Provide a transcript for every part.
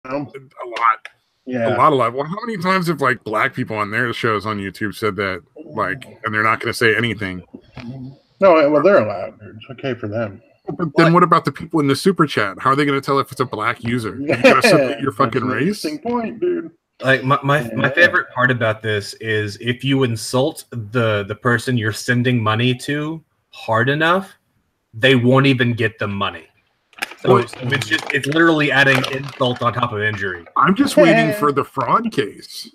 A lot. Yeah. A lot. Well, how many times have like black people on their shows on YouTube said that, like, and they're not going to say anything? No, well, they're allowed. It's okay for them. But then what about the people in the super chat? How are they going to tell if it's a black user? You got to submit your fucking race. Interesting point, dude. Like my favorite part about this is if you insult the person you're sending money to hard enough, they won't even get the money. So it's literally adding insult on top of injury. I'm just waiting for the fraud case.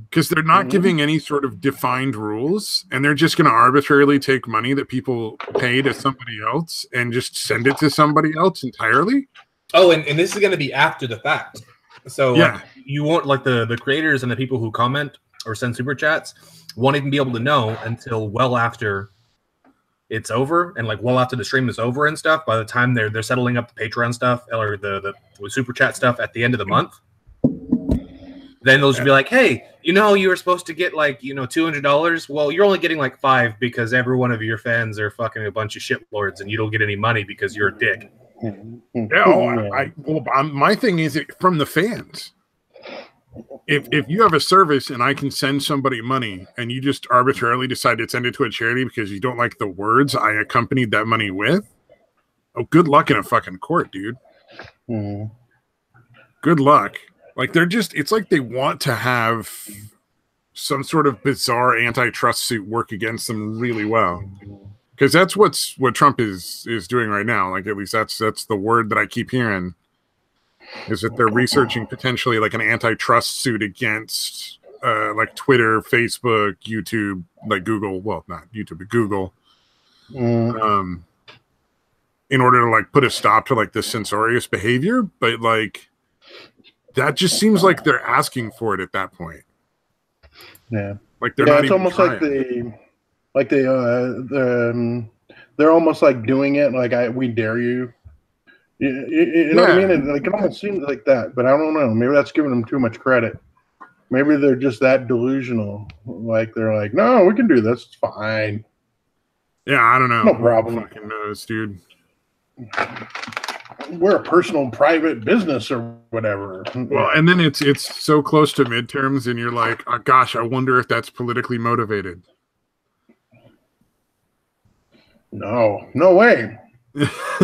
Because they're not giving any sort of defined rules, and they're just going to arbitrarily take money that people pay to somebody else and just send it to somebody else entirely. Oh, and this is going to be after the fact. So yeah, you won't, like the creators and the people who comment or send super chats won't even be able to know until well after it's over, and like well after the stream is over and stuff. By the time they're settling up the Patreon stuff or the super chat stuff at the end of the month. Then they'll just be like, hey, you were supposed to get like, $200. Well, you're only getting like $5 because every one of your fans are fucking a bunch of shitlords and you don't get any money because you're a dick. My thing is from the fans. If you have a service and I can send somebody money and you just arbitrarily decide to send it to a charity because you don't like the words I accompanied that money with, good luck in a fucking court, dude. Good luck. Like it's like they want to have some sort of bizarre antitrust suit work against them really well, because that's what Trump is doing right now. Like at least that's the word that I keep hearing, is that they're researching potentially like an antitrust suit against like Twitter, Facebook, YouTube, like Google. Well, not YouTube, but Google, in order to like put a stop to like this censorious behavior, but like. That just seems like they're asking for it at that point. Yeah, like they're not. It's almost trying. They're almost like doing it like we dare you. You know what I mean? It almost seems like that, but I don't know. Maybe that's giving them too much credit. Maybe they're just that delusional. Like they're like, no, we can do this. It's fine. Yeah, I don't know. No problem. Who fucking knows, dude. We're a personal private business or whatever. Well, and then it's so close to midterms and you're like, oh, gosh, I wonder if that's politically motivated. No way.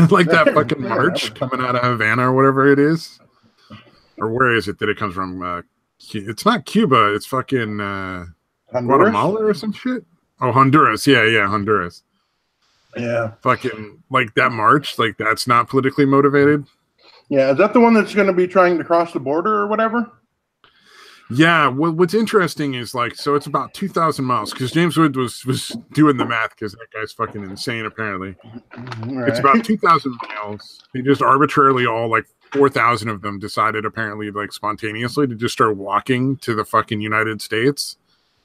Like that fucking march coming out of Havana or whatever it is. Or where is it that it comes from? It's not Cuba. It's fucking Guatemala or some shit. Oh, Honduras. Yeah, Honduras. Yeah. Fucking like that march, like that's not politically motivated. Yeah, is that the one that's going to be trying to cross the border or whatever? Yeah, what's interesting is like, so it's about 2,000 miles because James Wood was doing the math because that guy's fucking insane apparently. Right. It's about 2,000 miles. They just arbitrarily all like 4,000 of them decided apparently like spontaneously to just start walking to the fucking United States.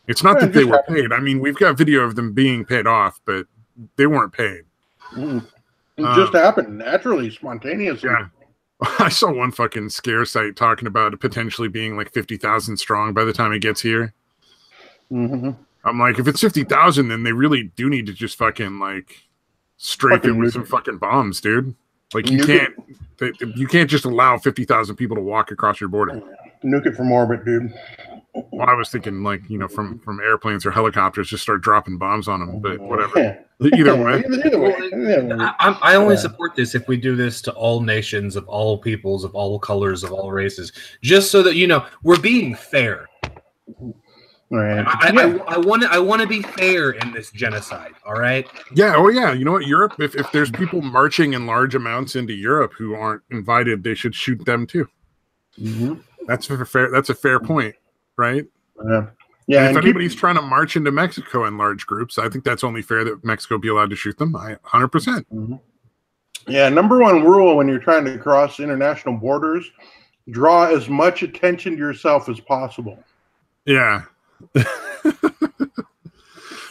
It's not that they were paid. I mean, we've got video of them being paid off, but they weren't paid. It just happened naturally, spontaneously. Yeah. I saw one fucking scare site talking about it potentially being like 50,000 strong by the time it gets here. I'm like, if it's 50,000, then they really do need to just fucking like strafe it with some fucking bombs, dude. Like you can't just allow 50,000 people to walk across your border. Nuke it from orbit, dude. Well, I was thinking like, from airplanes or helicopters, just start dropping bombs on them, but whatever. Either way. I only support this if we do this to all nations of all peoples, of all colors, of all races, just so that, we're being fair. Right. I want to be fair in this genocide. All right. Yeah. Oh yeah. You know what? Europe. If there's people marching in large amounts into Europe who aren't invited, they should shoot them too. That's fair. That's a fair point, right? Yeah. And if anybody's trying to march into Mexico in large groups, I think that's only fair that Mexico be allowed to shoot them. 100%. Yeah. Number one rule when you're trying to cross international borders: draw as much attention to yourself as possible. Yeah.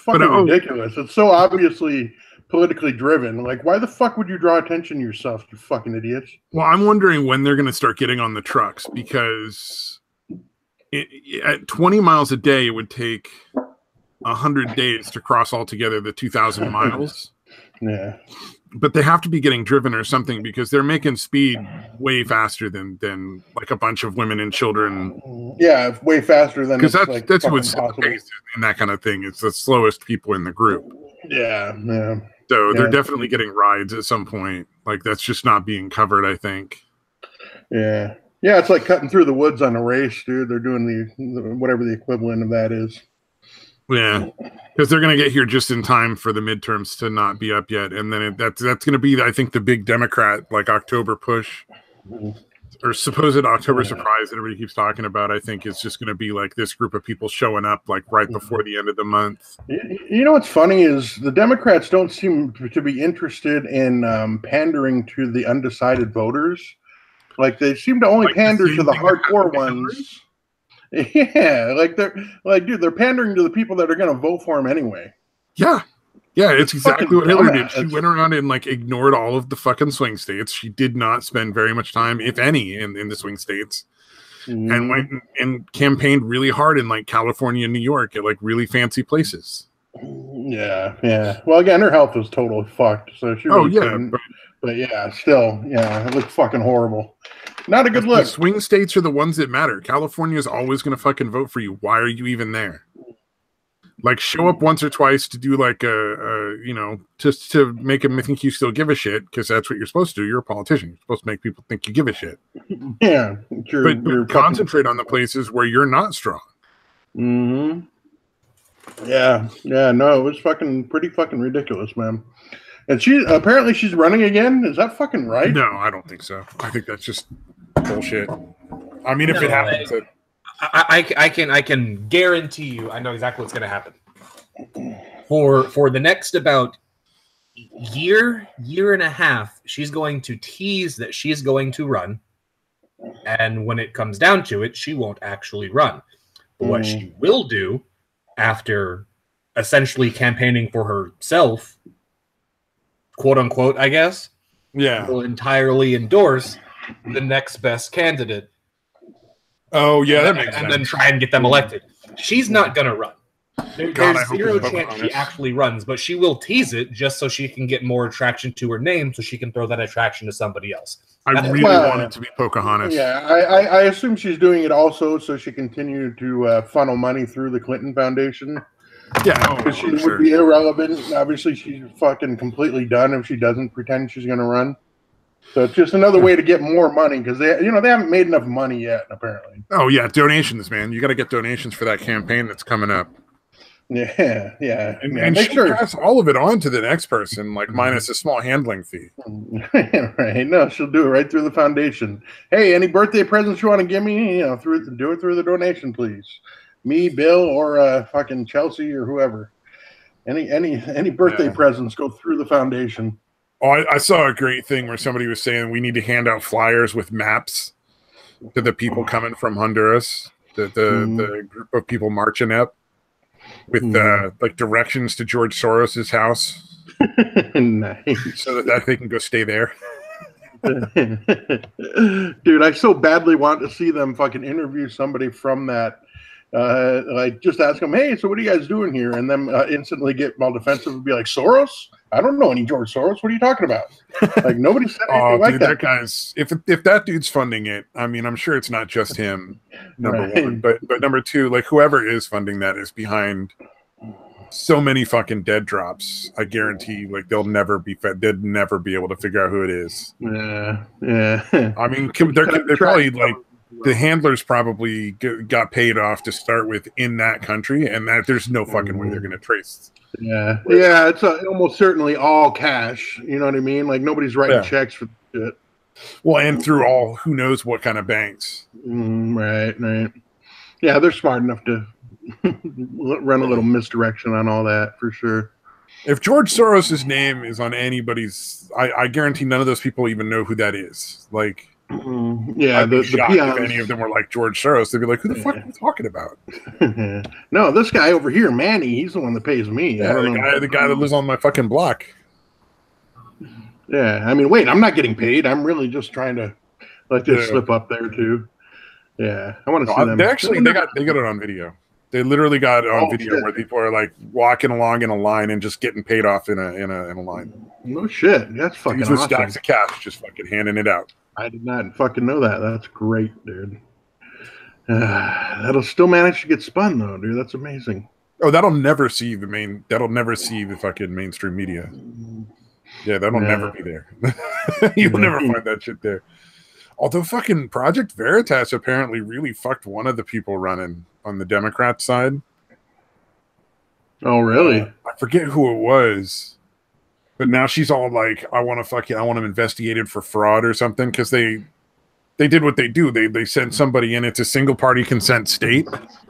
Fucking ridiculous. It's so obviously politically driven. Like, why the fuck would you draw attention to yourself, you fucking idiots? Well, I'm wondering when they're going to start getting on the trucks, because at 20 miles a day, it would take 100 days to cross altogether the 2,000 miles. Yeah. But they have to be getting driven or something, because they're making speed way faster than like a bunch of women and children. Yeah, way faster than because that's like that's what's possible. and that kind of thing. It's the slowest people in the group. Yeah. So they're definitely getting rides at some point. Like that's just not being covered, I think. Yeah. Yeah, it's like cutting through the woods on a race, dude. They're doing the whatever the equivalent of that is. Yeah, because they're going to get here just in time for the midterms to not be up yet, and then that's going to be, I think, the big Democrat like October push or supposed October surprise that everybody keeps talking about. I think it's just going to be like this group of people showing up like right before the end of the month. You know what's funny is the Democrats don't seem to be interested in pandering to the undecided voters. Like they seem to only pander to the hardcore ones. Yeah, like they're pandering to the people that are going to vote for him anyway. Yeah, it's exactly what Hillary did. She went around and like ignored all of the fucking swing states. She did not spend very much time, if any, in the swing states, and went and campaigned really hard in like California and New York at like really fancy places. Yeah. Well, again, her health was totally fucked, so she really couldn't. But yeah, still, it looked fucking horrible. Not a good look. The swing states are the ones that matter. California is always going to fucking vote for you. Why are you even there? Like, show up once or twice to do like just to make them think you still give a shit, because that's what you're supposed to do. You're a politician. You're supposed to make people think you give a shit. Yeah, but concentrate on the places where you're not strong. Mm-hmm. Yeah. No, it was pretty fucking ridiculous, man. And apparently she's running again. Is that fucking right? No, I don't think so. I think that's just bullshit. I mean, if it happens, I can guarantee you, I know exactly what's going to happen. For the next about year and a half, she's going to tease that she's going to run, and when it comes down to it, she won't actually run. But what she will do after essentially campaigning for herself, quote unquote, I guess, will entirely endorse the next best candidate. Oh yeah, that makes sense. And then try and get them elected. She's not gonna run. There's zero chance she actually runs, but she will tease it just so she can get more attraction to her name, so she can throw that attraction to somebody else. I really want it to be Pocahontas. Yeah, I assume she's doing it also so she continued to funnel money through the Clinton Foundation. Yeah, because she would be irrelevant. Obviously, she's fucking completely done if she doesn't pretend she's going to run. So it's just another way to get more money, because they haven't made enough money yet, apparently. Oh yeah, donations, man. You got to get donations for that campaign that's coming up. Yeah. And she'll pass all of it on to the next person, like minus a small handling fee. Right? No, she'll do it right through the foundation. Hey, any birthday presents you want to give me? Do it through the donation, please. Me, Bill, or fucking Chelsea, or whoever. Any birthday presents go through the foundation. Oh, I saw a great thing where somebody was saying we need to hand out flyers with maps to the people coming from Honduras, the group of people marching up with like directions to George Soros's house. Nice. So that they can go stay there. Dude, I so badly want to see them fucking interview somebody from that. Like, just ask them, hey, so what are you guys doing here? And then instantly get all defensive and be like, Soros? I don't know any George Soros. What are you talking about? Like, nobody said anything like that. That guy's, if that dude's funding it, I mean, I'm sure it's not just him, number one. But number two, like, whoever is funding that is behind so many fucking dead drops. I guarantee, like, they'll never be fed. They'd never be able to figure out who it is. Yeah. I mean, they're probably like, the handlers probably got paid off to start with in that country, and that there's no fucking way they're going to trace. Yeah, it's almost certainly all cash. You know what I mean? Like, nobody's writing checks for shit. Well, and through all who knows what kind of banks. Right. Yeah, they're smart enough to run a little misdirection on all that for sure. If George Soros's name is on anybody's, I guarantee none of those people even know who that is. Like. I'd be shocked if any of them were like George Soros. They'd be like, who the fuck are you talking about? No, this guy over here, Manny, he's the one that pays me. Yeah, the guy that lives on my fucking block. Yeah, I mean, wait, I'm not getting paid. I'm really just trying to let this slip up there too. Yeah, I want to see them. They got it on video. They literally got on video where people are like walking along in a line and just getting paid off in a line. No shit, that's fucking awesome. Stacks of cash, just fucking handing it out. I did not fucking know that. That's great, dude. That'll still manage to get spun though, dude. That's amazing. Oh, that'll never see the fucking mainstream media. Yeah, that'll never be there. You'll never find that shit there. Although fucking Project Veritas apparently really fucked one of the people running on the Democrat side. Oh, really? I forget who it was. But now she's all like, I want him investigated for fraud or something, because they did what they do. They sent somebody in. It's a single party consent state.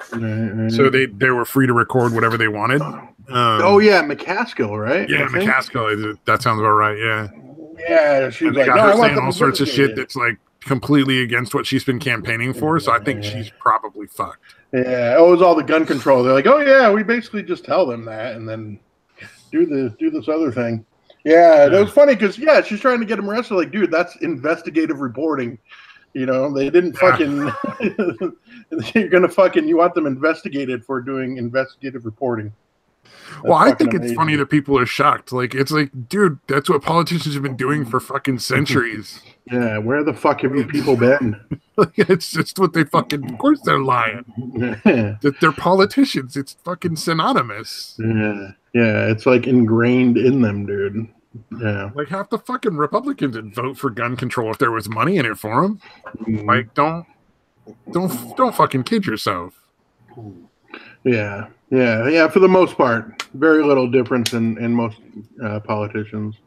So they were free to record whatever they wanted. Oh yeah, McCaskill, right? Yeah, McCaskill. That sounds about right. Yeah. Yeah, she was like, no, I want saying all sorts of shit that's like completely against what she's been campaigning for. So I think she's probably fucked. Yeah. Oh, it was all the gun control. They're like, oh yeah, we basically just tell them that and then do this other thing. Yeah, that was funny because she's trying to get him arrested. Like, dude, that's investigative reporting. You know, they didn't fucking. You're gonna fucking. You want them investigated for doing investigative reporting. Well, I think it's funny that people are shocked. Like, it's like, dude, that's what politicians have been doing for fucking centuries. Yeah, where the fuck have you people been? It's just what they fucking. Of course, they're lying. That they're politicians. It's fucking synonymous. Yeah, it's like ingrained in them, dude. Yeah, like half the fucking Republicans would vote for gun control if there was money in it for them. Like, don't fucking kid yourself. Yeah. For the most part, very little difference in most politicians.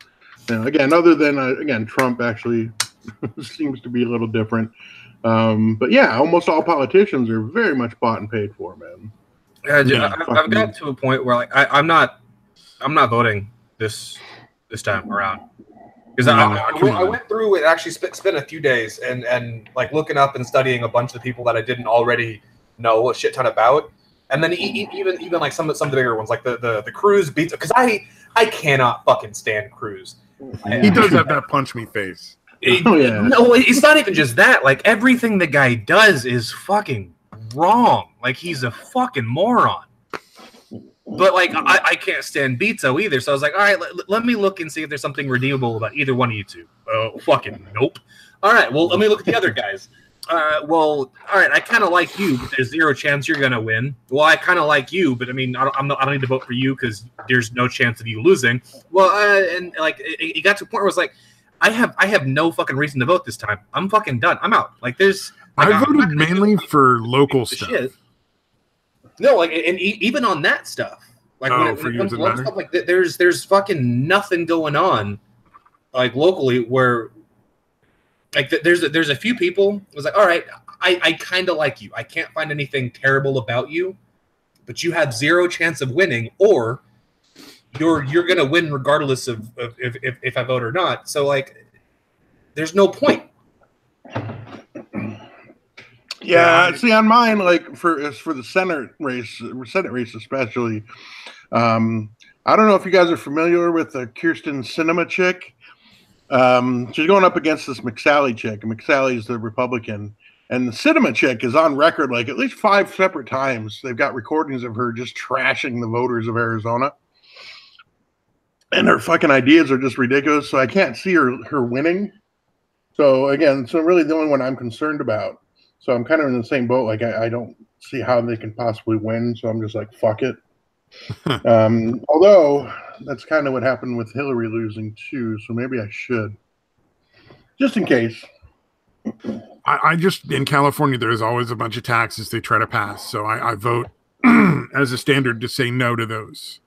Again, other than Trump actually seems to be a little different. But yeah, almost all politicians are very much bought and paid for, man. Yeah, I've got to a point where like I'm not voting this time around because I went through and actually spent a few days and like looking up and studying a bunch of the people that I didn't already know a shit ton about, and then even like some of the bigger ones like the Cruz beats, because I cannot fucking stand Cruz. He does have that punch me face. No, it's not even just that. Like everything the guy does is fucking wrong. Like he's a fucking moron. But like I can't stand Beto either. So I was like, all right, let me look and see if there's something redeemable about either one of you two. Fucking nope. All right, well let me look at the other guys. Well, all right, I kind of like you, but there's zero chance you're gonna win. Well, I kind of like you, but I mean, I don't need to vote for you because there's no chance of you losing. Well, and like it got to a point where it was like, I have no fucking reason to vote this time. I'm fucking done. I'm out. Like there's. Like, I voted mainly for local stuff. Shit. No, like, and even on that stuff, like when it comes to local stuff, like there's fucking nothing going on, like locally where, like there's a few people. It was like, all right, I kind of like you. I can't find anything terrible about you, but you have zero chance of winning, or you're gonna win regardless of if I vote or not. So like, there's no point. Yeah, see on mine, like for the Senate race especially. I don't know if you guys are familiar with the Kirsten Sinema chick. She's going up against this McSally chick. McSally's the Republican, and the Sinema chick is on record like at least 5 separate times. They've got recordings of her just trashing the voters of Arizona, and her fucking ideas are just ridiculous. So I can't see her winning. So again, really the only one I'm concerned about. So I'm kind of in the same boat. Like I don't see how they can possibly win. So I'm just like, fuck it. Although that's kind of what happened with Hillary losing too. So maybe I should, just in case. I just, in California, there's always a bunch of taxes they try to pass. So I vote as a standard to say no to those.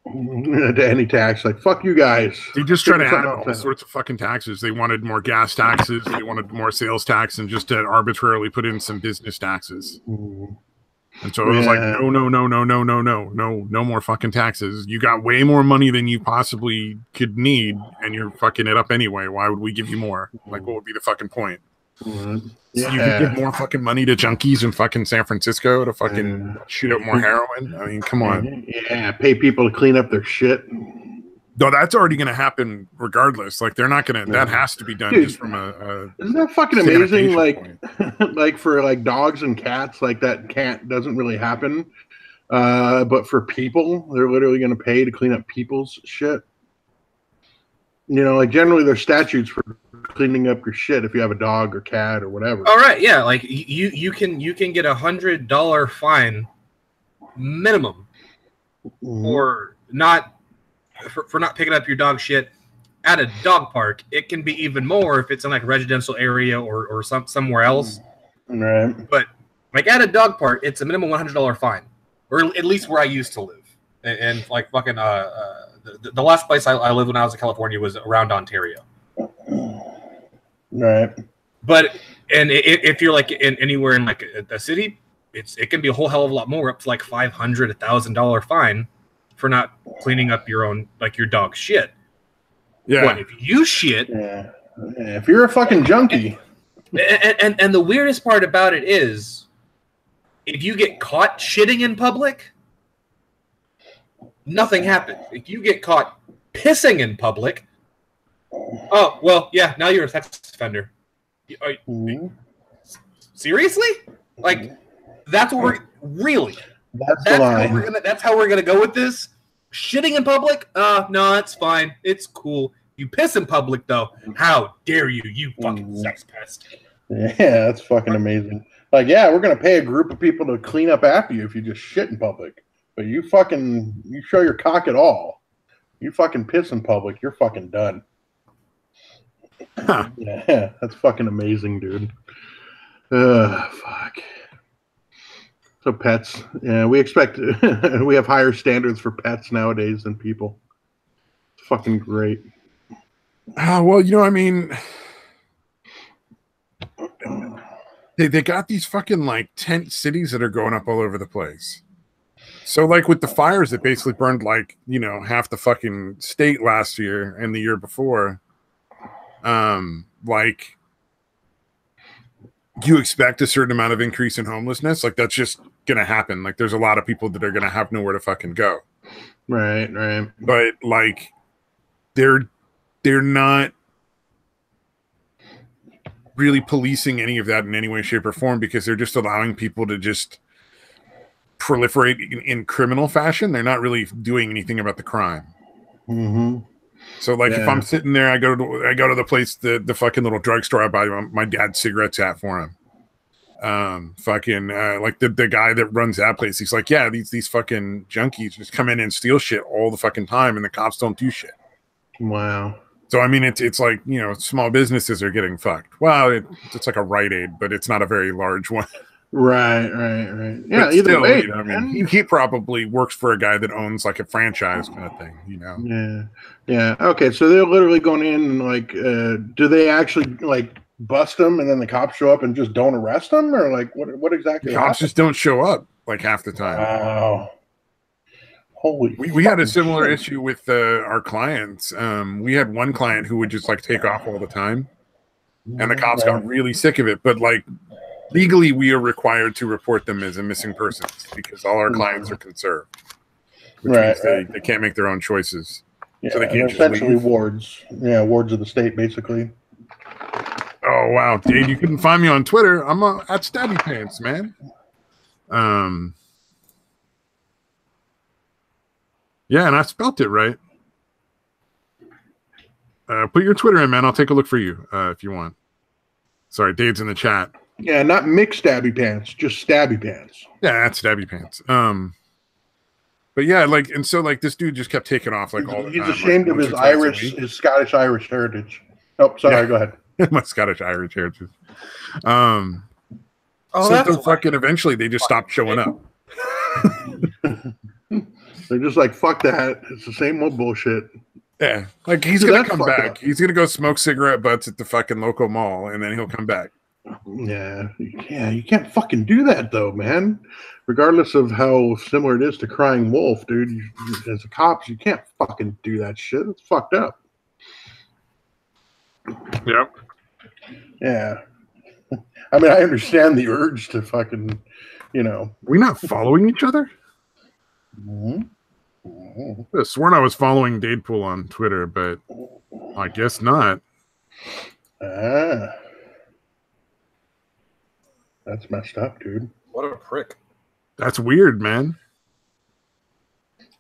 To any tax, like fuck you guys. They just try to add all sorts of fucking taxes. They wanted more gas taxes, they wanted more sales tax, and just to arbitrarily put in some business taxes. And so it was like, no more fucking taxes. You got way more money than you possibly could need, and you're fucking it up anyway. Why would we give you more? Like, what would be the fucking point? So you could give more fucking money to junkies in fucking San Francisco to fucking shoot up more heroin. I mean, come on. Yeah, pay people to clean up their shit. No, that's already going to happen regardless. Like, they're not going to. That has to be done. Dude, just from isn't that fucking amazing? Like, like for like dogs and cats, like that doesn't really happen. But for people, they're literally going to pay to clean up people's shit. You know, like generally there's statutes for cleaning up your shit if you have a dog or cat or whatever. All right, yeah, like you can get $100 fine minimum for not picking up your dog shit at a dog park. It can be even more if it's in like a residential area or somewhere else. Right. But like at a dog park, it's a minimum $100 fine, or at least where I used to live. And like fucking the last place I lived when I was in California was around Ontario. Right. But if you're like anywhere in like a city, it can be a whole hell of a lot more, up to like $500, $1,000 fine for not cleaning up your own, like your dog's shit. Yeah. But if you shit, if you're a fucking junkie, and the weirdest part about it is, if you get caught shitting in public, nothing happens. If you get caught pissing in public, oh well, yeah, now you're a sex offender. Seriously? Like, that's what we're really. That's how we're gonna go with this. Shitting in public? No, that's fine. It's cool. You piss in public, though. How dare you? You fucking sex pest. Yeah, that's fucking amazing. Like, yeah, we're gonna pay a group of people to clean up after you if you just shit in public. But you show your cock at all. You fucking piss in public, you're fucking done. Huh. Yeah, that's fucking amazing, dude. Fuck. So pets, yeah, we expect we have higher standards for pets nowadays than people. It's fucking great. Well, you know, I mean, they got these fucking like tent cities that are going up all over the place. So like with the fires that basically burned like, you know, half the fucking state last year and the year before, like, you expect a certain amount of increase in homelessness. Like, that's just gonna happen. Like, there's a lot of people that are gonna have nowhere to fucking go. Right. But like, they're not really policing any of that in any way, shape, or form, because they're just allowing people to just proliferate in criminal fashion. They're not really doing anything about the crime. So like, if I'm sitting there, I go to the place, the fucking little drugstore I buy my dad's cigarettes at for him. Like the guy that runs that place, he's like, yeah, these fucking junkies just come in and steal shit all the fucking time, and the cops don't do shit. Wow. So I mean, it's like, you know, small businesses are getting fucked. Well, it's like a Rite Aid, but it's not a very large one. Right. Yeah, but either still, way, you know, I mean, he probably works for a guy that owns like a franchise kind of thing, you know. Yeah. Okay, so they're literally going in and like, do they actually like bust them and then the cops show up and just don't arrest them, or like what exactly? The cops just don't show up like half the time. Wow. Holy. We had a similar issue with our clients. We had one client who would just like take off all the time, and the cops got really sick of it. But like, legally, we are required to report them as a missing persons because all our clients are conserved, which means they can't make their own choices. Yeah, so they can't essentially wards. Yeah, wards of the state, basically. Oh wow, Dave, you couldn't find me on Twitter. I'm at Stabby Pants, man. Yeah, and I spelt it right. Put your Twitter in, man. I'll take a look for you if you want. Sorry, Dave's in the chat. Yeah, not mixed Stabby Pants, just Stabby Pants. Yeah, that's Stabby Pants. But yeah, like, and so like this dude just kept taking off like all the time. He's ashamed of his Scottish Irish heritage. Oh, sorry, go ahead. My Scottish Irish heritage. So fucking eventually they just stopped showing up. They're just like, fuck that. It's the same old bullshit. Yeah, like he's gonna come back. He's gonna go smoke cigarette butts at the fucking local mall, and then he'll come back. Yeah, you can't fucking do that though, man. Regardless of how similar it is to crying wolf, dude. As a cops, you can't fucking do that shit. It's fucked up. Yep. Yeah. I mean, I understand the urge to fucking, you know. We're not following each other? I could have sworn I was following Dadepool on Twitter, but I guess not. That's messed up, dude. What a prick. That's weird, man.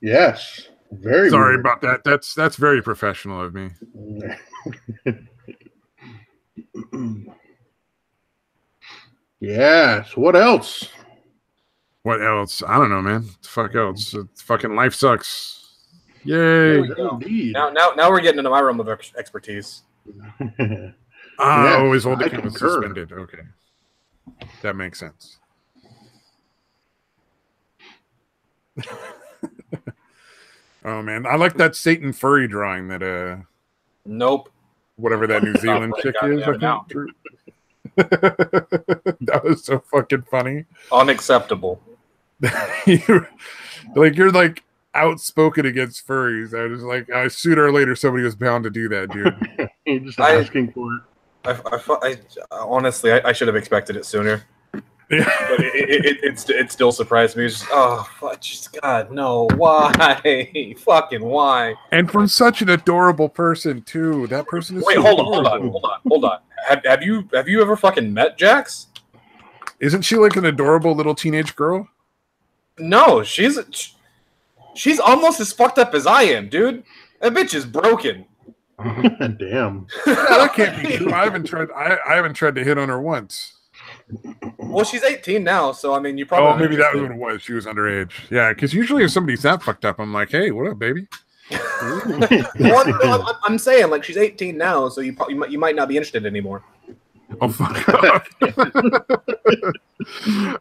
Yes. Very sorry weird. about that. That's very professional of me. Yes. What else? What else? I don't know, man. What the fuck else? Fucking life sucks. There Yay. we go. Indeed. Now we're getting into my realm of expertise. Oh, his old I account was concur. suspended. Okay. That makes sense. Oh man, I like that Satan furry drawing that Nope. whatever that New Zealand right chick is, I now. think. That was so fucking funny. Unacceptable. you're like outspoken against furries. I was like, sooner or later somebody was bound to do that, dude. You're just asking for it. Honestly, I should have expected it sooner. Yeah. But it still surprised me. It's just, God, no. Why? Fucking why? And from such an adorable person too. That person is. Wait, so hold adorable. on. Have you ever fucking met Jax? Isn't she like an adorable little teenage girl? No, she's almost as fucked up as I am, dude. That bitch is broken. Damn. Yeah, that can't be true. I haven't tried to hit on her once. Well, she's 18 now, so I mean, you probably. Oh, maybe that was what it was. She was underage. Yeah, because usually if somebody's that fucked up, I'm like, hey, what up, baby? Well, I'm saying, like, she's 18 now, so you might not be interested anymore. Oh, fuck off.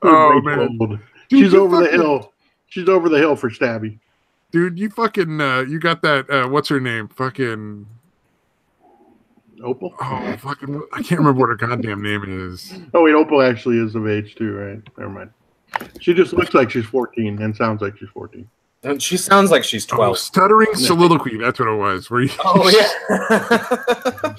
Oh, man. Dude, she's over the hill. She's over the hill for Stabby. Dude, you fucking, you got that, what's her name? Fucking... Opal? Oh, fucking... I can't remember what her goddamn name is. Oh, wait, Opal actually is of age, too, right? Never mind. She just looks like she's 14 and sounds like she's 14. And she sounds like she's 12. Oh, stuttering soliloquy, that's what it was. Where you... Oh, yeah.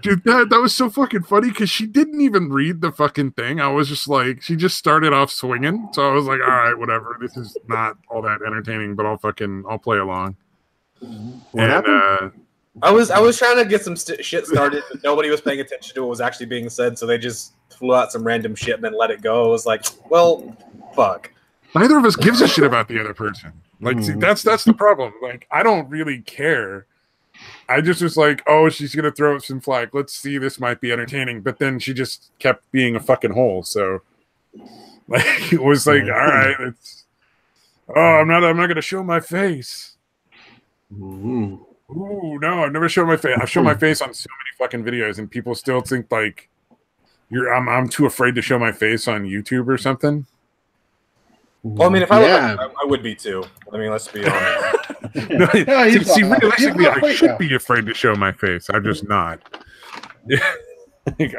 Dude, that was so fucking funny because she didn't even read the fucking thing. I was just like, she just started off swinging. So I was like, all right, whatever. This is not all that entertaining, but I'll play along. What happened? I was trying to get some shit started, but nobody was paying attention to what was actually being said, so they just flew out some random shit and then let it go. I was like, well, fuck. Neither of us gives a shit about the other person. Like, see, that's the problem. Like, I don't really care. I just was like, oh, she's gonna throw up some flag. Let's see, this might be entertaining. But then she just kept being a fucking hole. So, like, it was like, all right, I'm not gonna show my face. Ooh, no, I've never shown my face. I've shown my face on so many fucking videos, and people still think like I'm too afraid to show my face on YouTube or something. Well, I mean, if I would be too. I mean, let's be honest. No, see, realistically, I should be afraid to show my face. I'm just not.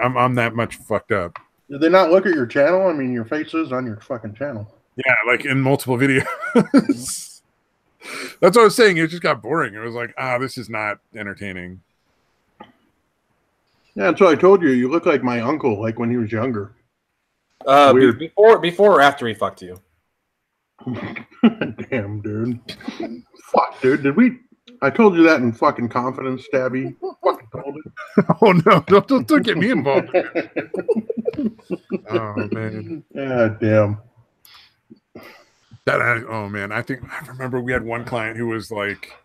I'm that much fucked up. Did they not look at your channel? I mean, your face is on your fucking channel. Yeah, like in multiple videos. That's what I was saying. It just got boring. It was like, this is not entertaining. Yeah, that's what I told you. You look like my uncle, like when he was younger. Before or after he fucked you? Damn, dude. Fuck, dude. I told you that in fucking confidence, Stabby. Fucking told it. Oh, no. Don't get me involved. Oh, man. Yeah, damn. Oh, man. I remember we had one client who was like,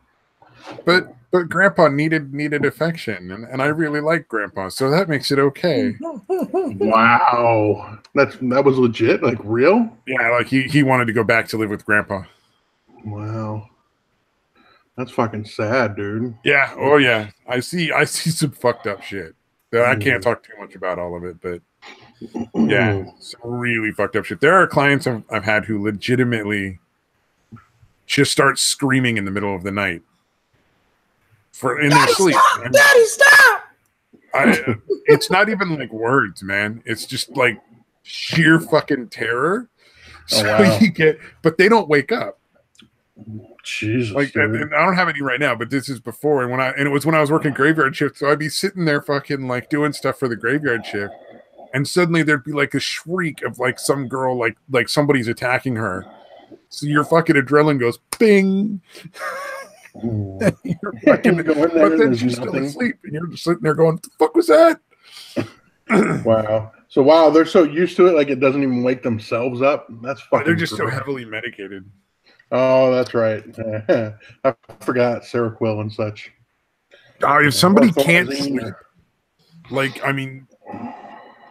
but Grandpa needed affection, and I really like Grandpa, so that makes it okay. Wow. That was legit? Like, real? Yeah, like he wanted to go back to live with Grandpa. Wow. That's fucking sad, dude. Yeah. Oh, yeah. I see some fucked up shit. I can't talk too much about all of it, but yeah, some really fucked up shit. There are clients I've had who legitimately just start screaming in the middle of the night in their sleep. Stop! Daddy, stop! It's not even like words, man. It's just like sheer fucking terror. So wow. But they don't wake up. Jesus, like, and I don't have any right now, but this is before, and it was when I was working graveyard shift, so I'd be sitting there fucking like doing stuff for the graveyard shift, and suddenly there'd be like a shriek of like some girl, like somebody's attacking her. So your fucking adrenaline goes bing. And you're fucking going there, but then she's still asleep, and you're just sitting there going, "What the fuck was that?" Wow. So they're so used to it, like it doesn't even wake themselves up. That's fucking. They're just so heavily medicated. Oh, that's right. I forgot Seroquel and such. Oh, if somebody can't sleep, Like, I mean,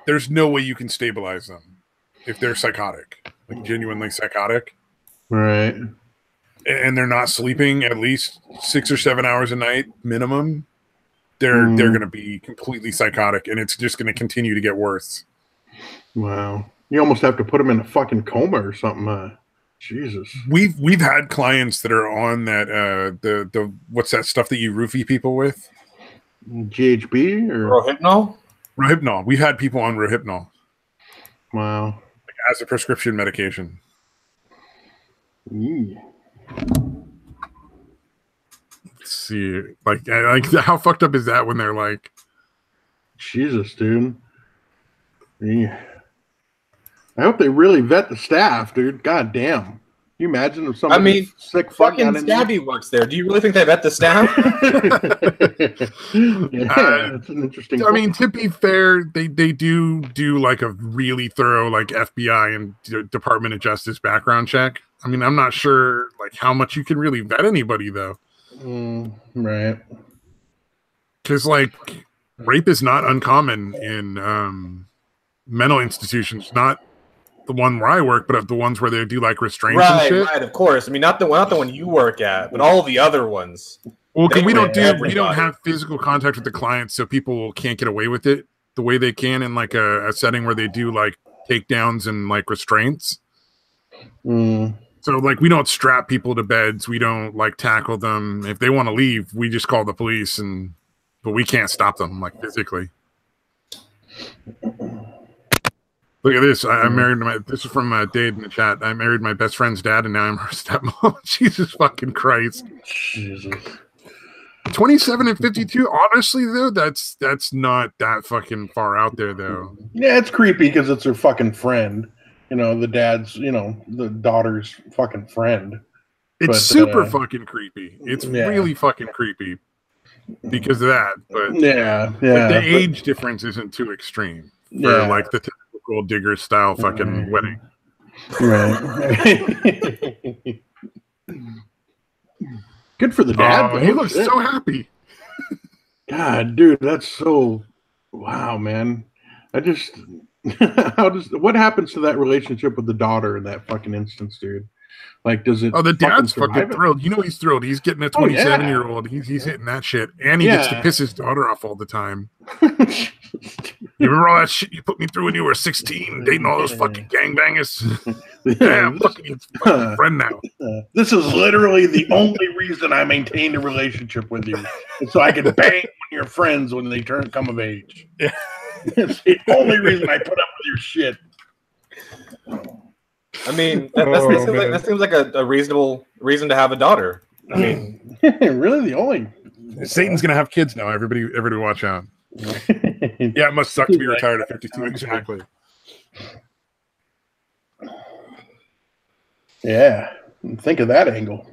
there's no way you can stabilize them if they're psychotic, like genuinely psychotic. Right. And they're not sleeping at least 6 or 7 hours a night minimum. They're going to be completely psychotic, and it's just going to continue to get worse. Wow. You almost have to put them in a fucking coma or something. Jesus. We've had clients that are on that the what's that stuff that you roofie people with? GHB or Rohypnol? Rohypnol. We've had people on Rohypnol. Wow. Like, as a prescription medication. Let's see. Like how fucked up is that when they're like, Jesus, dude. Yeah. I hope they really vet the staff, dude. God damn. Can you imagine if somebody sick fucking Stabby works there. Do you really think they vet the staff? That's an interesting point. I mean, to be fair, they do like a really thorough like FBI and Department of Justice background check. I mean, I'm not sure like how much you can really vet anybody though. Right. Because like rape is not uncommon in mental institutions, not the one where I work, but of the ones where they do like restraints and shit. Right, of course. I mean, not the one you work at, but all the other ones. Well, because we don't have physical contact with the clients, so people can't get away with it the way they can in like a setting where they do like takedowns and like restraints. So like we don't strap people to beds, we don't like tackle them. If they want to leave, we just call the police, but we can't stop them like physically. Look at this. I married this is from Dade in the chat. I married my best friend's dad, and now I'm her stepmom. Jesus fucking Christ. Jesus. 27 and 52. Honestly, though, that's not that fucking far out there, though. Yeah, it's creepy because it's her fucking friend. You know, the dad's, the daughter's fucking friend. It's super fucking creepy. It's really fucking creepy because of that. But yeah. The age difference isn't too extreme for like the gold digger style fucking wedding. Right. Good for the dad. He looks so happy. God, dude, that's so wow, man. What happens to that relationship with the daughter in that fucking instance, dude? Like, does it? Oh, the dad's fucking thrilled. You know he's thrilled. He's getting a 27-year-old. He's hitting that shit, and he gets to piss his daughter off all the time. You remember all that shit you put me through when you were 16, dating all those fucking gangbangers? Yeah, I'm fucking friend now. This is literally the only reason I maintained a relationship with you, so I could bang one of your friends when they come of age. Yeah. It's the only reason I put up with your shit. I mean, that seems like a reasonable reason to have a daughter. I mean, really, the only Satan's gonna have kids now. Everybody, watch out. Yeah, it must suck to be retired at 52. Exactly. Yeah, think of that angle.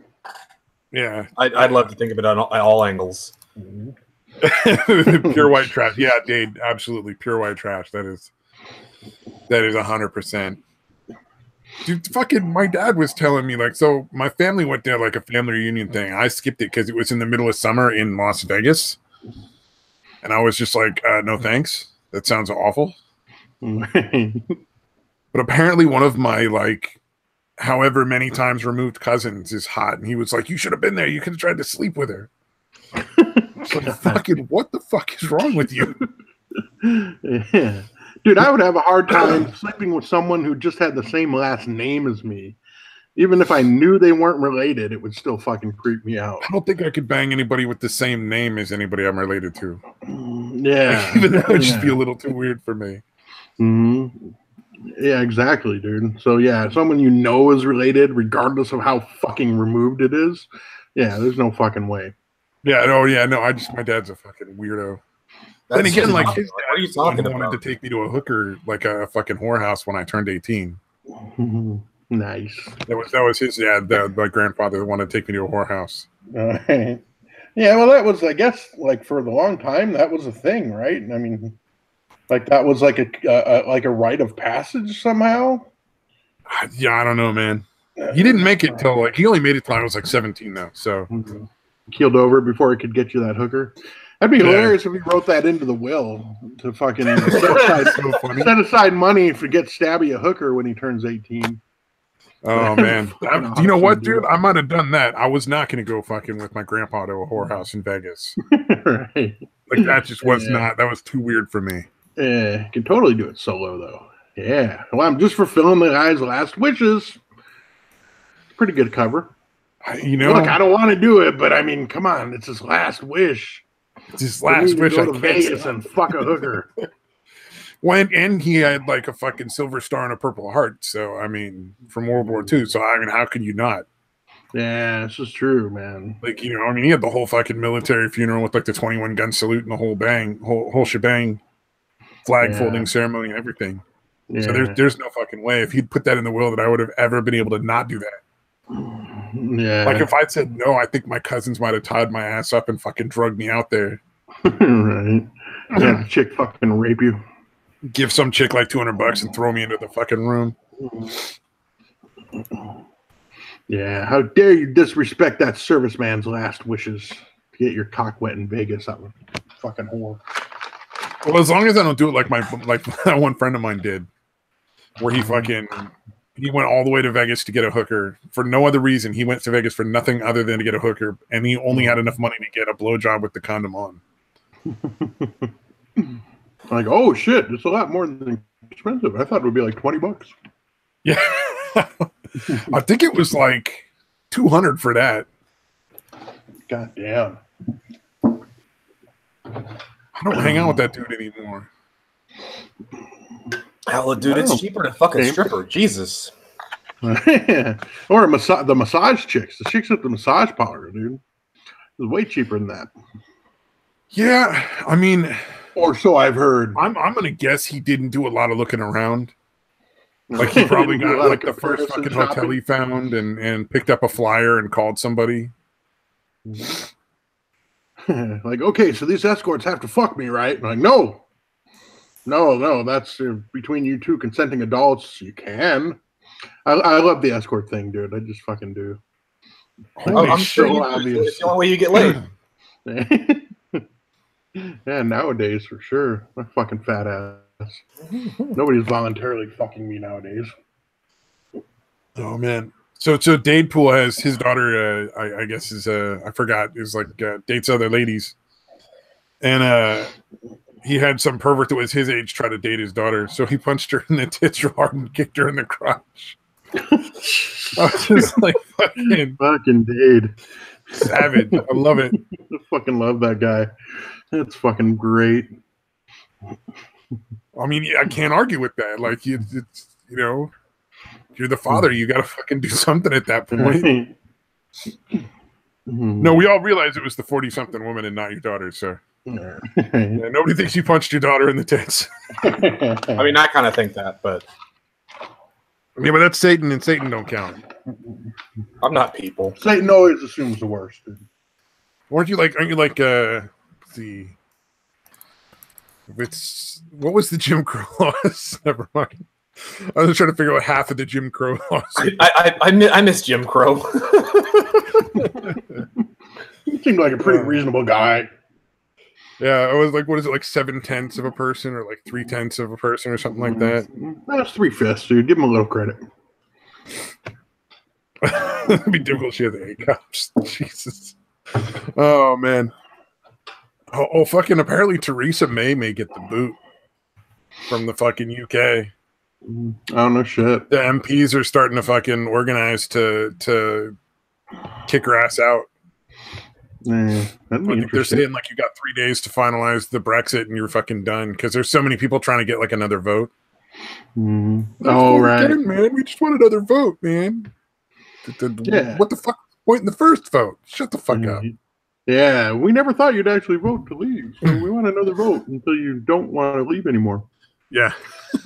Yeah, I'd love to think of it on all angles. Pure white trash. Yeah, Dade, absolutely pure white trash. That is 100%. Dude, fucking my dad was telling me, like, so my family went to like a family reunion thing. I skipped it because it was in the middle of summer in Las Vegas. And I was just like, no thanks. That sounds awful. But apparently one of my like however many times removed cousins is hot. And he was like, you should have been there. You could have tried to sleep with her. Like, fucking what the fuck is wrong with you? Yeah. Dude, I would have a hard time sleeping with someone who just had the same last name as me. Even if I knew they weren't related, it would still fucking creep me out. I don't think I could bang anybody with the same name as anybody I'm related to. Yeah. Like, even that would just be a little too weird for me. Mm-hmm. Yeah, exactly, dude. So, yeah, someone you know is related, regardless of how fucking removed it is. Yeah, there's no fucking way. Yeah, my dad's a fucking weirdo. Then again, like his what are you talking about? Wanted to take me to a hooker, like a fucking whorehouse when I turned 18. Nice. That was his dad. My grandfather wanted to take me to a whorehouse. Yeah, well, that was, I guess, like for the long time, that was a thing, right? I mean, like that was like a rite of passage somehow. Yeah, I don't know, man. He didn't make it till he only made it till I was like 17 though. So keeled over before he could get you that hooker. That'd be hilarious if he wrote that into the will to fucking set aside money to get Stabby a hooker when he turns 18. Oh man, you know what, dude? I might have done that. I was not going to go fucking with my grandpa to a whorehouse in Vegas. Right. Like that just was not. That was too weird for me. Yeah, you can totally do it solo though. Yeah. Well, I'm just fulfilling the guy's last wishes. Pretty good cover. You know, look, I don't want to do it, but I mean, come on, it's his last wish. It's his last wish. Go to Vegas and fuck a hooker. And he had like a fucking silver star and a purple heart. So I mean, from World War II. So I mean, how could you not? Yeah, this is true, man. Like, you know, I mean, he had the whole fucking military funeral with like the 21 gun salute and the whole shebang, flag folding ceremony and everything. Yeah. So there's no fucking way if he'd put that in the will that I would have ever been able to not do that. Yeah. Like if I'd said no, I think my cousins might have tied my ass up and fucking drugged me out there. Right. Yeah, chick fucking rape you. Give some chick like $200 and throw me into the fucking room. Yeah, how dare you disrespect that serviceman's last wishes to get your cock wet in Vegas? That was fucking whore. Well, as long as I don't do it like that one friend of mine did, where he went all the way to Vegas to get a hooker for no other reason. He went to Vegas for nothing other than to get a hooker, and he only had enough money to get a blowjob with the condom on. Like, oh shit, it's a lot more than expensive. I thought it would be like $20. Yeah. I think it was like $200 for that. God damn. I don't hang out with that dude anymore. Hell, dude, it's cheaper to fuck a stripper. Jesus. Or the massage chicks. The chicks at the massage parlor, dude. It's way cheaper than that. Yeah, I mean, or so I've heard. I'm gonna guess he didn't do a lot of looking around. Like he probably got like the first fucking hotel he found and picked up a flyer and called somebody. Like, okay, so these escorts have to fuck me, right? I'm like, no, that's between you two consenting adults. You can. I love the escort thing, dude. I just fucking do. I'm sure it's the only way you get laid. Yeah, nowadays for sure. My fucking fat ass. Nobody's voluntarily fucking me nowadays. Oh man. So Dadepool has his daughter. I guess is I forgot. Is like dates other ladies, and he had some pervert that was his age try to date his daughter. So he punched her in the tits real hard and kicked her in the crotch. I was just like fucking Dade. Savage. I love it. I fucking love that guy. That's fucking great. I mean, I can't argue with that. Like, it's you're the father. You got to fucking do something at that point. No, we all realize it was the 40-something woman and not your daughter, sir. Yeah, nobody thinks you punched your daughter in the tits. I mean, I kind of think that, but yeah, but that's Satan, and Satan don't count. I'm not people. Satan always assumes the worst. Dude. Aren't you like? Let's see. What was the Jim Crow laws? Never mind. I was trying to figure out half of the Jim Crow laws. I miss Jim Crow. He seemed like a pretty reasonable guy. Yeah, I was like, what is it, like 7/10 of a person or like 3/10 of a person or something like that? That's 3/5, dude. Give him a little credit. It'd be difficult. She had the 8 cops. Jesus. Oh man. Oh, fucking! Apparently, Theresa May get the boot from the fucking UK. I don't know shit. The MPs are starting to fucking organize to kick her ass out. Yeah, they're saying like you got 3 days to finalize the Brexit and you're fucking done because there's so many people trying to get like another vote. Oh right, man. We just want another vote, man. Yeah. What the fuck? Point in the first vote. Shut the fuck up. Yeah, we never thought you'd actually vote to leave. So we want another vote until you don't want to leave anymore. Yeah.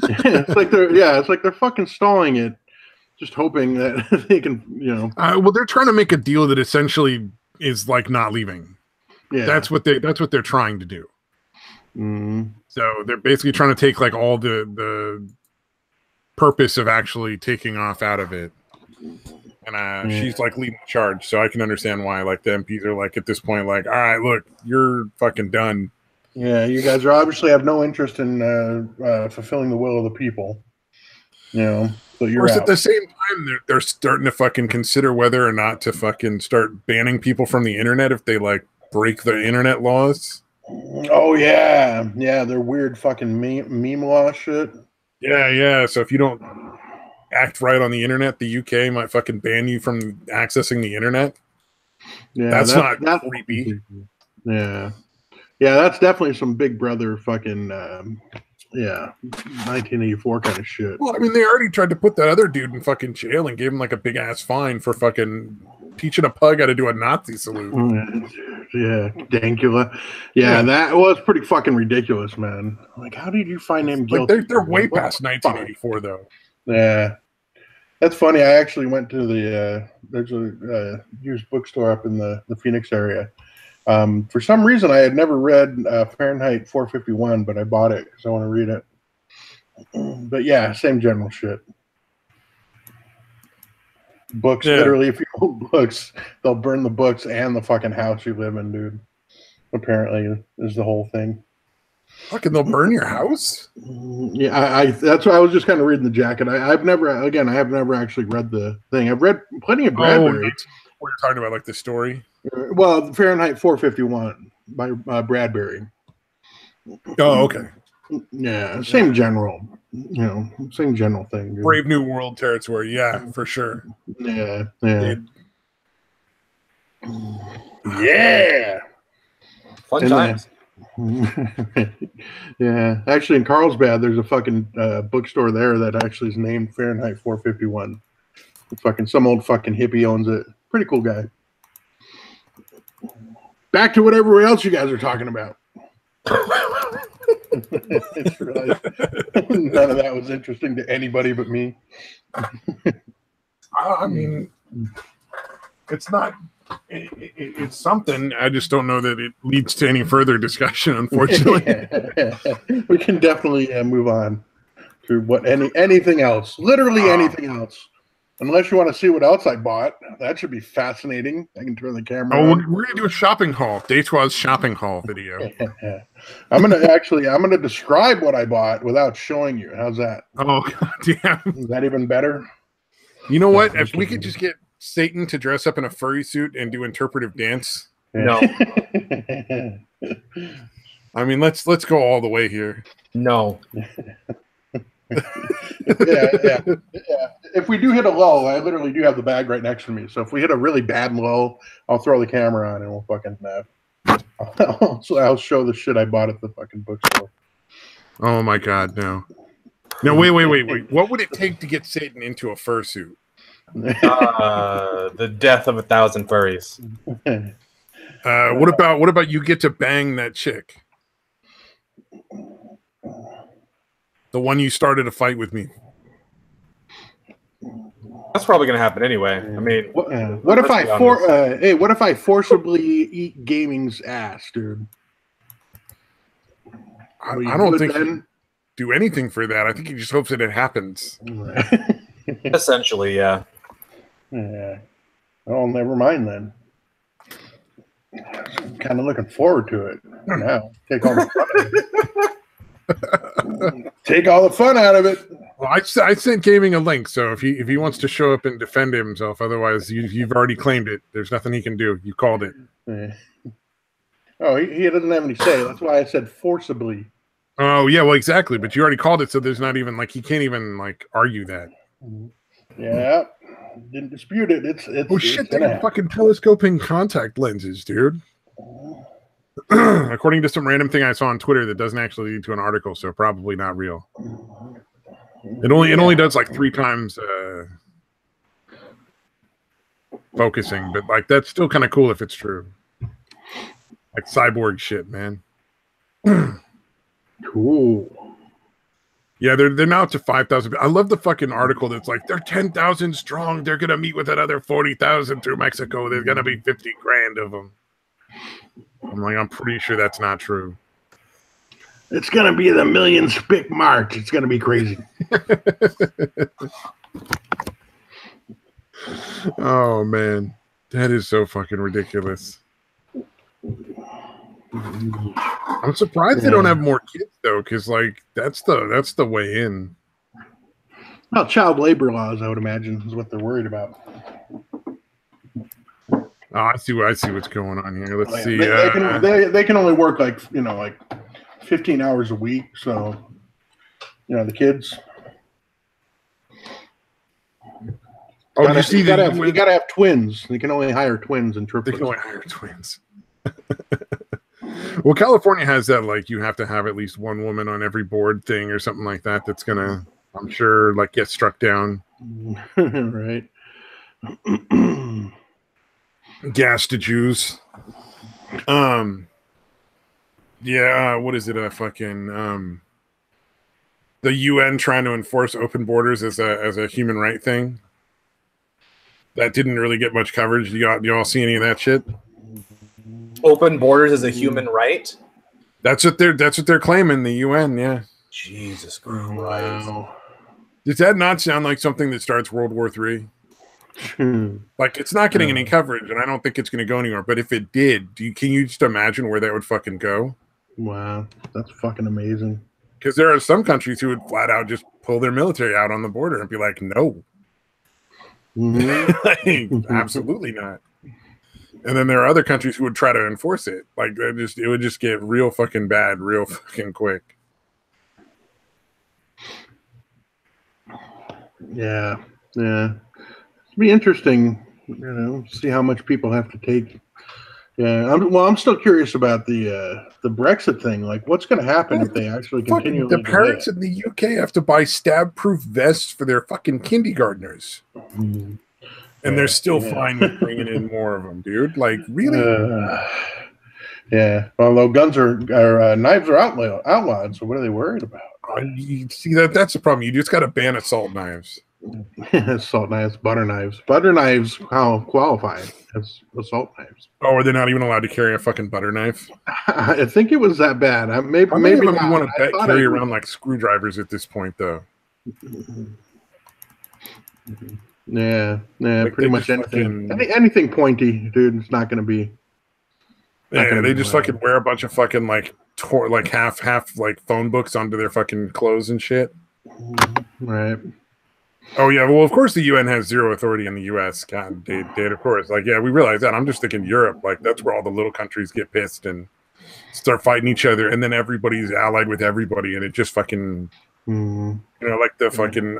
It's like they're fucking stalling it, just hoping that they can, well, they're trying to make a deal that essentially is like not leaving. Yeah. That's what they're trying to do. So they're basically trying to take like all the purpose of actually taking off out of it. And she's like leading the charge, so I can understand why like the MPs are like at this point like, all right, look, you're fucking done. Yeah, you guys are obviously have no interest in fulfilling the will of the people. You know, so you're out. At the same time, they're starting to fucking consider whether or not to fucking start banning people from the internet if they like break the internet laws. Oh yeah, they're weird fucking meme law shit. Yeah. So if you don't act right on the internet, the UK might fucking ban you from accessing the internet. Yeah, that's not creepy. Yeah, that's definitely some Big Brother fucking 1984 kind of shit. Well, I mean, they already tried to put that other dude in fucking jail and gave him like a big ass fine for fucking teaching a pug how to do a Nazi salute. Yeah, Dankula. Yeah, that was pretty fucking ridiculous, man. Like, how did you find him guilty? Like, they're way past 1984, though. Yeah. That's funny. I actually went to there's a used bookstore up in the Phoenix area. For some reason, I had never read Fahrenheit 451, but I bought it because I want to read it. But yeah, same general shit. Books, literally, if you own books, they'll burn the books and the fucking house you live in, dude. Apparently, is the whole thing. Fucking, they'll burn your house? Yeah, that's why I was just kind of reading the jacket. I have never actually read the thing. I've read plenty of Bradbury. What you're talking about, like the story? Well, Fahrenheit 451 by Bradbury. Oh, okay. Yeah, same general thing. Dude. Brave New World territory, yeah, for sure. Yeah. Fun times. Yeah, actually, in Carlsbad, there's a fucking bookstore there that actually is named Fahrenheit 451. Fucking some old fucking hippie owns it. Pretty cool guy. Back to whatever else you guys are talking about. None of that was interesting to anybody but me. I mean, it's not. It's something. I just don't know that it leads to any further discussion. Unfortunately, we can definitely move on to anything else. Literally anything else. Unless you want to see what else I bought, that should be fascinating. I can turn the camera on. We're gonna do a shopping haul. Daytwa's shopping haul video. I'm gonna describe what I bought without showing you. How's that? Oh god damn! Is that even better? You know what? If we could just get Satan to dress up in a furry suit and do interpretive dance. No. I mean, let's go all the way here. No. Yeah. If we do hit a low, I literally do have the bag right next to me. So if we hit a really bad low, I'll throw the camera on and we'll fucking I'll show the shit I bought at the fucking bookstore. Oh my god, no. No, wait. What would it take to get Satan into a fursuit? The death of 1,000 furries. What about you get to bang that chick? The one you started a fight with me. That's probably going to happen anyway. I mean, what if I forcibly eat gaming's ass, dude? I don't think he'd do anything for that. I think he just hopes that it happens. Essentially, yeah. Yeah. Oh, never mind then. I'm kind of looking forward to it now. Take all the fun out of it. Well, I sent Gaming a link, so if he wants to show up and defend himself, otherwise you've already claimed it. There's nothing he can do. You called it. Yeah. Oh, he doesn't have any say. That's why I said forcibly. Oh yeah, well exactly. But you already called it, so there's not even he can't even argue that. Yeah, didn't dispute it. It's shit! They're fucking telescoping contact lenses, dude. According to some random thing I saw on Twitter that doesn't actually lead to an article, so probably not real. It only does 3 times focusing, but that's still kind of cool if it's true. Like cyborg shit, man. Cool. Yeah, they're now up to 5,000. I love the fucking article that's they're 10,000 strong. They're gonna meet with another 40,000 through Mexico. There's gonna be 50 grand of them. I'm pretty sure that's not true. It's going to be the million spick march. It's going to be crazy. Oh man, that is so fucking ridiculous. I'm surprised they don't have more kids though, because like that's the way in. Well, child labor laws, I would imagine, is what they're worried about. Oh, I see what's going on here. Let's see. They can only work like 15 hours a week. So the kids. Oh, you gotta have twins. They can only hire twins and triplets. They can only hire twins. Well, California has that, like, you have to have at least one woman on every board thing or something like that. That's gonna, I'm sure, like, get struck down. Right. Gas to Jews. Yeah. What is it? The UN trying to enforce open borders as a human right thing. That didn't really get much coverage. You all see any of that shit? Open borders is a human right. That's what they're claiming. The UN, yeah. Jesus Christ! Wow. Does that not sound like something that starts World War III? Like, it's not getting any coverage, and I don't think it's going to go anywhere. But if it did, can you just imagine where that would fucking go? Wow, that's fucking amazing. Because there are some countries who would flat out just pull their military out on the border and be like, no. Mm-hmm. Like, absolutely not. And then there are other countries who would try to enforce it. Like, it would just get real fucking bad real fucking quick. Yeah. It'd be interesting, see how much people have to take. Yeah, I'm still curious about the Brexit thing. Like, what's going to happen if they actually continue? The parents in the UK have to buy stab-proof vests for their fucking kindergartners, and they're still fine with bringing in more of them, dude. Like, really? Yeah. Although guns knives are outlawed, so what are they worried about? You see that's the problem. You just got to ban assault knives. Assault knives, butter knives. Butter knives qualify as assault knives. Oh, are they not even allowed to carry a fucking butter knife? I think it was that bad. Maybe you want to carry around like screwdrivers at this point, though. Yeah, like pretty much anything. Anything pointy, dude. It's not going to be. Yeah, they just fucking wear a bunch of fucking like half like phone books onto their fucking clothes and shit. Right. Oh yeah, well of course the UN has zero authority in the US. God, Dave, of course. Like, yeah, we realize that. I'm just thinking Europe, like that's where all the little countries get pissed and start fighting each other, and then everybody's allied with everybody, and it just fucking like the fucking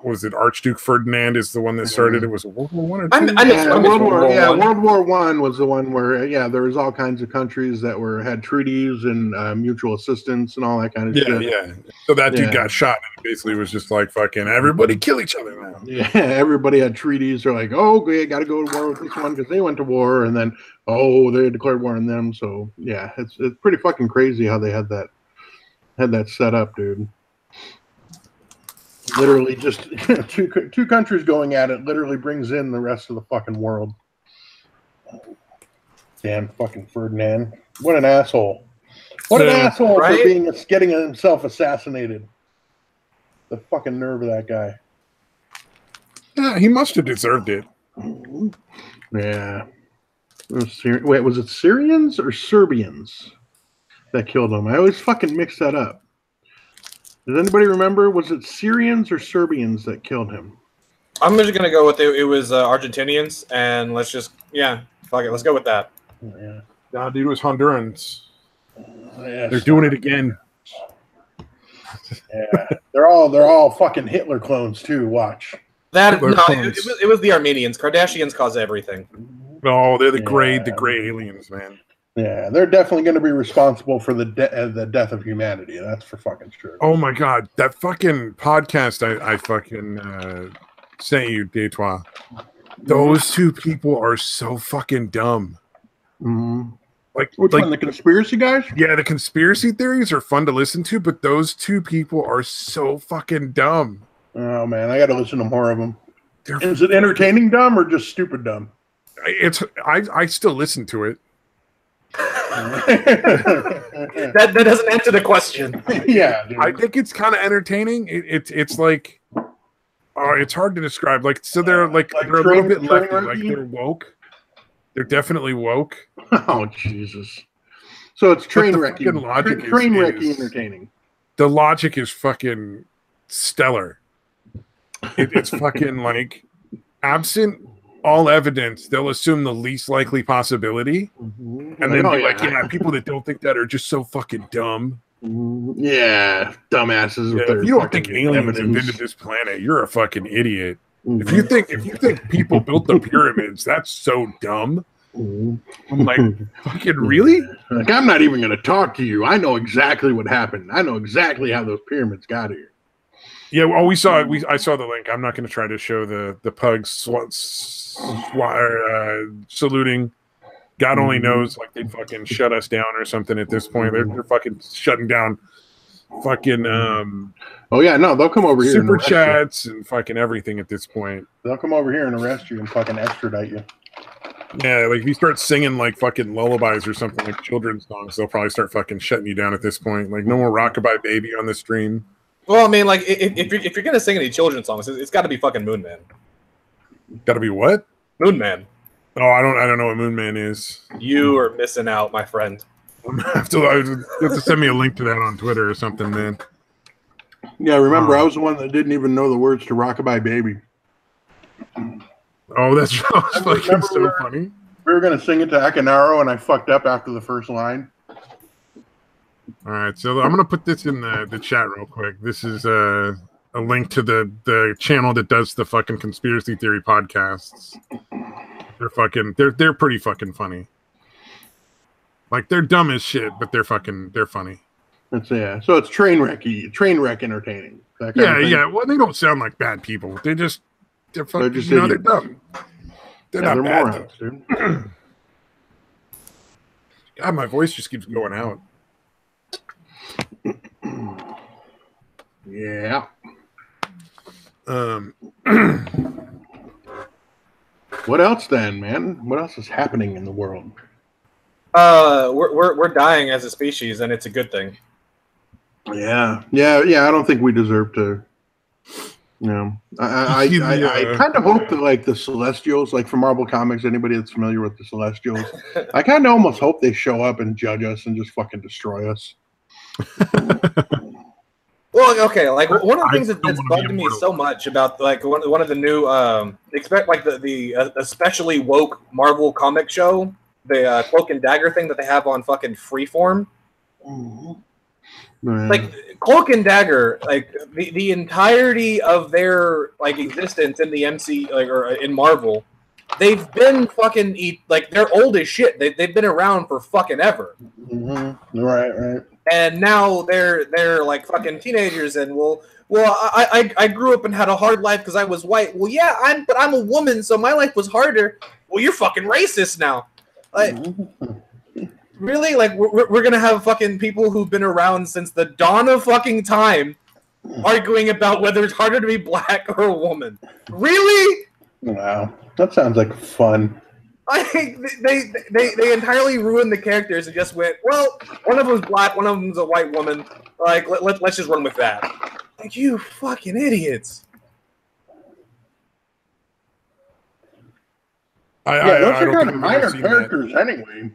was it Archduke Ferdinand is the one that started it. Was it World War One or two? World War One was the one where there was all kinds of countries that had treaties and mutual assistance and all that kind of shit. Yeah. So that dude got shot, and it basically was just like fucking everybody kill each other now. Yeah, everybody had treaties. They're like, oh, okay, got to go to war with this one because they went to war, and then they declared war on them. So yeah, it's pretty fucking crazy how they had that set up, dude. Literally, just two countries going at it literally brings in the rest of the fucking world. Damn fucking Ferdinand! What an asshole! What an asshole for getting himself assassinated. The fucking nerve of that guy. Yeah, he must have deserved it. Yeah. Wait, was it Syrians or Serbians that killed him? I always fucking mix that up. Does anybody remember? Was it Syrians or Serbians that killed him? I'm just gonna go with it was Argentinians, and let's just fuck it. Let's go with that. Yeah. Nah, dude, it was Hondurans. They're doing it again. Yeah, they're all fucking Hitler clones too. Watch. It was the Armenians. Kardashians cause everything. No, they're the gray aliens, man. Yeah, they're definitely going to be responsible for the death of humanity. That's for fucking sure. Oh my god, that fucking podcast I fucking sent you, Deitois. Those two people are so fucking dumb. Mm-hmm. Which one, the conspiracy guys? Yeah, the conspiracy theories are fun to listen to, but those two people are so fucking dumb. Oh man, I got to listen to more of them. Is it entertaining dumb or just stupid dumb? I still listen to it. that doesn't answer the question. Yeah, dude. I think it's kind of entertaining. It's like Oh, it's hard to describe. Like, so they're like they're a little bit lefty. Like they're woke. They're definitely woke. Oh Jesus! So it's train wrecky. Train wrecky entertaining. The logic is fucking stellar. It's fucking like, absent all evidence, they'll assume the least likely possibility, and then be like, yeah, people that don't think that are just so fucking dumb. Yeah, dumbasses. Yeah, if you don't think aliens invented this planet, you're a fucking idiot. If you think people built the pyramids, that's so dumb. I'm like, fucking really? Like, I'm not even going to talk to you. I know exactly what happened. I know exactly how those pyramids got here. Yeah, well, I saw the link. I'm not going to try to show the pugs saluting. God only knows, like, they fucking shut us down or something at this point. They're fucking shutting down fucking oh yeah, no, they'll come over here super chats and fucking everything at this point. They'll come over here and arrest you and fucking extradite you. Yeah, like if you start singing like fucking lullabies or something, like children's songs, they'll probably start fucking shutting you down at this point. Like, no more Rockabye Baby on the stream. Well, I mean, like, if you're gonna sing any children's songs, it's got to be fucking Moon Man. Got to be what? Moon Man. Oh, I don't know what Moon Man is. You are missing out, my friend. You have to send me a link to that on Twitter or something, man. Yeah, remember, I was the one that didn't even know the words to Rockabye Baby. Oh, that's fucking so funny. We were going to sing it to Akinaro, and I fucked up after the first line. All right, so I'm going to put this in the chat real quick. This is a link to the channel that does the fucking conspiracy theory podcasts. They're pretty fucking funny. Like, they're dumb as shit, but they're funny. So it's train wreck entertaining. Yeah. Well, they don't sound like bad people. They're fucking, they're dumb. They're not bad, morons, dude. God, my voice just keeps going out. Yeah. What else then, man? What else is happening in the world? We're dying as a species, and it's a good thing. Yeah. I don't think we deserve to. I kind of hope that, like, the Celestials, like from Marvel Comics, anybody that's familiar with the Celestials, I kind of almost hope they show up and judge us and just fucking destroy us. Well, okay, like one of the things that's bugged me so much about like one of the new expect like the especially woke Marvel comic show, the Cloak and Dagger thing that they have on fucking Freeform. Like Cloak and Dagger, like the entirety of their like existence in the MC or in Marvel, they've been fucking like they're old as shit. They've been around for fucking ever. Right. And now they're like fucking teenagers, and I grew up and had a hard life because I was white. Well, yeah, I'm a woman, so my life was harder. Well, you're fucking racist now. Like, really? Like, we're gonna have fucking people who've been around since the dawn of fucking time arguing about whether it's harder to be black or a woman. Really? Wow, that sounds like fun. They entirely ruined the characters and just went, well, one of them's black, one of them's a white woman. Like, let's just run with that. Like, you fucking idiots. Those are kind of minor characters anyway.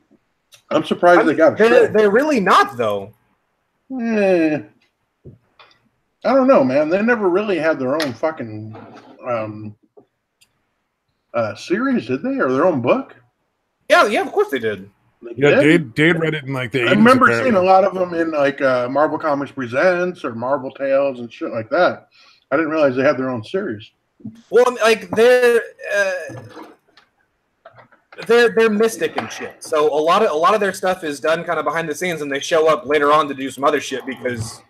I'm surprised they got a show. They're really not, though. I don't know, man. They never really had their own fucking series, did they? Or their own book? Yeah, of course they did. Dade read it in like the 80s. I remember seeing a lot of them in like Marvel Comics Presents or Marvel Tales and shit like that. I didn't realize they had their own series. Well, like they're mystic and shit. So a lot of their stuff is done kind of behind the scenes, and they show up later on to do some other shit because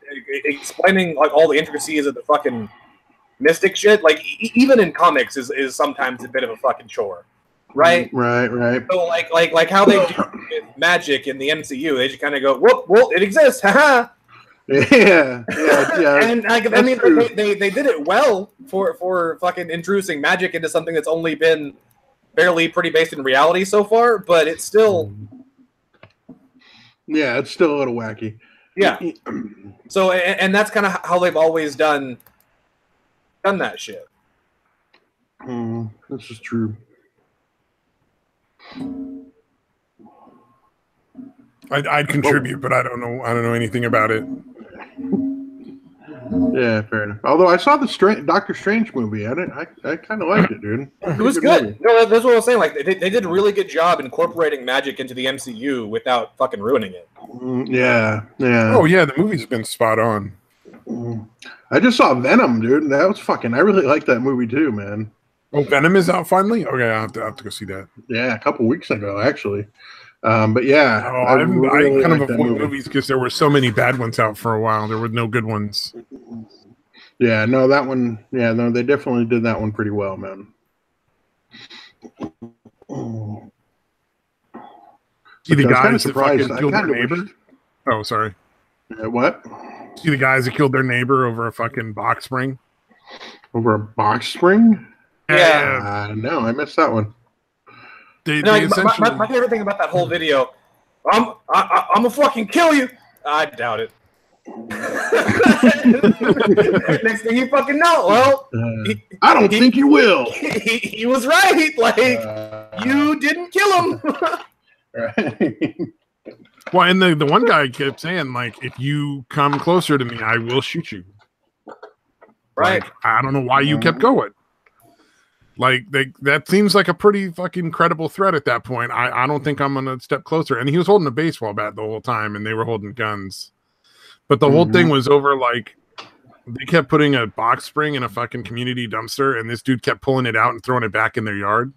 explaining like all the intricacies of the fucking mystic shit, like even in comics, is sometimes a bit of a fucking chore, right? Right. So like how they do magic in the MCU, they just kind of go, well, it exists, haha. Yeah. And like, I mean, they did it well for fucking introducing magic into something that's only been barely pretty based in reality so far, but it's still. Yeah, it's still a little wacky. Yeah. So, and that's kind of how they've always done that shit. This is true. I'd contribute, but I don't know anything about it. Yeah, fair enough. Although I saw the Doctor Strange movie, I kind of liked it, dude. It was good. No, that's what I was saying. Like they did a really good job incorporating magic into the MCU without fucking ruining it. Yeah. Oh yeah, the movie's been spot on. I just saw Venom, dude. That was fucking. I really liked that movie too, man. Oh, Venom is out finally. Okay, I have to go see that. Yeah, a couple weeks ago, actually. But yeah, I kind of avoid movies because there were so many bad ones out for a while. There were no good ones. Yeah, no, that one. Yeah, no, they definitely did that one pretty well, man. See the guys that fucking killed their neighbor? Oh, sorry. What? See the guys that killed their neighbor over a fucking box spring? Over a box spring? Yeah. No, I missed that one. My favorite thing about that whole video, I'm gonna fucking kill you. I doubt it. Next thing you fucking know, well, I don't think you will. He was right. Like you didn't kill him. Right. Well, and the one guy kept saying, like, if you come closer to me, I will shoot you. Right. Like, I don't know why you kept going. Like, that seems like a pretty fucking credible threat at that point. I don't think I'm going to step closer. And he was holding a baseball bat the whole time, and they were holding guns. But the whole thing was over, like, they kept putting a box spring in a fucking community dumpster, and this dude kept pulling it out and throwing it back in their yard.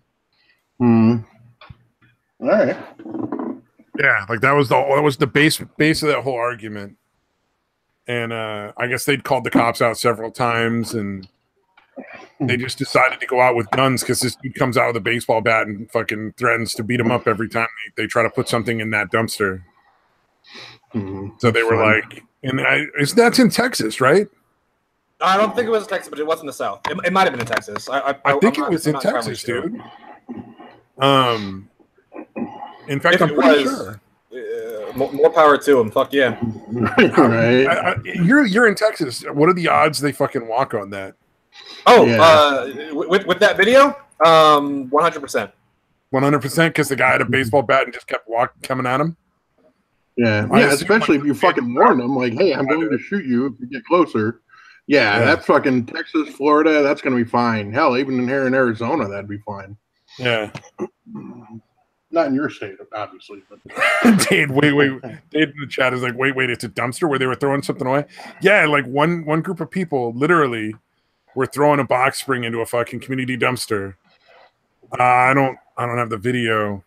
All right. Yeah, like that was the base of that whole argument. And I guess they'd called the cops out several times, and they just decided to go out with guns because this dude comes out with a baseball bat and fucking threatens to beat him up every time they try to put something in that dumpster. So they were like, and that's in Texas, right? I don't think it was in Texas, but it was in the South. It might have been in Texas. I think it was in Texas, dude. In fact, I'm pretty sure. More power to him. Fuck yeah. Right. You're in Texas. What are the odds they fucking walk on that? Oh, yeah. With that video, 100%. 100% because the guy had a baseball bat and just kept coming at him. Yeah, especially if you fucking warn them, like, hey, I'm going to shoot you if you get closer. Yeah, that's fucking Texas, Florida, that's going to be fine. Hell, even here in Arizona, that'd be fine. Yeah. Not in your state, obviously. But Dave, wait. Dave in the chat is like, wait, it's a dumpster where they were throwing something away? Yeah, like one group of people literally were throwing a box spring into a fucking community dumpster. I don't have the video.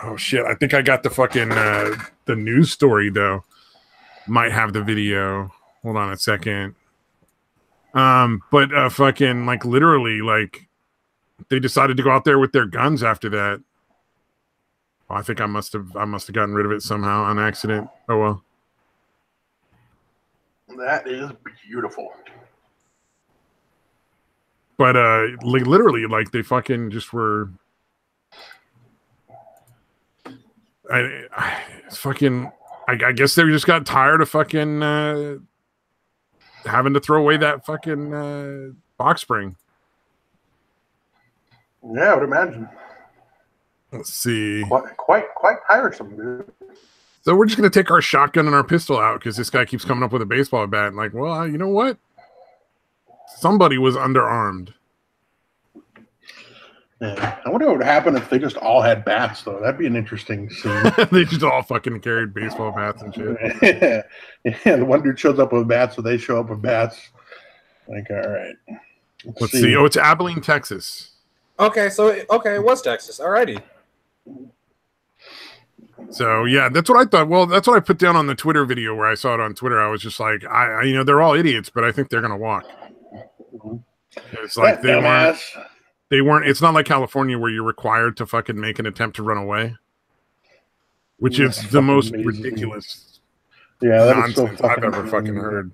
Oh shit! I think I got the fucking the news story though. Might have the video. Hold on a second. But fucking like literally like they decided to go out there with their guns after that. Oh, I think I must have gotten rid of it somehow on accident. Oh well. That is beautiful. But literally like they fucking just were. I guess they just got tired of fucking having to throw away that fucking box spring. Yeah, I would imagine. Let's see. Quite tiresome, dude. So we're just gonna take our shotgun and our pistol out because this guy keeps coming up with a baseball bat. Like, well, you know what? Somebody was underarmed. Yeah. I wonder what would happen if they just all had bats, though. That'd be an interesting scene. They just all fucking carried baseball bats and shit. Yeah, the one dude shows up with bats, so they show up with bats. Like, all right. Let's see. Oh, it's Abilene, Texas. Okay, it was Texas. Alrighty. So yeah, that's what I thought. Well, that's what I put down on the Twitter video where I saw it on Twitter. I was just like, they're all idiots, but I think they're gonna walk. It's like they weren't. It's not like California where you're required to fucking make an attempt to run away, which is the most ridiculous nonsense I've ever fucking heard.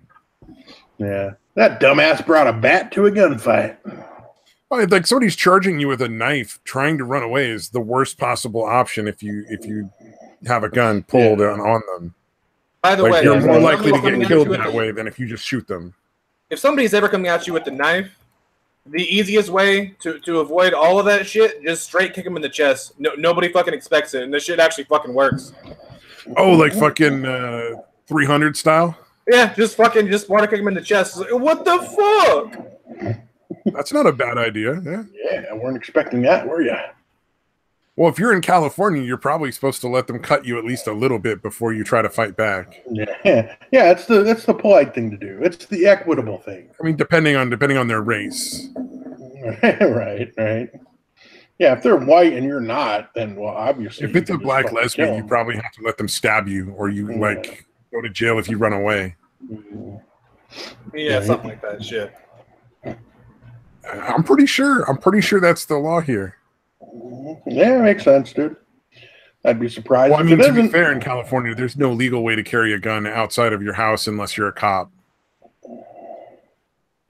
Yeah, that dumbass brought a bat to a gunfight. Like somebody's charging you with a knife, trying to run away is the worst possible option if you have a gun pulled on them. By the way, you're more likely to get killed that way than if you just shoot them. If somebody's ever coming at you with a knife, the easiest way to avoid all of that shit, just straight kick him in the chest. Nobody fucking expects it, and this shit actually fucking works. Oh, like fucking 300 style? Yeah, just Sparta kick him in the chest. Like, what the fuck? That's not a bad idea. Yeah, I weren't expecting that, were you? Well, if you're in California, you're probably supposed to let them cut you at least a little bit before you try to fight back. Yeah, that's the polite thing to do. It's the equitable thing. I mean, depending on their race. Right. Yeah, if they're white and you're not, then well, obviously. If it's a black lesbian, you probably have to let them stab you, or you like go to jail if you run away. Yeah, something like that shit. I'm pretty sure that's the law here. Yeah, makes sense, dude. I'd be surprised. Well, I mean, to be fair, in California, there's no legal way to carry a gun outside of your house unless you're a cop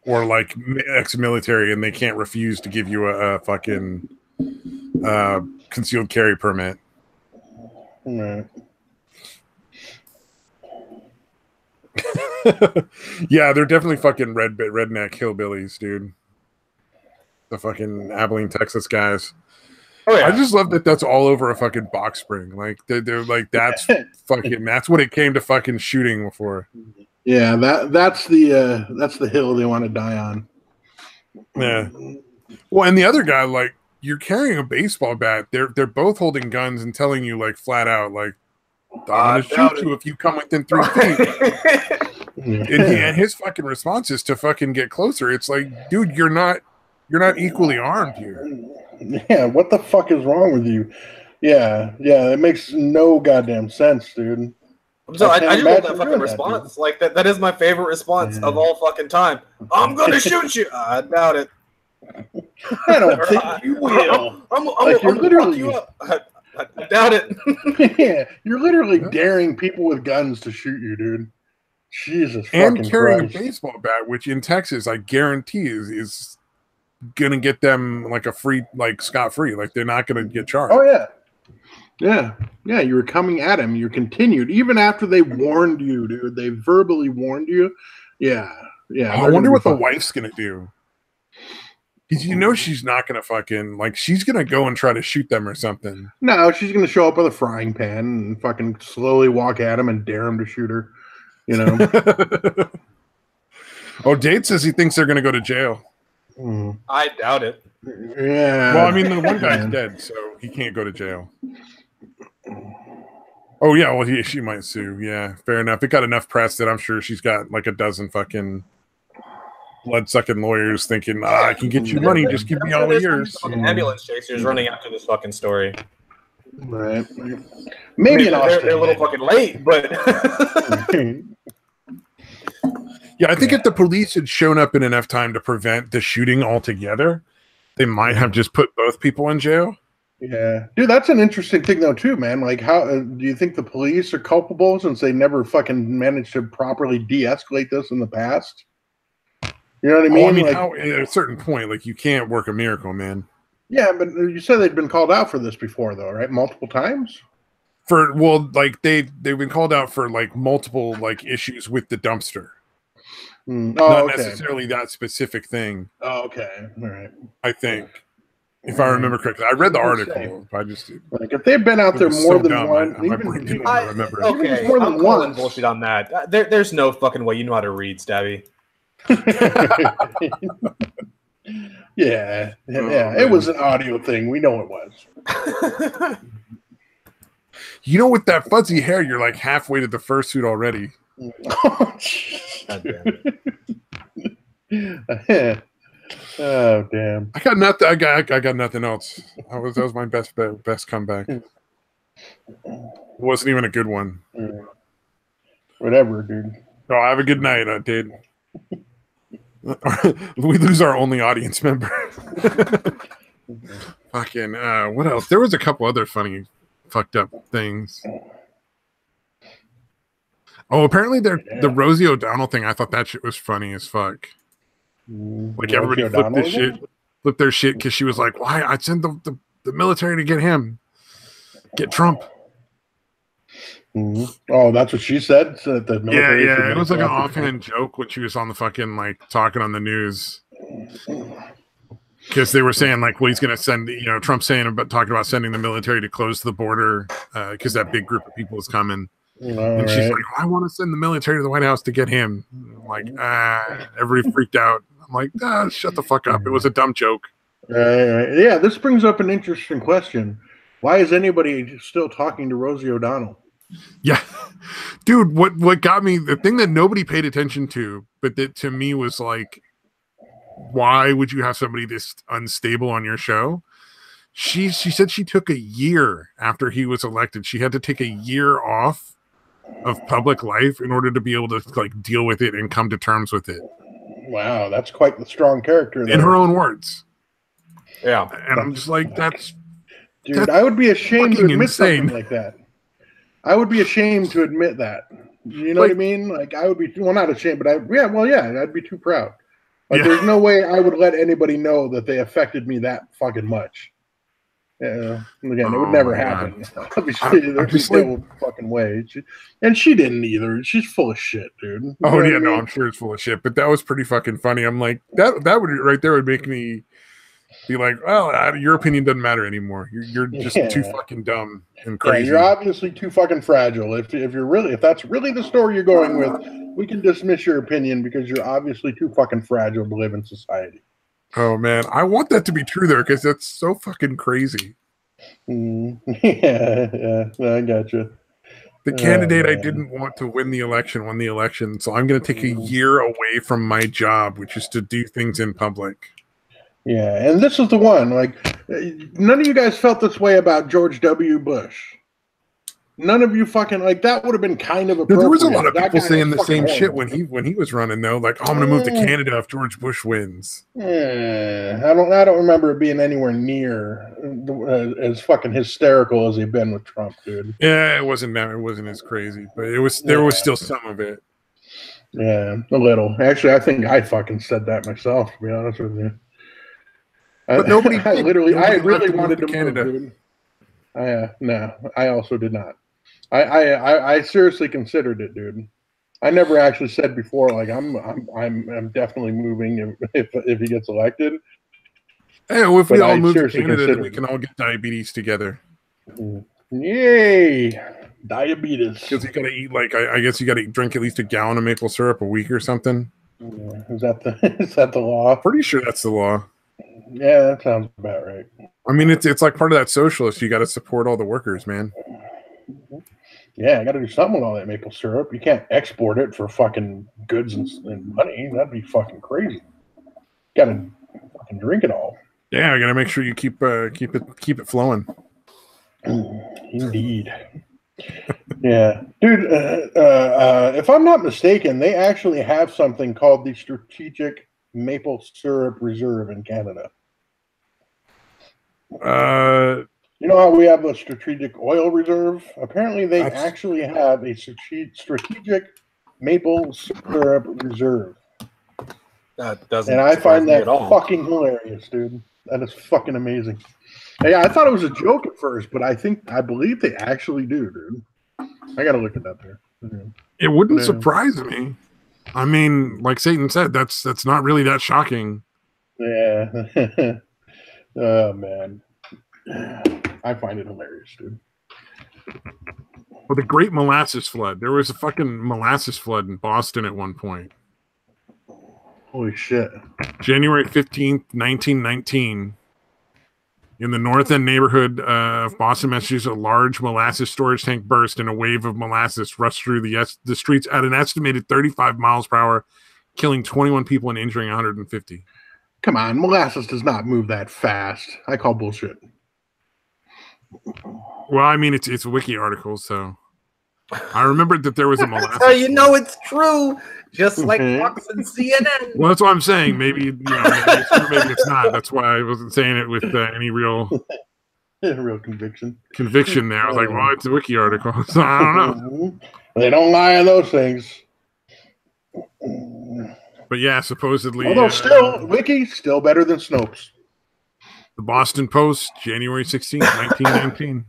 or like ex-military, and they can't refuse to give you a fucking concealed carry permit. Right. Yeah, they're definitely fucking redneck hillbillies, dude. The fucking Abilene, Texas guys. Oh yeah. I just love that that's all over a fucking box spring. Like they're like that's fucking that's what it came to fucking shooting for. Yeah, that's the hill they want to die on. Yeah. Well, and the other guy, like, you're carrying a baseball bat. They're both holding guns and telling you like flat out, like, I'm gonna shoot you if you come within 3 feet. And his fucking response is to fucking get closer. It's like, dude, you're not equally armed here. Yeah, what the fuck is wrong with you? Yeah, it makes no goddamn sense, dude. So I just love that fucking response. Like that is my favorite response of all fucking time. I'm gonna shoot you. I doubt it. I don't think you will. I'm gonna fuck you up. I doubt it. Yeah, you're literally daring people with guns to shoot you, dude. Jesus and fucking carrying Christ. a baseball bat, which in Texas I guarantee is gonna get them like a free, like scot-free. Like they're not gonna get charged. Oh yeah. You were coming at him. You continued even after they warned you, dude. They verbally warned you. Yeah. I wonder what the wife's gonna do. Because you know she's not gonna fucking like she's gonna go and try to shoot them or something. No, she's gonna show up with a frying pan and fucking slowly walk at him and dare him to shoot her. You know. Oh, Dade says he thinks they're gonna go to jail. I doubt it. Yeah. Well, I mean, the one guy's dead, so he can't go to jail. Oh yeah, well she might sue. Yeah, fair enough. It got enough press that I'm sure she's got like a dozen fucking blood-sucking lawyers thinking, I can get you money, just give me all the years. Ambulance chasers running after this fucking story. Right. Maybe they're a little fucking late, but yeah, I think if the police had shown up in enough time to prevent the shooting altogether, they might have just put both people in jail. Yeah, dude, that's an interesting thing though too, man. Like, how do you think the police are culpable since they never fucking managed to properly de-escalate this in the past? You know what I mean? Oh, I mean, like, how, at a certain point, like you can't work a miracle, man. Yeah, but you said they'd been called out for this before, though, right? Multiple times. Like they've been called out for like multiple like issues with the dumpster. Not necessarily that specific thing. Oh, okay. All right. I think, if I remember correctly, I read the article. I just like if they've been out there more than one. I remember. Okay, more than one. Bullshit on that. There's no fucking way you know how to read, Stabby. Yeah. It was an audio thing. We know it was. You know, with that fuzzy hair, you're like halfway to the fursuit already. Oh damn! I got nothing. I got nothing else. That was my best comeback. It wasn't even a good one. Whatever, dude. Oh, have a good night, dude. We lose our only audience member. Fucking what else? There was a couple other funny, fucked up things. Oh, apparently the Rosie O'Donnell thing. I thought that shit was funny as fuck. Like everybody flipped their shit because she was like, "Why? I'd send the military to get him, get Trump." Oh, that's what she said. So that the military yeah. It was like an offhand joke when she was on the fucking like talking on the news. Because they were saying like, well, he's going to send, Trump's saying about talking about sending the military to close the border because that big group of people is coming. And she's like, I want to send the military to the White House to get him. I'm like, everybody freaked out. I'm like, shut the fuck up. It was a dumb joke. Yeah, this brings up an interesting question. Why is anybody still talking to Rosie O'Donnell? Yeah. Dude, what got me, the thing that nobody paid attention to, but that to me was like, why would you have somebody this unstable on your show? She said she took a year after he was elected. She had to take a year off of public life in order to be able to like deal with it and come to terms with it. Wow, that's quite the strong character there. In her own words. Yeah. And I'm just like, Dude, I would be ashamed to admit insane. something like that. I would be ashamed to admit that. You know what I mean? Like, I would be, well, not ashamed, but I'd be too proud. Like, there's no way I would let anybody know that they affected me that fucking much. Yeah, again, it would never happen. Obviously, there's no fucking way. She didn't either. She's full of shit, dude. You know yeah, no, I'm sure it's full of shit. But that was pretty fucking funny. I'm like, that would right there would make me be like, well, your opinion doesn't matter anymore. You're just too fucking dumb and crazy. Yeah, you're obviously too fucking fragile. If that's really the story you're going with, we can dismiss your opinion because you're obviously too fucking fragile to live in society. Oh man, I want that to be true there because that's so fucking crazy. Yeah, I got you. The candidate I didn't want to win the election won the election, so I'm going to take a year away from my job, which is to do things in public. Yeah, and this is the one. Like, none of you guys felt this way about George W. Bush. None of you fucking like that would have been kind of appropriate. There was a lot of people saying the same shit when he was running though. Like, I'm going to move to Canada if George Bush wins. Yeah, I don't remember it being anywhere near as fucking hysterical as he'd been with Trump, dude. Yeah, it wasn't as crazy, but there was still some of it. Yeah, a little. Actually, I think I fucking said that myself. To be honest with you. But nobody. I really wanted to Canada. Move, dude. No, I also did not. I seriously considered it, dude. I never actually said before, like I'm definitely moving if he gets elected. Hey, well, if we all move to Canada, then we can all get diabetes together. Yay, diabetes! Because you gotta eat I guess you gotta drink at least a gallon of maple syrup a week or something. Is that the law? Pretty sure that's the law. Yeah, that sounds about right. I mean, it's like part of that socialist. You got to support all the workers, man. Yeah, I got to do something with all that maple syrup. You can't export it for fucking goods and money. That'd be fucking crazy. Got to fucking drink it all. Yeah, I got to make sure you keep it flowing. Indeed. Yeah, dude. If I'm not mistaken, they actually have something called the Strategic Maple Syrup Reserve in Canada. You know how we have a strategic oil reserve? Apparently, they actually have a strategic maple syrup reserve. That doesn't. And I find that fucking hilarious, dude. That is fucking amazing. Yeah, I thought it was a joke at first, but I believe they actually do, dude. I gotta look at that there. It wouldn't surprise me. I mean, like Satan said, that's not really that shocking. Yeah. Oh man, I find it hilarious, dude. Well, the Great Molasses Flood. There was a fucking molasses flood in Boston at one point. Holy shit! January 15th, 1919. In the North End neighborhood of Boston, Massachusetts, a large molasses storage tank burst and a wave of molasses rushed through the streets at an estimated 35 miles per hour, killing 21 people and injuring 150. Come on, molasses does not move that fast. I call bullshit. Well, I mean, it's a wiki article, so I remembered that there was a molasses. That's how you know it's true. Just like Fox and CNN. Well, that's what I'm saying. Maybe maybe it's true, maybe it's not. That's why I wasn't saying it with any real conviction. Conviction there. I was like, well, it's a wiki article, so I don't know. They don't lie on those things. But yeah, supposedly. Although still, wiki still better than Snopes. The Boston Post, January 16th, 1919.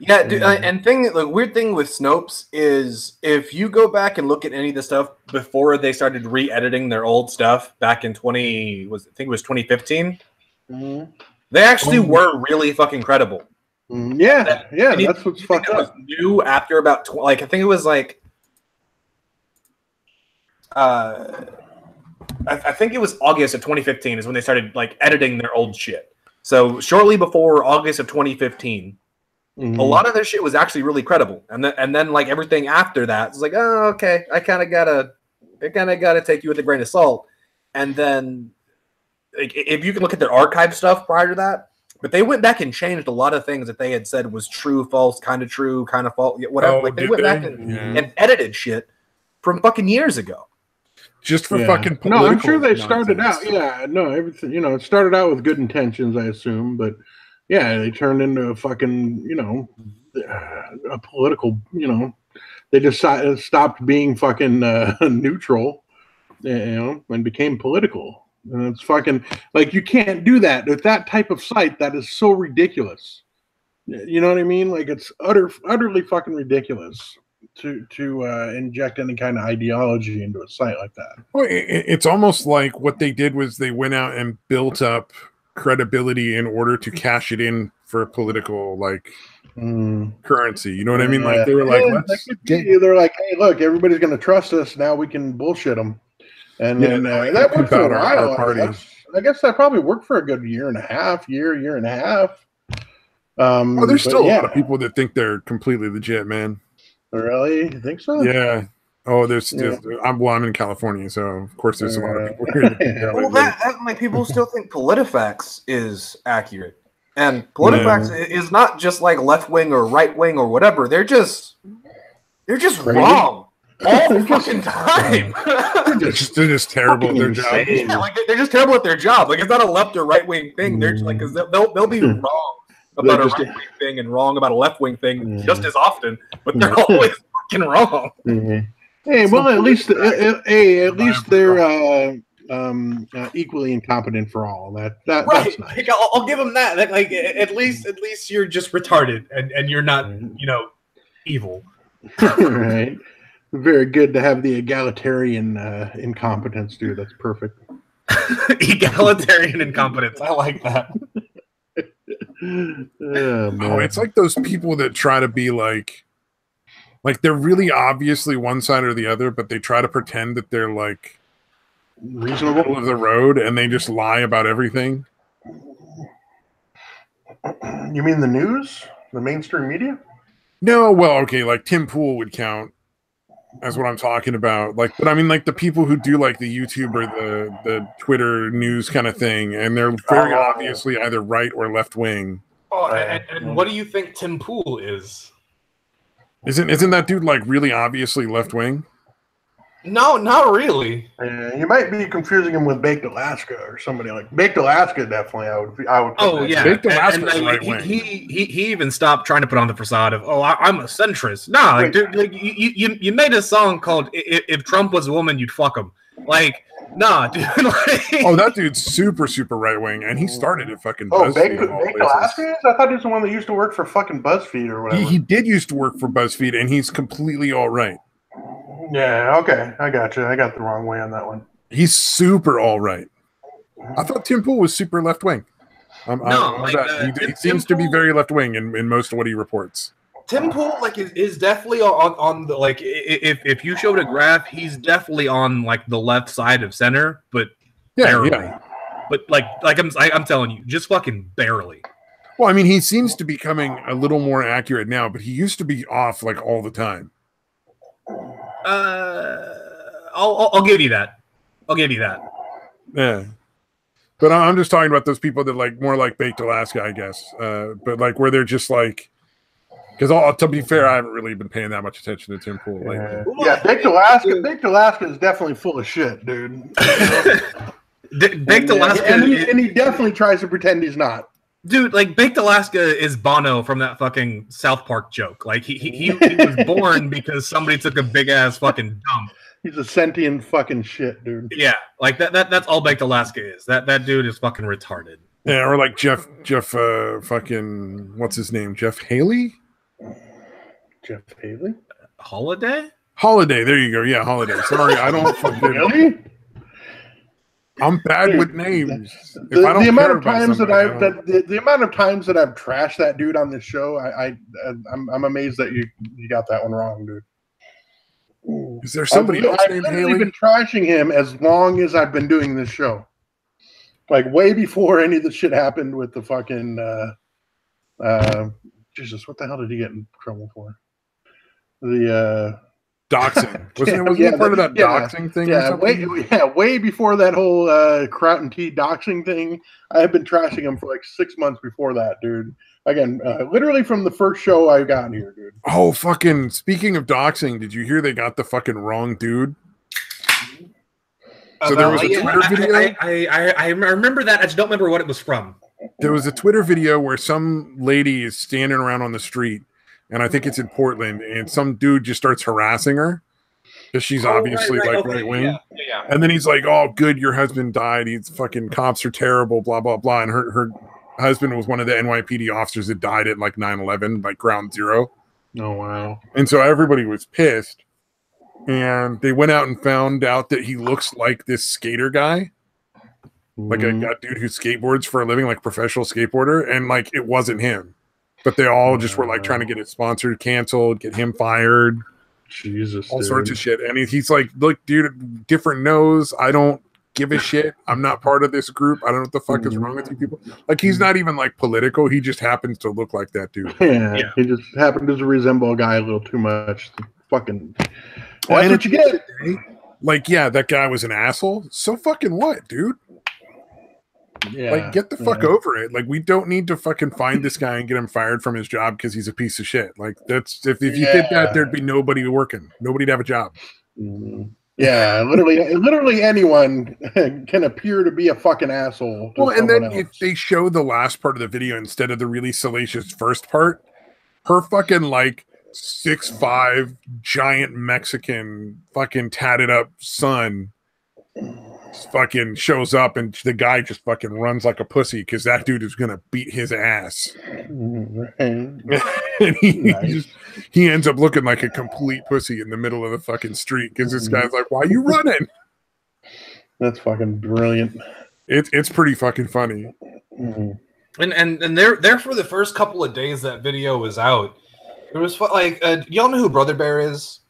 Yeah, dude, and the weird thing with Snopes is if you go back and look at any of the stuff before they started re-editing their old stuff back in 2015, they actually were really fucking credible. Yeah, that's what's fucked up. New after about I think it was like I think it was August of 2015 is when they started like editing their old shit. So shortly before August of 2015, a lot of their shit was actually really credible. And then like everything after that, it's like, oh, okay, I kind of gotta take you with a grain of salt. And then like, if you can look at their archive stuff prior to that, but they went back and changed a lot of things that they had said was true, false, kind of true, kind of false, whatever. Like they went back and edited shit from fucking years ago. Just for fucking political No, I'm sure they nonsense. started out. Yeah, no, everything. It started out with good intentions, I assume, but yeah, they turned into a fucking, a political. They decided stopped being fucking neutral, and became political. And it's fucking like you can't do that with that type of site. That is so ridiculous. You know what I mean? Like it's utterly fucking ridiculous to inject any kind of ideology into a site like that. Well, it's almost like what they did was they went out and built up credibility in order to cash it in for political currency. You know what I mean? Like they were like, they're like, hey, look, everybody's going to trust us. Now we can bullshit them. And then that worked for a while. I guess that probably worked for a good year and a half. There's still a lot of people that think they're completely legit, man. Really? You think so? Yeah. Oh, I'm in California, so of course there's a lot of people here. That people still think PolitiFacts is accurate, and PolitiFacts is not just like left wing or right wing or whatever. They're just wrong all the fucking time. they're just terrible at their job. Yeah, like they're just terrible at their job. Like it's not a left or right wing thing. They're just like because they'll be wrong about a right wing thing and wrong about a left wing thing just as often, but they're always fucking wrong. Hey, well, at least they're equally incompetent for all. That's nice. Like, I'll give them that. Like at least you're just retarded and you're not evil. Right. Very good to have the egalitarian incompetence, dude. That's perfect. Egalitarian incompetence. I like that. It's like those people that try to be like they're really obviously one side or the other, but they try to pretend that they're like reasonable middle of the road, and they just lie about everything. You mean the news, the mainstream media? No, well, okay, like Tim Pool would count as what I'm talking about. Like, but I mean, like the people who do like the YouTube or the Twitter news kind of thing, and they're very obviously either right or left wing. Oh, and what do you think Tim Pool is? Isn't that dude like really obviously left wing? No, not really. You might be confusing him with Baked Alaska or somebody like Baked Alaska. Definitely, I would. Oh yeah, Baked Alaska is right wing. He even stopped trying to put on the facade of I'm a centrist. Nah, like, dude, like you made a song called "If Trump Was a Woman, You'd Fuck Him." Like, nah, dude. Oh, that dude's super right wing, and he started at fucking BuzzFeed. Baked Alaska? I thought he was the one that used to work for fucking BuzzFeed or whatever. He did used to work for BuzzFeed, and he's completely all right. Yeah, okay. I got you. I got the wrong way on that one. He's super all right. I thought Tim Pool was super left wing. He seems to be very left wing in most of what he reports. Tim Pool is definitely on the if you showed a graph, he's definitely on like the left side of center, but barely. Yeah. But like I'm telling you, just fucking barely. Well, I mean, he seems to be becoming a little more accurate now, but he used to be off like all the time. I'll give you that. Yeah, but I'm just talking about those people that like more like Baked Alaska, I guess. But like where they're just like, because to be fair, I haven't really been paying that much attention to Tim Pool lately. Yeah, Baked Alaska is definitely full of shit, dude. Baked Alaska, and he definitely tries to pretend he's not. Dude, like Baked Alaska is Bono from that fucking South Park joke. Like he was born because somebody took a big ass fucking dump. He's a sentient fucking shit, dude. Yeah, like that's all Baked Alaska is. That dude is fucking retarded. Yeah, or like Jeff fucking what's his name? Jeff Haley? Jeff Haley? Holiday? Holiday. There you go. Yeah, Holiday. Sorry, I don't fucking. Really? I'm bad Dude, with names. The amount of times that the amount of times that I've trashed that dude on this show, I'm amazed that you got that one wrong, dude. Is there somebody else named Haley? I've been trashing him as long as I've been doing this show, like way before any of the shit happened with the fucking. Jesus, what the hell did he get in trouble for? The doxing. Wasn't it part of that doxing thing? Yeah, way before that whole Kraut and Tea doxing thing. I have been trashing him for like 6 months before that, dude. Again, literally from the first show I got here, dude. Oh, fucking! Speaking of doxing, did you hear they got the fucking wrong dude? So there was a Twitter video. I remember that. I just don't remember what it was from. There was a Twitter video where some lady is standing around on the street, and I think it's in Portland, and some dude just starts harassing her because she's obviously right wing. Yeah. And then he's like, "Oh, good, your husband died. He's fucking cops are terrible, blah blah blah." And her husband was one of the NYPD officers that died at like 9/11, like ground zero. Oh wow! And so everybody was pissed, and they went out and found out that he looks like this skater guy. Like a dude who skateboards for a living, like professional skateboarder, and like it wasn't him, but they all just were like trying to get it sponsored, canceled, get him fired, Jesus, all sorts of shit. And he's like, "Look, dude, different nose. I don't give a shit. I'm not part of this group. I don't know what the fuck is wrong with you people." Like he's not even like political. He just happens to look like that dude. Yeah. He just happened to resemble a guy a little too much. Fucking. That's what you get. Like, yeah, that guy was an asshole. So fucking what, dude? Yeah, like, get the fuck over it. Like, we don't need to fucking find this guy and get him fired from his job because he's a piece of shit. Like, that's if you did that, there'd be nobody working, nobody'd have a job. Yeah, literally anyone can appear to be a fucking asshole. Well, and then if they show the last part of the video instead of the really salacious first part, her fucking like 6'5" giant Mexican fucking tatted up son fucking shows up, and the guy just fucking runs like a pussy because that dude is gonna beat his ass. And he ends up looking like a complete pussy in the middle of the fucking street because this guy's like, "Why are you running?" That's fucking brilliant. It's pretty fucking funny. And there for the first couple of days that video was out, it was like, y'all know who Brother Bear is?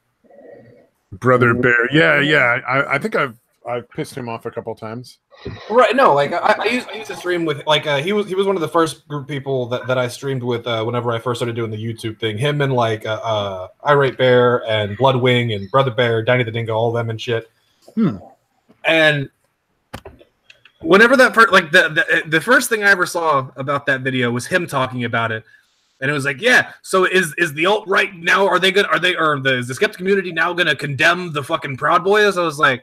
Brother Bear, yeah. I think I've pissed him off a couple times. Right, no, like I used to stream with like he was one of the first group of people that I streamed with whenever I first started doing the YouTube thing. Him and like Irate Bear and Bloodwing and Brother Bear, Danny the Dingo, all of them and shit. And whenever that the first thing I ever saw about that video was him talking about it. And it was like, yeah. So is the alt-right now? Is the skeptic community now gonna condemn the fucking Proud Boys? I was like,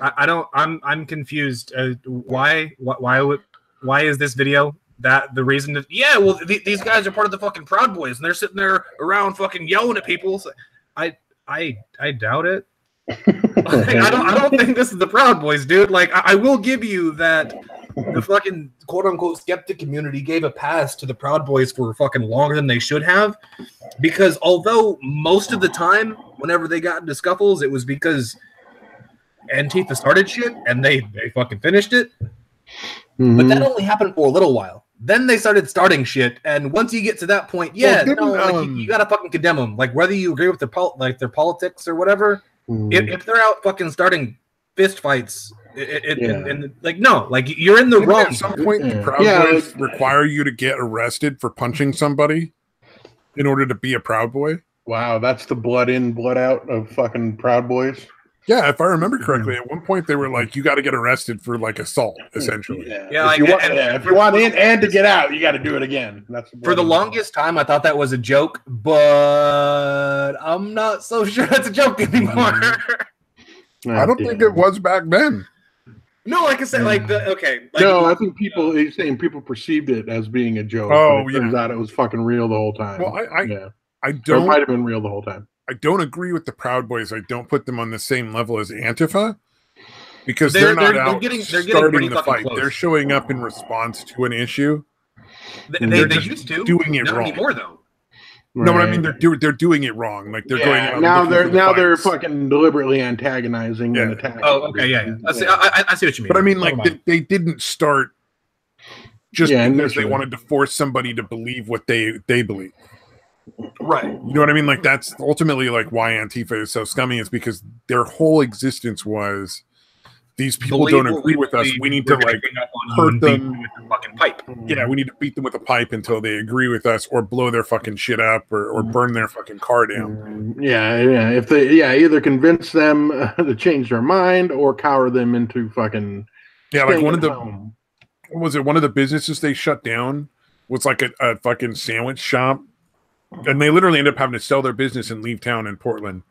I'm confused. Why is this video that the reason that? Yeah, well, these guys are part of the fucking Proud Boys, and they're sitting there around fucking yelling at people. So I doubt it. Like, I don't think this is the Proud Boys, dude. Like, I will give you that. The fucking quote-unquote skeptic community gave a pass to the Proud Boys for fucking longer than they should have, because although most of the time, whenever they got into scuffles, it was because Antifa started shit and they fucking finished it. But that only happened for a little while. Then they started starting shit, and once you get to that point, you gotta fucking condemn them. Like, whether you agree with their politics or whatever, if they're out fucking starting fist fights. Like you're in the wrong. At some point, the Proud Boys require you to get arrested for punching somebody in order to be a Proud Boy. Wow, that's the blood in, blood out of fucking Proud Boys. Yeah, if I remember correctly, at one point they were like, "You got to get arrested for like assault, essentially." If you want in and to get out, you got to do it again. That's for the longest time. I thought that was a joke, but I'm not so sure that's a joke anymore. I don't think it was back then. No, like I said, I think people perceived it as being a joke. Oh, but it turns out it was fucking real the whole time. Well, I don't. Or it might have been real the whole time. I don't agree with the Proud Boys. I don't put them on the same level as Antifa because they're not starting the fight. Close. They're showing up in response to an issue. They used to doing it not wrong anymore, though. Right. No, but I mean they're doing it wrong. Like they're going out they're fucking deliberately antagonizing and attacking. Oh, okay, yeah. I see what you mean. But I mean, like they didn't start just because they wanted to force somebody to believe what they believe. Right. You know what I mean? Like that's ultimately like why Antifa is so scummy, is because their whole existence was these people don't agree with us. We need to like hurt them with a fucking pipe. Yeah, we need to beat them with a pipe until they agree with us, or blow their fucking shit up, or burn their fucking car down. Yeah. If they either convince them to change their mind or cower them into fucking like one of the businesses they shut down was like a fucking sandwich shop, and they literally ended up having to sell their business and leave town in Portland.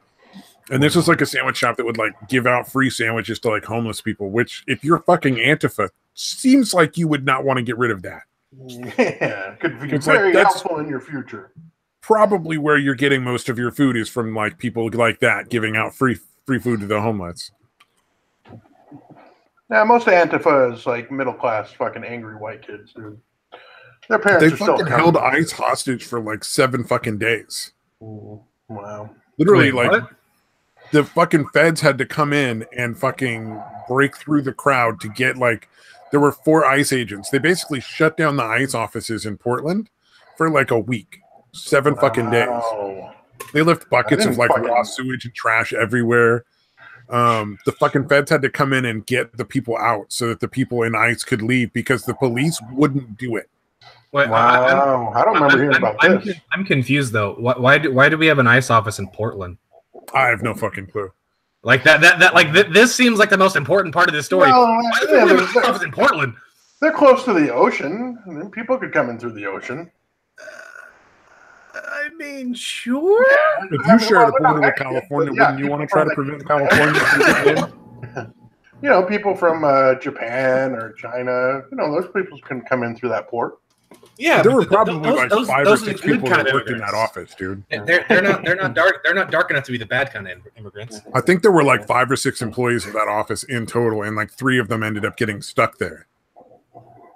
And this was like a sandwich shop that would like give out free sandwiches to like homeless people, which if you're fucking Antifa, seems like you would not want to get rid of that. Yeah, could be very helpful in your future. Probably where you're getting most of your food is from like people like that giving out free food to the homeless. Now, most of Antifa is like middle class fucking angry white kids, dude. Their parents they fucking held ICE hostage for like 7 fucking days. Ooh, wow. Literally, the fucking feds had to come in and fucking break through the crowd to get like, there were 4 ICE agents. They basically shut down the ICE offices in Portland for like a week, 7 fucking days. They left buckets of like raw sewage and trash everywhere. The fucking feds had to come in and get the people out so that the people in ICE could leave because the police wouldn't do it. Wait, wow, I don't remember hearing about this. I'm confused though. Why do we have an ICE office in Portland? I have no fucking clue. Like this seems like the most important part of this story. Well, why do we have an office in Portland? They're close to the ocean, and then people could come in through the ocean. I mean, sure. If you shared a border with California, wouldn't you want to try to prevent California from getting in? You know, people from Japan or China, you know, those people can come in through that port. Yeah, there were probably like 5 or 6 people that worked in that office, dude. They're not dark enough to be the bad kind of immigrants. I think there were like 5 or 6 employees of that office in total, and like 3 of them ended up getting stuck there.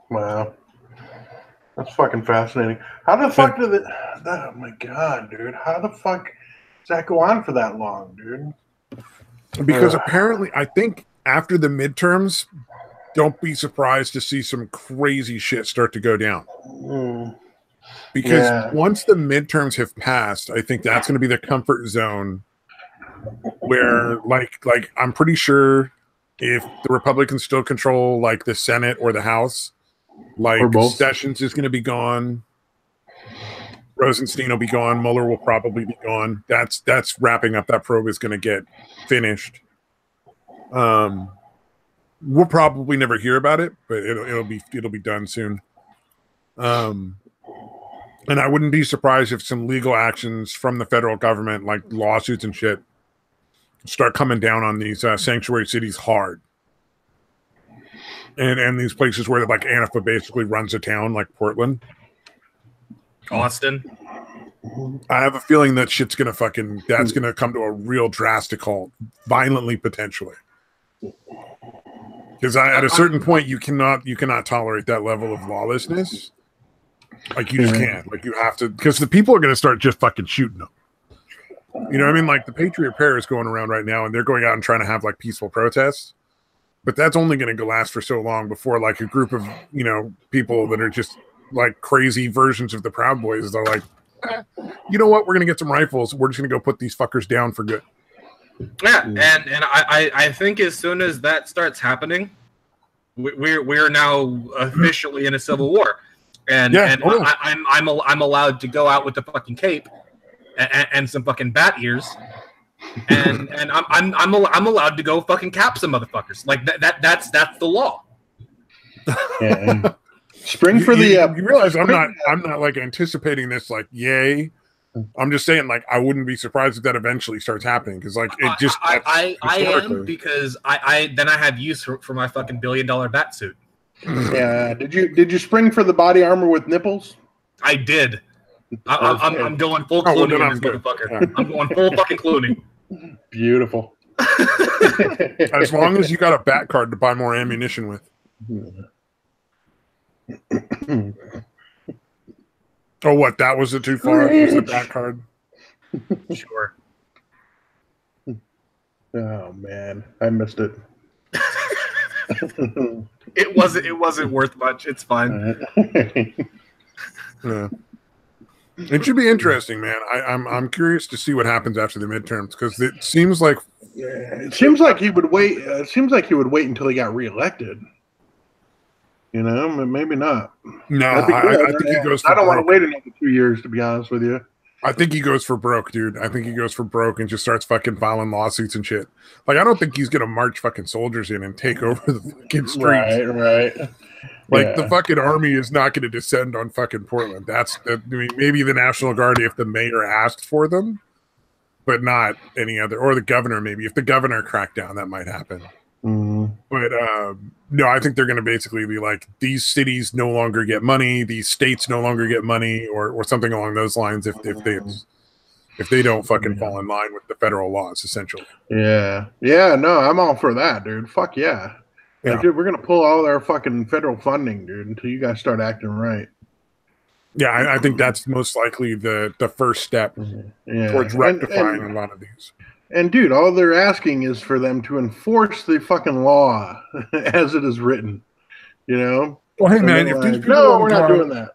Wow, that's fucking fascinating. How the fuck did it? Oh my god, dude! How the fuck does that go on for that long, dude? Because apparently, I think after the midterms, don't be surprised to see some crazy shit start to go down. Because once the midterms have passed, I think that's going to be the comfort zone where, like I'm pretty sure if the Republicans still control like the Senate or the House, like Sessions is going to be gone, Rosenstein will be gone, Mueller will probably be gone. That's wrapping up. That probe is going to get finished. We'll probably never hear about it, but it'll be done soon. And I wouldn't be surprised if some legal actions from the federal government, like lawsuits and shit, start coming down on these sanctuary cities hard. And these places where like Antifa basically runs a town, like Portland, Austin. I have a feeling that shit's gonna that's gonna come to a real drastic halt, violently potentially. Because at a certain point, you cannot tolerate that level of lawlessness. Like you just can't. Like you have to, because the people are going to start just fucking shooting them. You know what I mean? Like the Patriot Prayer is going around right now, and they're going out and trying to have like peaceful protests. But that's only going to last for so long before like a group of people that are just like crazy versions of the Proud Boys are like, you know what? We're going to get some rifles. We're just going to go put these fuckers down for good. Yeah, and I think as soon as that starts happening, we're now officially in a civil war, and I'm allowed to go out with the fucking cape and some fucking bat ears, and I'm allowed to go fucking cap some motherfuckers. Like that's the law. Yeah. Spring for the you realize I'm not like anticipating this like yay. I'm just saying, like, I wouldn't be surprised if that eventually starts happening because, like, it just. I am because I have use for my fucking $1 billion bat suit. Yeah. Did you spring for the body armor with nipples? I did. I'm going full Clooney in this motherfucker. Yeah. I'm going full fucking Clooney. Beautiful. As long as you got a bat card to buy more ammunition with. Oh, what? That was it too far? Was the back card? Sure. Oh man, I missed it. It wasn't worth much. It's fine. Yeah. It should be interesting, man. I'm curious to see what happens after the midterms because it seems like he would wait. It seems like he would wait until he got reelected. You know, maybe not. No, I think he goes. I don't want to wait another 2 years, to be honest with you. I think he goes for broke, dude. I think he goes for broke and just starts fucking filing lawsuits and shit. Like, I don't think he's gonna march fucking soldiers in and take over the fucking streets. Right. Like, the fucking army is not going to descend on fucking Portland. I mean, maybe the National Guard if the mayor asked for them, but not any other, or the governor maybe. If the governor cracked down, that might happen. But no, I think they're going to basically be like, these cities no longer get money, these states no longer get money, or something along those lines if they don't fucking fall in line with the federal laws, essentially. Yeah. No, I'm all for that, dude. Fuck yeah. Like, dude, we're gonna pull all our fucking federal funding, dude, until you guys start acting right. Yeah, I think that's most likely the first step towards rectifying a lot of these. And dude, all they're asking is for them to enforce the fucking law as it is written. You know? Well, hey man, if these people we're not doing that.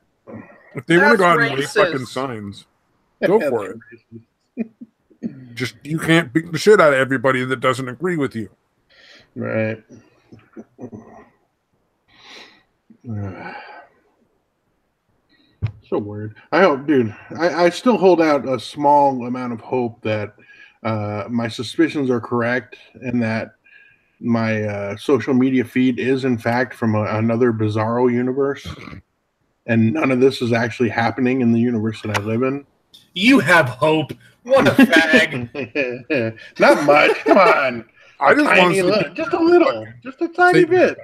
If they want to go out and make fucking signs, go for it. Just you can't beat the shit out of everybody that doesn't agree with you. Right. So weird. I hope, dude. I still hold out a small amount of hope that my suspicions are correct and that my social media feed is in fact from another bizarro universe, and none of this is actually happening in the universe that I live in. You have hope. What a fag. Not much. Come on. I just want to see just a little, just a tiny bit.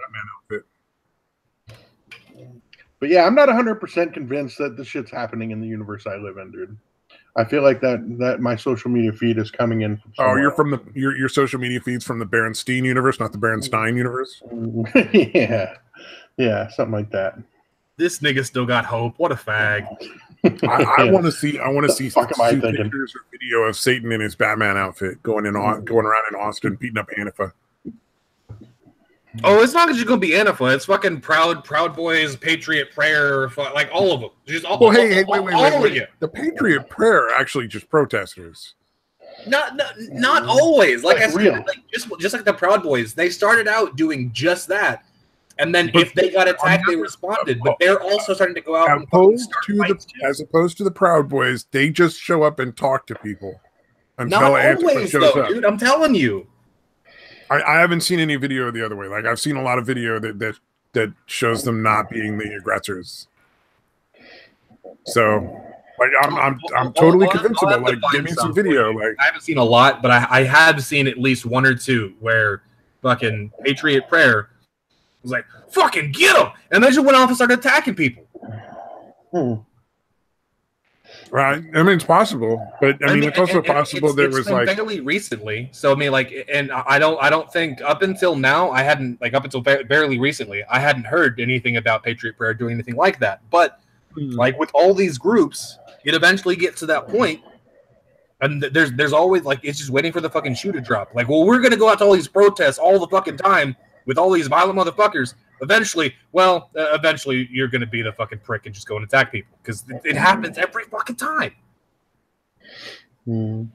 But yeah, I'm not 100% convinced that this shit's happening in the universe I live in, dude. I feel like that my social media feed is coming in from somewhere. You're from your social media feeds from the Berenstein universe, not the Berenstein universe. Yeah, something like that. This nigga still got hope. What a fag. I want to see. I want to see fuck am I thinking? pictures or video of Satan in his Batman outfit going around in Austin beating up Antifa. Oh, it's not just gonna be Antifa. It's fucking Proud Boys, Patriot Prayer, like all of them. Just all. Well, hey, wait. Of you. The Patriot Prayer are actually just protesters. Not always. Like I said, like just like the Proud Boys, they started out doing just that. And then if they got attacked, they responded. But they're also starting to go out as opposed to the Proud Boys, they just show up and talk to people. Not always, though, dude. I'm telling you. I haven't seen any video the other way. Like I've seen a lot of video that shows them not being the aggressors. So, like I'm totally convinced about. Like, give me some video. Like I haven't seen a lot, but I have seen at least one or two where fucking Patriot Prayer was like, fucking get him! And then just went off and started attacking people. Right. I mean, it's possible. But I mean it's also possible there was like fairly recently. So I mean, like, and I don't think up until now I hadn't, like, up until barely recently, I hadn't heard anything about Patriot Prayer doing anything like that. But like with all these groups, it eventually gets to that point, and there's always like, it's just waiting for the fucking shoe to drop. Like, well, we're gonna go out to all these protests all the fucking time with all these violent motherfuckers. Eventually you're going to be the fucking prick and just go and attack people because it happens every fucking time.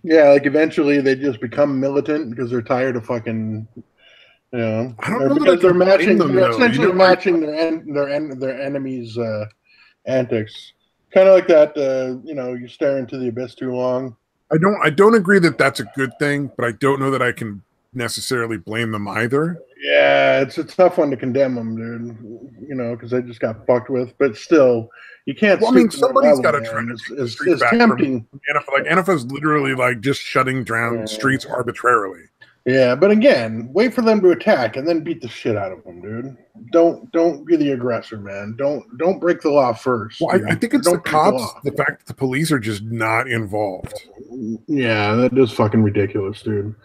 Yeah, like eventually they just become militant because they're tired of fucking, you know, I don't know because they're matching, they're essentially matching their enemies' antics. Kind of like that, you know, you stare into the abyss too long. I don't agree that that's a good thing, but I don't know that I can necessarily blame them either. Yeah, it's a tough one to condemn them, dude. You know, because they just got fucked with. But still, you can't. Well, I mean, somebody's got to try to it's tempting. Antifa. Like Antifa's literally like just shutting down streets arbitrarily. Yeah, but again, wait for them to attack and then beat the shit out of them, dude. Don't be the aggressor, man. Don't break the law first. Well, I think it's the cops. The fact that the police are just not involved. Yeah, that is fucking ridiculous, dude.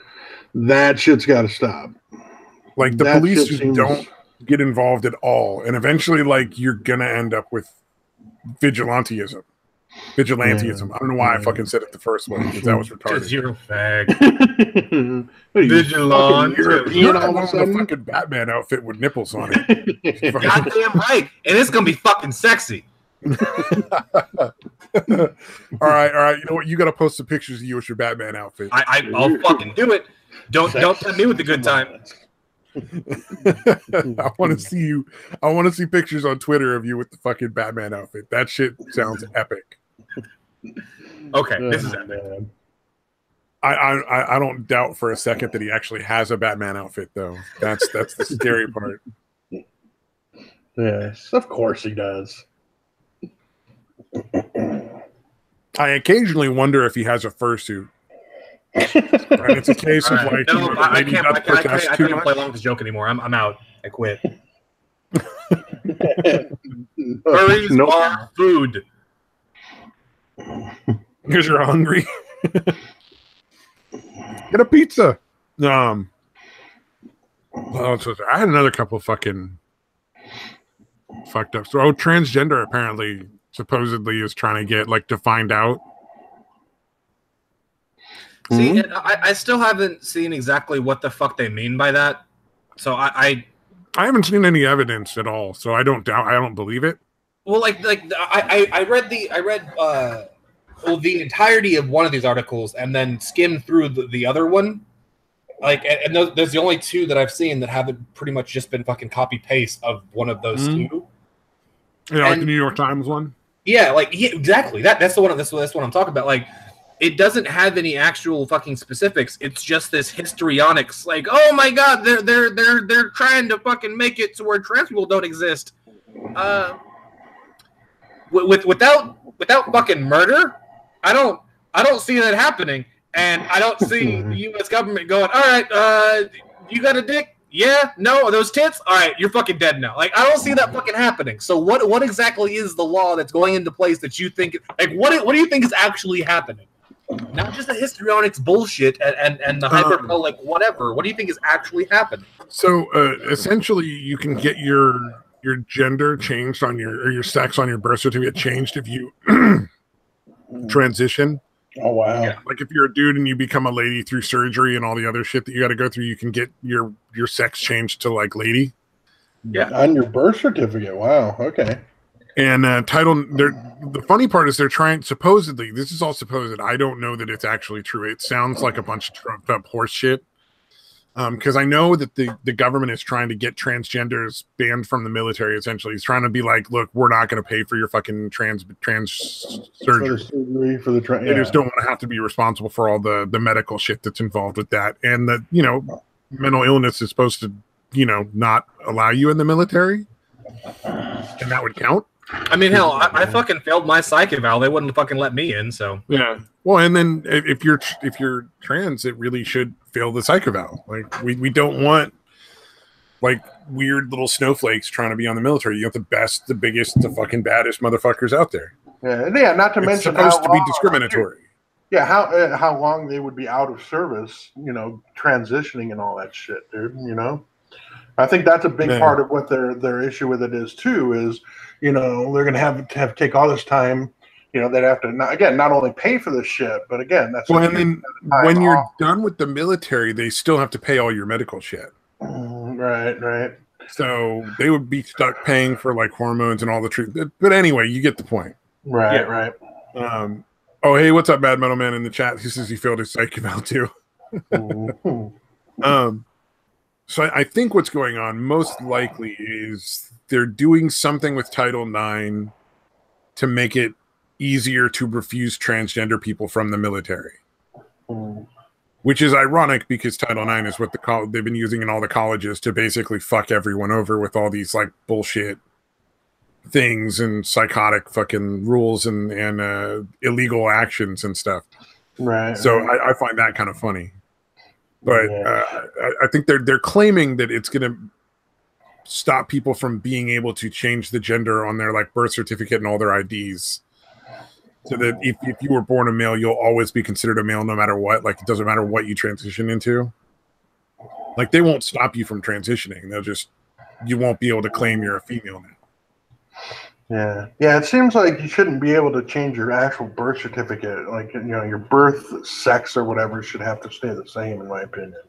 That shit's got to stop. Like, the police just don't get involved at all. And eventually, like, you're going to end up with vigilanteism. Vigilantism. I don't know why I fucking said it the first way, because that was retarded. Because you're a fag. Vigilante. You're the one with a fucking Batman outfit with nipples on it. Goddamn right. And it's going to be fucking sexy. all right. You know what? You got to post some pictures of you with your Batman outfit. I'll fucking do it. Don't tempt me with the good time. I want to see you. I want to see pictures on Twitter of you with the fucking Batman outfit. That shit sounds epic. Okay, this is epic. I don't doubt for a second that he actually has a Batman outfit, though. That's the scary part. Yes, of course he does. I occasionally wonder if he has a fursuit. And it's a case of like, no, I can't play along with this joke anymore. I'm out. I quit. Furries are food. Because you're hungry. Get a pizza. I had another couple fucking fucked up. So, transgender apparently supposedly is trying to get like to find out. See, I still haven't seen exactly what the fuck they mean by that. So I haven't seen any evidence at all. So I don't believe it. Well, I read the entirety of one of these articles and then skimmed through the other one. And there's the only two that I've seen that haven't pretty much just been fucking copy paste of one of those two. Yeah, like the New York Times one. Yeah, exactly. That's the one. That's what I'm talking about. Like, it doesn't have any actual fucking specifics. It's just this histrionics. Like, oh my god, they're trying to fucking make it to where trans people don't exist. Without fucking murder, I don't see that happening, and I don't see the U.S. government going, all right, you got a dick? Yeah, no, are those tits? All right, you're fucking dead now. Like, I don't see that fucking happening. So what exactly is the law that's going into place that you think, like, what do you think is actually happening? Not just the histrionics bullshit and the hyperbole, like, whatever. What do you think is actually happening? So essentially, you can get your gender changed on your sex on your birth certificate changed if you transition. Oh wow! Yeah. Like if you're a dude and you become a lady through surgery and all the other shit that you got to go through, you can get your sex changed to like lady. Yeah, on your birth certificate. Wow. Okay. And the funny part is they're trying, supposedly, this is all supposed, I don't know that it's actually true. It sounds like a bunch of trumped up horse shit. Because I know that the government is trying to get transgenders banned from the military, essentially. It's trying to be like, look, we're not going to pay for your fucking trans surgery. They just don't want to have to be responsible for all the medical shit that's involved with that. And that, mental illness is supposed to, not allow you in the military. And that would count. I mean, hell, I fucking failed my psych eval. They wouldn't fucking let me in. So yeah. Well, and then if you're trans, it really should fail the psych eval. Like we don't want like weird little snowflakes trying to be on the military. You have the best, the biggest, the fucking baddest motherfuckers out there. Yeah. Not to mention supposed to be discriminatory. Yeah, how long they would be out of service, transitioning and all that shit, dude. I think that's a big part of what their issue with it is too. Is they're going to have to take all this time. They'd have to not only pay for this shit, but again, that's and then when you're done with the military, they still have to pay all your medical shit. Right. So they would be stuck paying for like hormones and all the treatment. But anyway, you get the point. Right. Oh, hey, what's up, Bad Metal Man in the chat? He says he failed his psych eval too. So I think what's going on most likely is they're doing something with Title IX to make it easier to refuse transgender people from the military. Which is ironic because Title IX is what they've been using in all the colleges to basically fuck everyone over with all these like bullshit things and psychotic fucking rules and illegal actions and stuff. Right. So I find that kind of funny. But I think they're claiming that it's going to stop people from being able to change the gender on their like birth certificate and all their IDs. So that if you were born a male, you'll always be considered a male no matter what. Like it doesn't matter what you transition into. Like they won't stop you from transitioning. You won't be able to claim you're a female now. Yeah. Yeah, it seems like you shouldn't be able to change your actual birth certificate. Like, your birth sex or whatever should have to stay the same, in my opinion.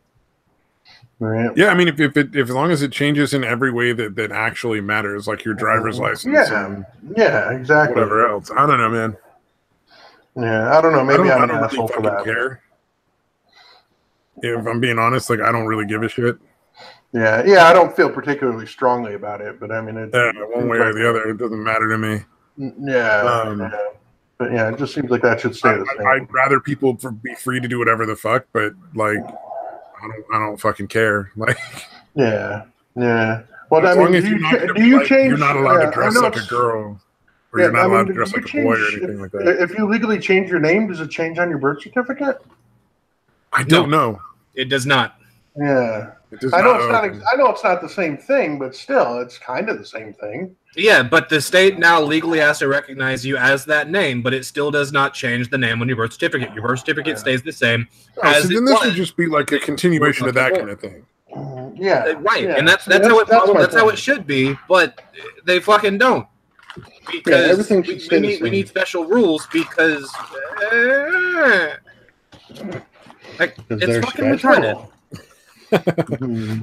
Right? Yeah, I mean, if as long as it changes in every way that actually matters, like your driver's license and exactly. whatever else. I don't know, man. Yeah, I don't know. Maybe I'm I an don't asshole really for fucking that. care. If I'm being honest, like I don't really give a shit. Yeah, I don't feel particularly strongly about it, but I mean, one way or the other, it doesn't matter to me. Yeah. But yeah, it just seems like that should stay the same. I'd rather people be free to do whatever the fuck, but like, I don't fucking care. Like, yeah. Well, as I long mean, as you're not allowed to dress like a girl, or you're not allowed to dress like a boy or anything like that. If you legally change your name, does it change on your birth certificate? I don't know. It does not. Yeah. I know it's not the same thing, but still, it's kind of the same thing. Yeah, but the state now legally has to recognize you as that name, but it still does not change the name on your birth certificate. Your birth certificate stays the same. So then this would just be like a continuation of that kind of thing. Yeah, right. Yeah. And that's how it should be, but they fucking don't. Because we need special rules because it's fucking retarded.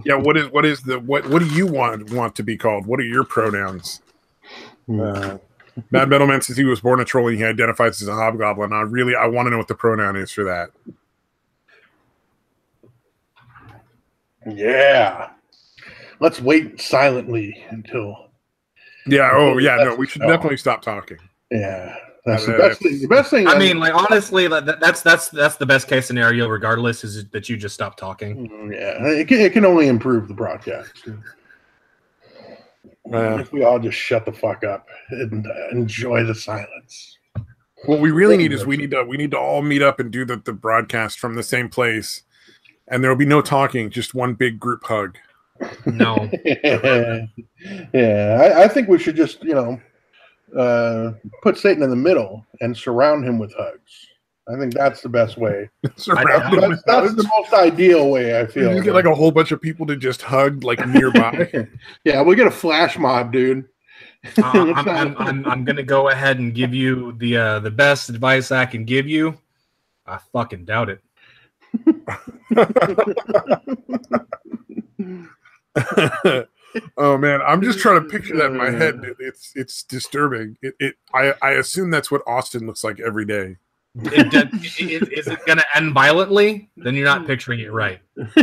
Yeah, what do you want to be called? What are your pronouns? Mad Metalman says he was born a troll and he identifies as a hobgoblin. I want to know what the pronoun is for that. Yeah. Let's wait silently until. Yeah. Oh, yeah. No, we should definitely stop talking. Yeah. That's the best thing. The best thing. I mean, like honestly, that's the best case scenario. Regardless, is that you just stop talking. Yeah, it can only improve the broadcast. If we all just shut the fuck up and enjoy the silence. What we really need is we need to all meet up and do the broadcast from the same place, and there will be no talking, just one big group hug. No. Yeah, I think we should just put Satan in the middle and surround him with hugs. I think that's the best way. That's the most ideal way, I feel. You get like a whole bunch of people to just hug like nearby. Yeah, we'll get a flash mob, dude. I'm gonna go ahead and give you the best advice I can give you. I fucking doubt it. Oh man, I'm just trying to picture that in my head. It's disturbing. I assume that's what Austin looks like every day. Is it going to end violently? Then you're not picturing it right. Mob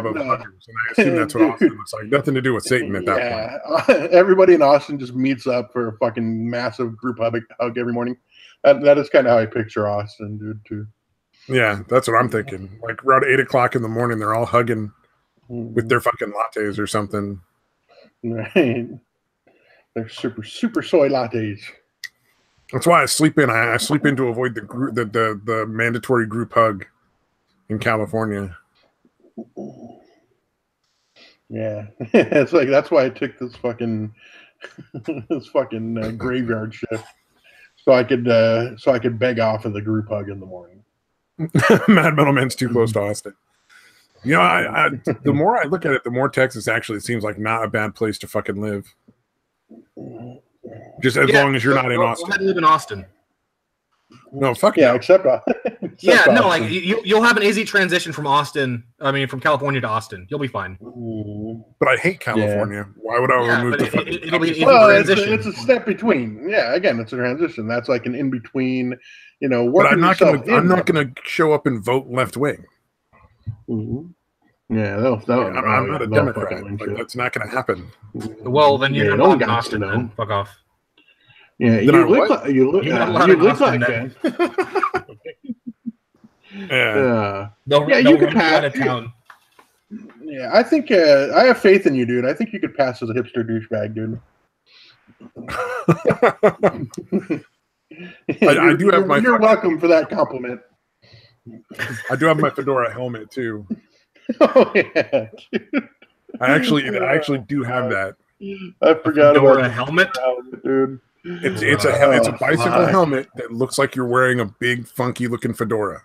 of huggers, and I assume that's what Austin looks like. Nothing to do with Satan at that point. Everybody in Austin just meets up for a fucking massive group hug every morning. That is kind of how I picture Austin, dude, too. Yeah, that's what I'm thinking. Like around 8 o'clock in the morning, they're all hugging with their fucking lattes or something. Right. They're super soy lattes. That's why I sleep in. I sleep in to avoid the mandatory group hug in California. Yeah, it's like that's why I took this fucking graveyard shift so I could beg off of the group hug in the morning. Mad Metal Man's too close to Austin. I the more I look at it, the more Texas actually seems like not a bad place to fucking live. Just as long as you're not in Austin. Go ahead and live in Austin. No, fuck yeah, except Austin. Like you'll have an easy transition from California to Austin. You'll be fine. But I hate California. Yeah. Why would I remove the fucking? It'll be an easy transition. It's a step between. Yeah, again, it's a transition. That's like an in between. But I'm not gonna show up and vote left wing. Yeah, I'm not a Democrat. Like, that's not going to happen. Well, then you're not in Austin. Then fuck off. Yeah, you look like that. Yeah. You could pass out of town. Yeah, I think I have faith in you, dude. I think you could pass as a hipster douchebag, dude. I do have my. You're welcome for that compliment. I do have my fedora helmet too. Oh yeah, dude. I actually do have that. I forgot about a helmet, dude. It's a bicycle helmet that looks like you're wearing a big funky looking fedora.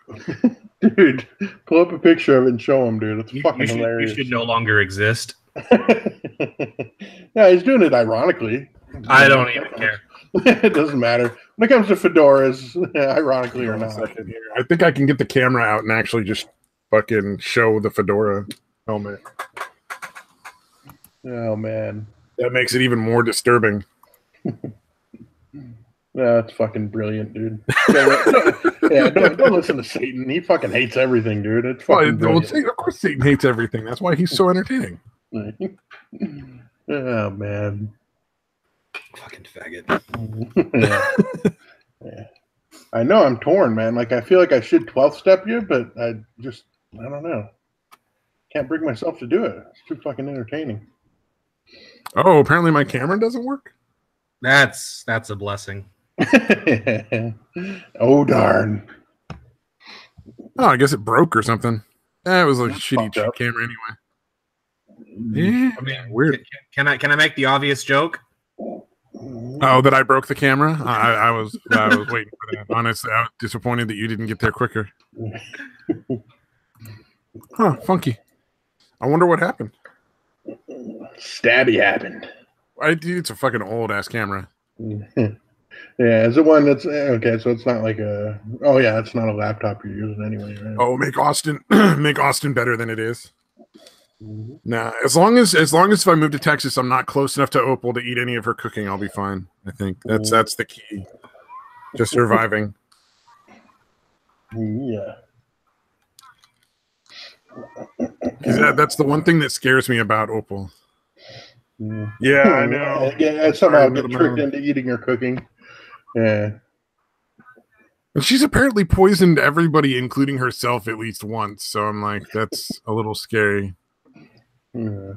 Dude, pull up a picture of it and show them, dude. It's fucking hilarious. You should no longer exist. Yeah, he's doing it ironically. I don't even care. It doesn't matter when it comes to fedoras, ironically or not. I think I can get the camera out and actually just fucking show the fedora helmet. Oh man, that makes it even more disturbing. That's fucking brilliant, dude. Don't listen to Satan. He fucking hates everything, dude. It's fucking brilliant. Of course, Satan hates everything. That's why he's so entertaining. Oh man, fucking faggot. Yeah. I know I'm torn, man. Like I feel like I should 12th step you, but I don't know. Can't bring myself to do it. It's too fucking entertaining. Oh, apparently my camera doesn't work. That's a blessing. Oh darn! Oh, I guess it broke or something. It was a shitty cheap camera anyway. Yeah, I mean, weird. Can I make the obvious joke? Oh, that I broke the camera? I was waiting for that. Honestly, I was disappointed that you didn't get there quicker. Huh? Funky. I wonder what happened. Stabby happened. It's a fucking old ass camera. Yeah, is it one that's okay? So it's not like a. Oh yeah, it's not a laptop you're using anyway, right? Oh, make Austin better than it is. Mm-hmm. Nah, as long as if I move to Texas, I'm not close enough to Opal to eat any of her cooking, I'll be fine. I think that's the key to surviving. Yeah. That's the one thing that scares me about Opal. Yeah, I know. I somehow get tricked into eating or cooking. Yeah. And she's apparently poisoned everybody, including herself, at least once. So I'm like, that's a little scary. Yeah.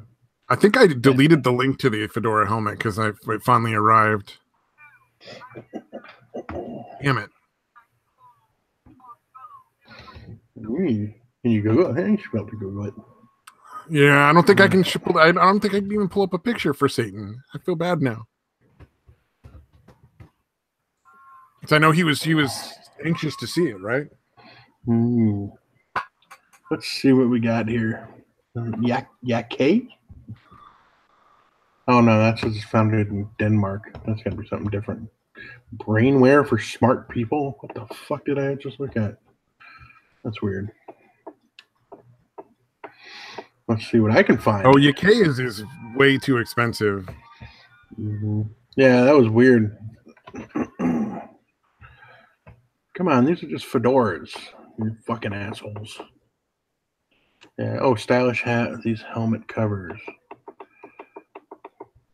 I think I deleted the link to the fedora helmet because it finally arrived. Damn it. Can you Google it? You should be able to Google it. Yeah, I don't think I can. I don't think I can even pull up a picture for Satan. I feel bad now. Because I know he was anxious to see it, right? Let's see what we got here. Yak cake? Oh no, that's just founded in Denmark. That's gotta be something different. Brainware for smart people? What the fuck did I just look at? That's weird. Let's see what I can find. Oh, Yak is way too expensive. Mm-hmm. Yeah, that was weird. Come on, these are just fedoras. You fucking assholes. Yeah. Oh, stylish hat with these helmet covers.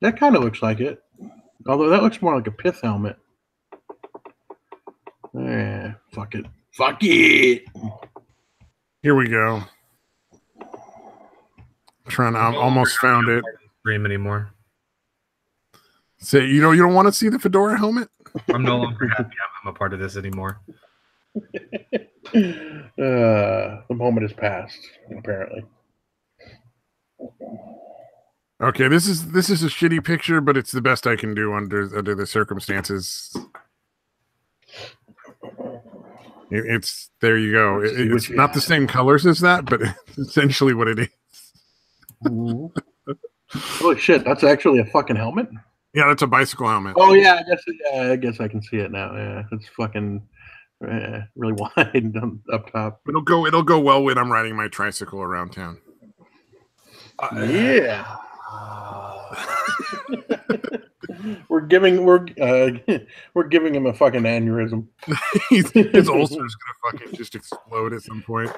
That kind of looks like it. Although that looks more like a pith helmet. Yeah, fuck it. Fuck it. Here we go. I almost found it. Stream anymore. Say you don't want to see the fedora helmet? I'm no longer happy I'm a part of this anymore. The moment has passed, apparently. Okay, this is a shitty picture, but it's the best I can do under the circumstances. It's there you go. It's not the same colors as that, but it's essentially what it is. Holy shit, that's actually a fucking helmet? Yeah, that's a bicycle helmet. Oh yeah, I guess I can see it now. Yeah, it's fucking really wide up top. It'll go well when I'm riding my tricycle around town. Yeah. We're giving him a fucking aneurysm. His ulcer is gonna fucking just explode at some point.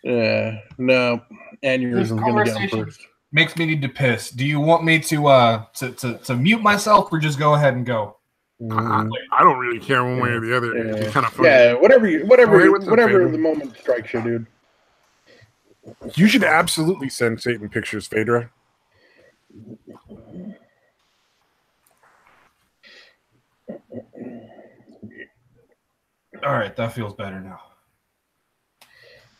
No, aneurysm's gonna get him first. Makes me need to piss. Do you want me to mute myself or just go ahead and go? I don't really care one way or the other. It's kind of funny. Yeah, whatever the moment strikes you, dude. You should absolutely send Satan pictures, Phaedra. All right, that feels better now.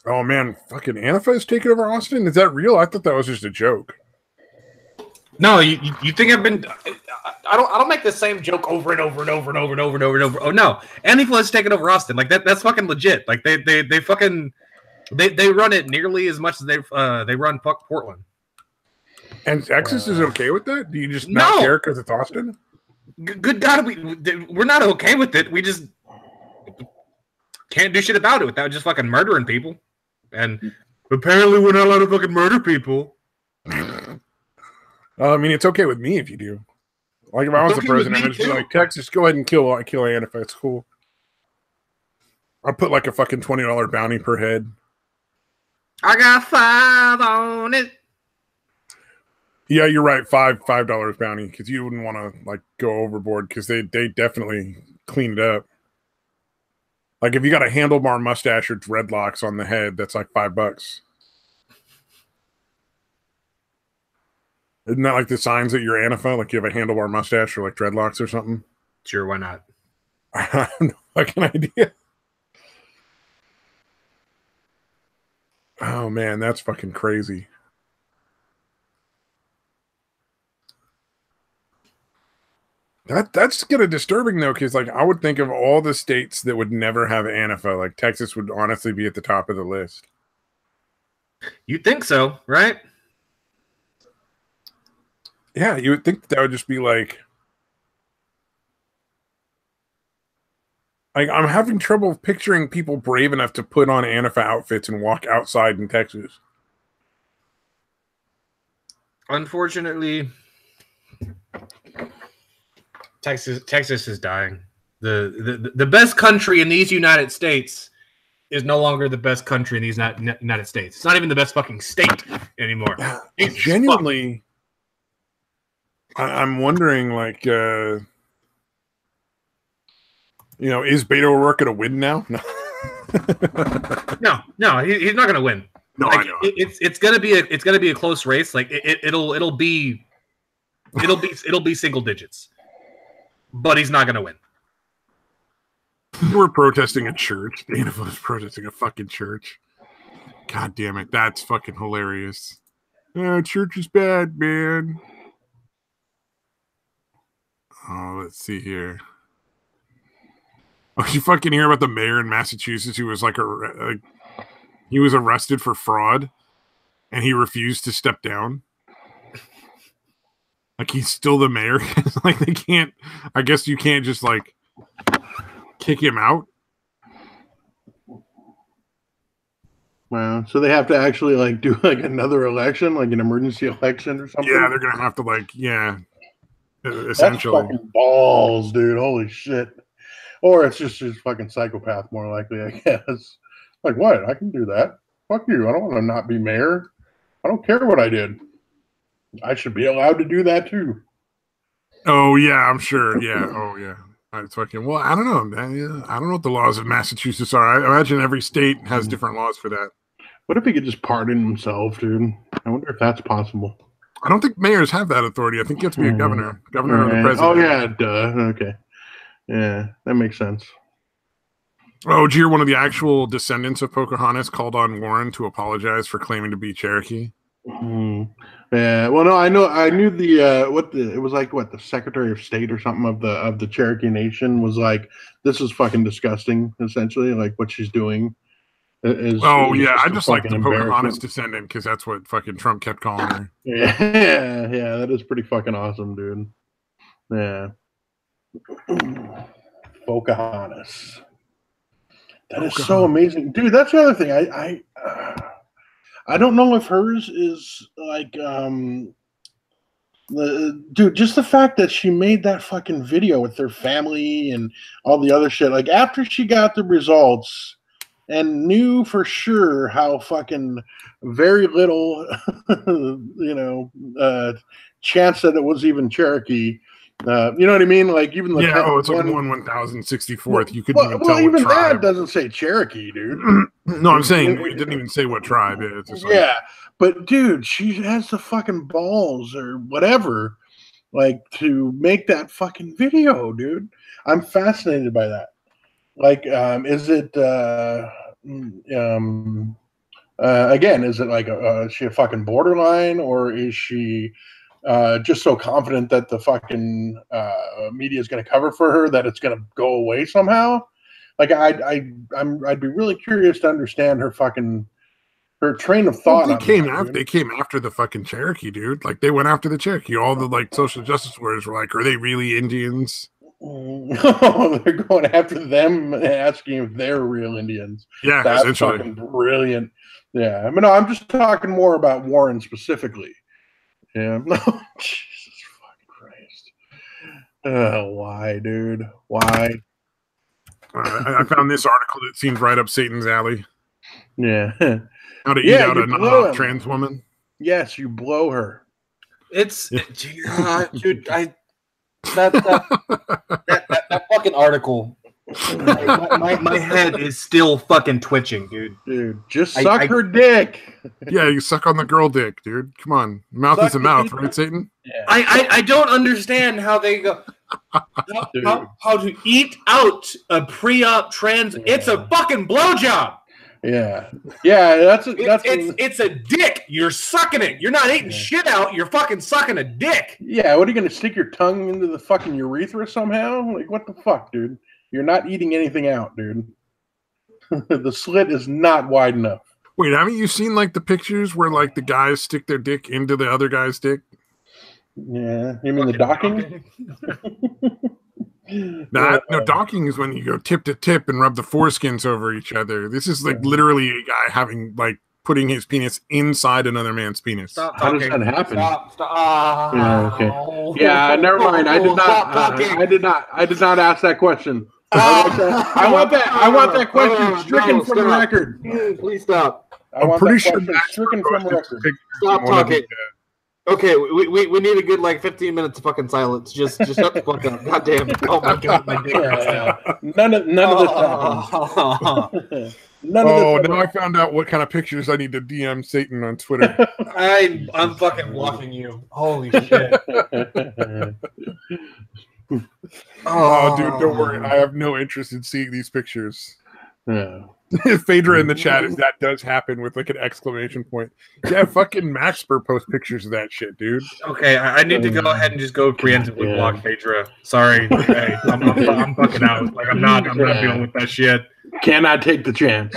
Oh man, fucking Anifa is taking over Austin? Is that real? I thought that was just a joke. No, you think I've been? I don't make the same joke over and over and over and over and over and over and over. Oh no, Anifa is taking over Austin. Like that's fucking legit. Like they fucking they run it nearly as much as they run Portland. And Texas is okay with that? Do you just not care because it's Austin? Good God, we're not okay with it. We just can't do shit about it without just fucking murdering people. And apparently we're not allowed to fucking murder people. I mean, it's okay with me if you do. Like, if I was the president, I'd just be like, Texas, go ahead and kill Antifa. It's cool. I'll put like a fucking $20 bounty per head. I got 5 on it. Yeah, you're right. $5 bounty, because you wouldn't want to like go overboard, because they definitely clean it up. Like, if you got a handlebar mustache or dreadlocks on the head, that's like $5. Isn't that like the signs that you're Antifa? Like you have a handlebar mustache or like dreadlocks or something? Sure, why not? I have no fucking idea. Oh man, that's fucking crazy. That's kind of disturbing though, because like I would think of all the states that would never have Antifa, like Texas would honestly be at the top of the list. You'd think so, right? Yeah, you would think that would just be like I'm having trouble picturing people brave enough to put on Antifa outfits and walk outside in Texas. Unfortunately, Texas is dying. The best country in these United States is no longer the best country in these United States. It's not even the best fucking state anymore. Genuinely, I'm wondering, like, is Beto O'Rourke going to win now? No, he's not going to win. No, like, I know. It's gonna be a close race. Like it'll be single digits, but he's not gonna win. We're protesting a church. The NFL is protesting a fucking church. God damn it, that's fucking hilarious. Church is bad, man. Oh, let's see here. Oh, you fucking hear about the mayor in Massachusetts who was like he was arrested for fraud, and he refused to step down. Like, he's still the mayor. Like, they can't. I guess you can't just like kick him out. Wow. So they have to actually like do like another election, like an emergency election or something. Yeah, they're gonna have to essentially. That's fucking balls, dude. Holy shit. Or it's just fucking psychopath, more likely, I guess. Like, what? I can do that. Fuck you. I don't want to not be mayor. I don't care what I did. I should be allowed to do that too. Oh yeah, I'm sure. Yeah. Oh yeah. It's fucking. Well, I don't know, man. I don't know what the laws of Massachusetts are. I imagine every state has different laws for that. What if he could just pardon himself, dude? I wonder if that's possible. I don't think mayors have that authority. I think you have to be a governor or the president. Oh yeah, duh. Okay. Yeah, that makes sense. Oh, did you hear one of the actual descendants of Pocahontas called on Warren to apologize for claiming to be Cherokee? Yeah. Well, no, I knew it was like the Secretary of State or something of the Cherokee Nation was like, this is fucking disgusting. Essentially, like what she's doing. I just like the Pocahontas descendant because that's what fucking Trump kept calling her. Yeah, that is pretty fucking awesome, dude. Yeah. Pocahontas. That is so amazing, dude. That's the other thing. I don't know if hers is like dude. Just the fact that she made that fucking video with their family and all the other shit. Like after she got the results and knew for sure how fucking very little, chance that it was even Cherokee. You know what I mean? Like even the it's like 1,064th. You couldn't even tell even what tribe. that doesn't say Cherokee, dude. No, I'm saying it didn't even say what tribe. It's just like, yeah, but dude, she has the fucking balls or whatever, like to make that fucking video, dude. I'm fascinated by that. Like, is it again? Is it like is she a fucking borderline, or is she? Just so confident that the fucking media is going to cover for her that it's going to go away somehow. Like I'd be really curious to understand her her train of thought. Well, they came after the fucking Cherokee, dude. Like they went after the Cherokee. All the like social justice warriors were like, "Are they really Indians?" No, they're going after them, asking if they're real Indians. Yeah, that's essentially. fucking brilliant. Yeah, I mean, no, I'm just talking more about Warren specifically. Yeah, no, Jesus fucking Christ. Why, dude? Why? I found this article that seems right up Satan's alley. Yeah. How to eat out a non-trans woman. Yes, you blow her. It's dude. That fucking article. My head is still fucking twitching, dude. Dude, just suck her dick. Yeah, you suck on the girl dick, dude. Come on, mouth is a mouth, right, Satan? Yeah. I don't understand how they go. How to eat out a pre-op trans? Yeah. It's a fucking blowjob. Yeah, it's a dick. You're sucking it. You're not eating shit out. You're fucking sucking a dick. Yeah, what are you gonna stick your tongue into the fucking urethra somehow? Like what the fuck, dude? You're not eating anything out, dude. The slit is not wide enough. Wait, haven't you seen like the pictures where like the guys stick their dick into the other guy's dick? Yeah, you mean the docking? No, docking is when you go tip to tip and rub the foreskins over each other. This is like literally a guy having like putting his penis inside another man's penis. How does that happen? Stop. Yeah, okay. Yeah, never mind. I did not ask that question. I want that question stricken from the record. Please stop. I'm pretty sure that's stricken from the record. Stop talking. Okay, we need a good like 15 minutes of fucking silence. Just shut the fuck up. God damn. Oh my god, my dick hurts now. None of this happened. Now I found out what kind of pictures I need to DM Satan on Twitter. I'm fucking blocking you. Holy shit. Oh, dude, don't worry. I have no interest in seeing these pictures. Yeah. Phaedra in the chat, if that does happen with like an exclamation point. Yeah, fucking Maxper post pictures of that shit, dude. Okay, I need to go ahead and just go preemptively block Phaedra. Sorry. Okay, I'm fucking out. Like I'm not dealing with that shit. Cannot take the chance.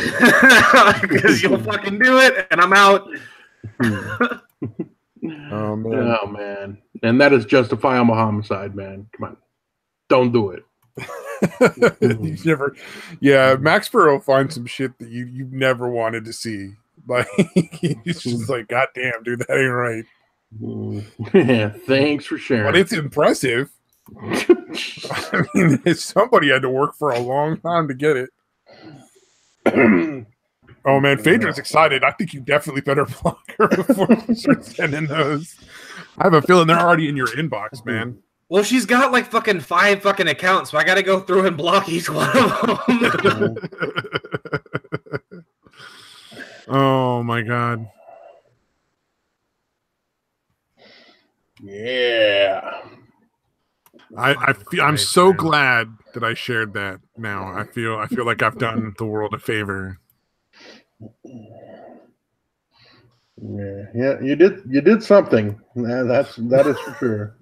Because you'll fucking do it and I'm out. Oh man. Oh man. And that is justifiable homicide, man. Come on. Don't do it. Max Burrow will find some shit that you've never wanted to see. Like he's just like, God damn, dude, that ain't right. Yeah, thanks for sharing. But it's impressive. I mean, somebody had to work for a long time to get it. Oh man, Phaedra's excited. I think you definitely better block her before you start sending those. I have a feeling they're already in your inbox, man. Well, she's got like fucking 5 fucking accounts, so I gotta go through and block each one of them. Oh my god. Yeah. I'm so glad that I shared that now. I feel like I've done the world a favor. Yeah, you did something. That is for sure.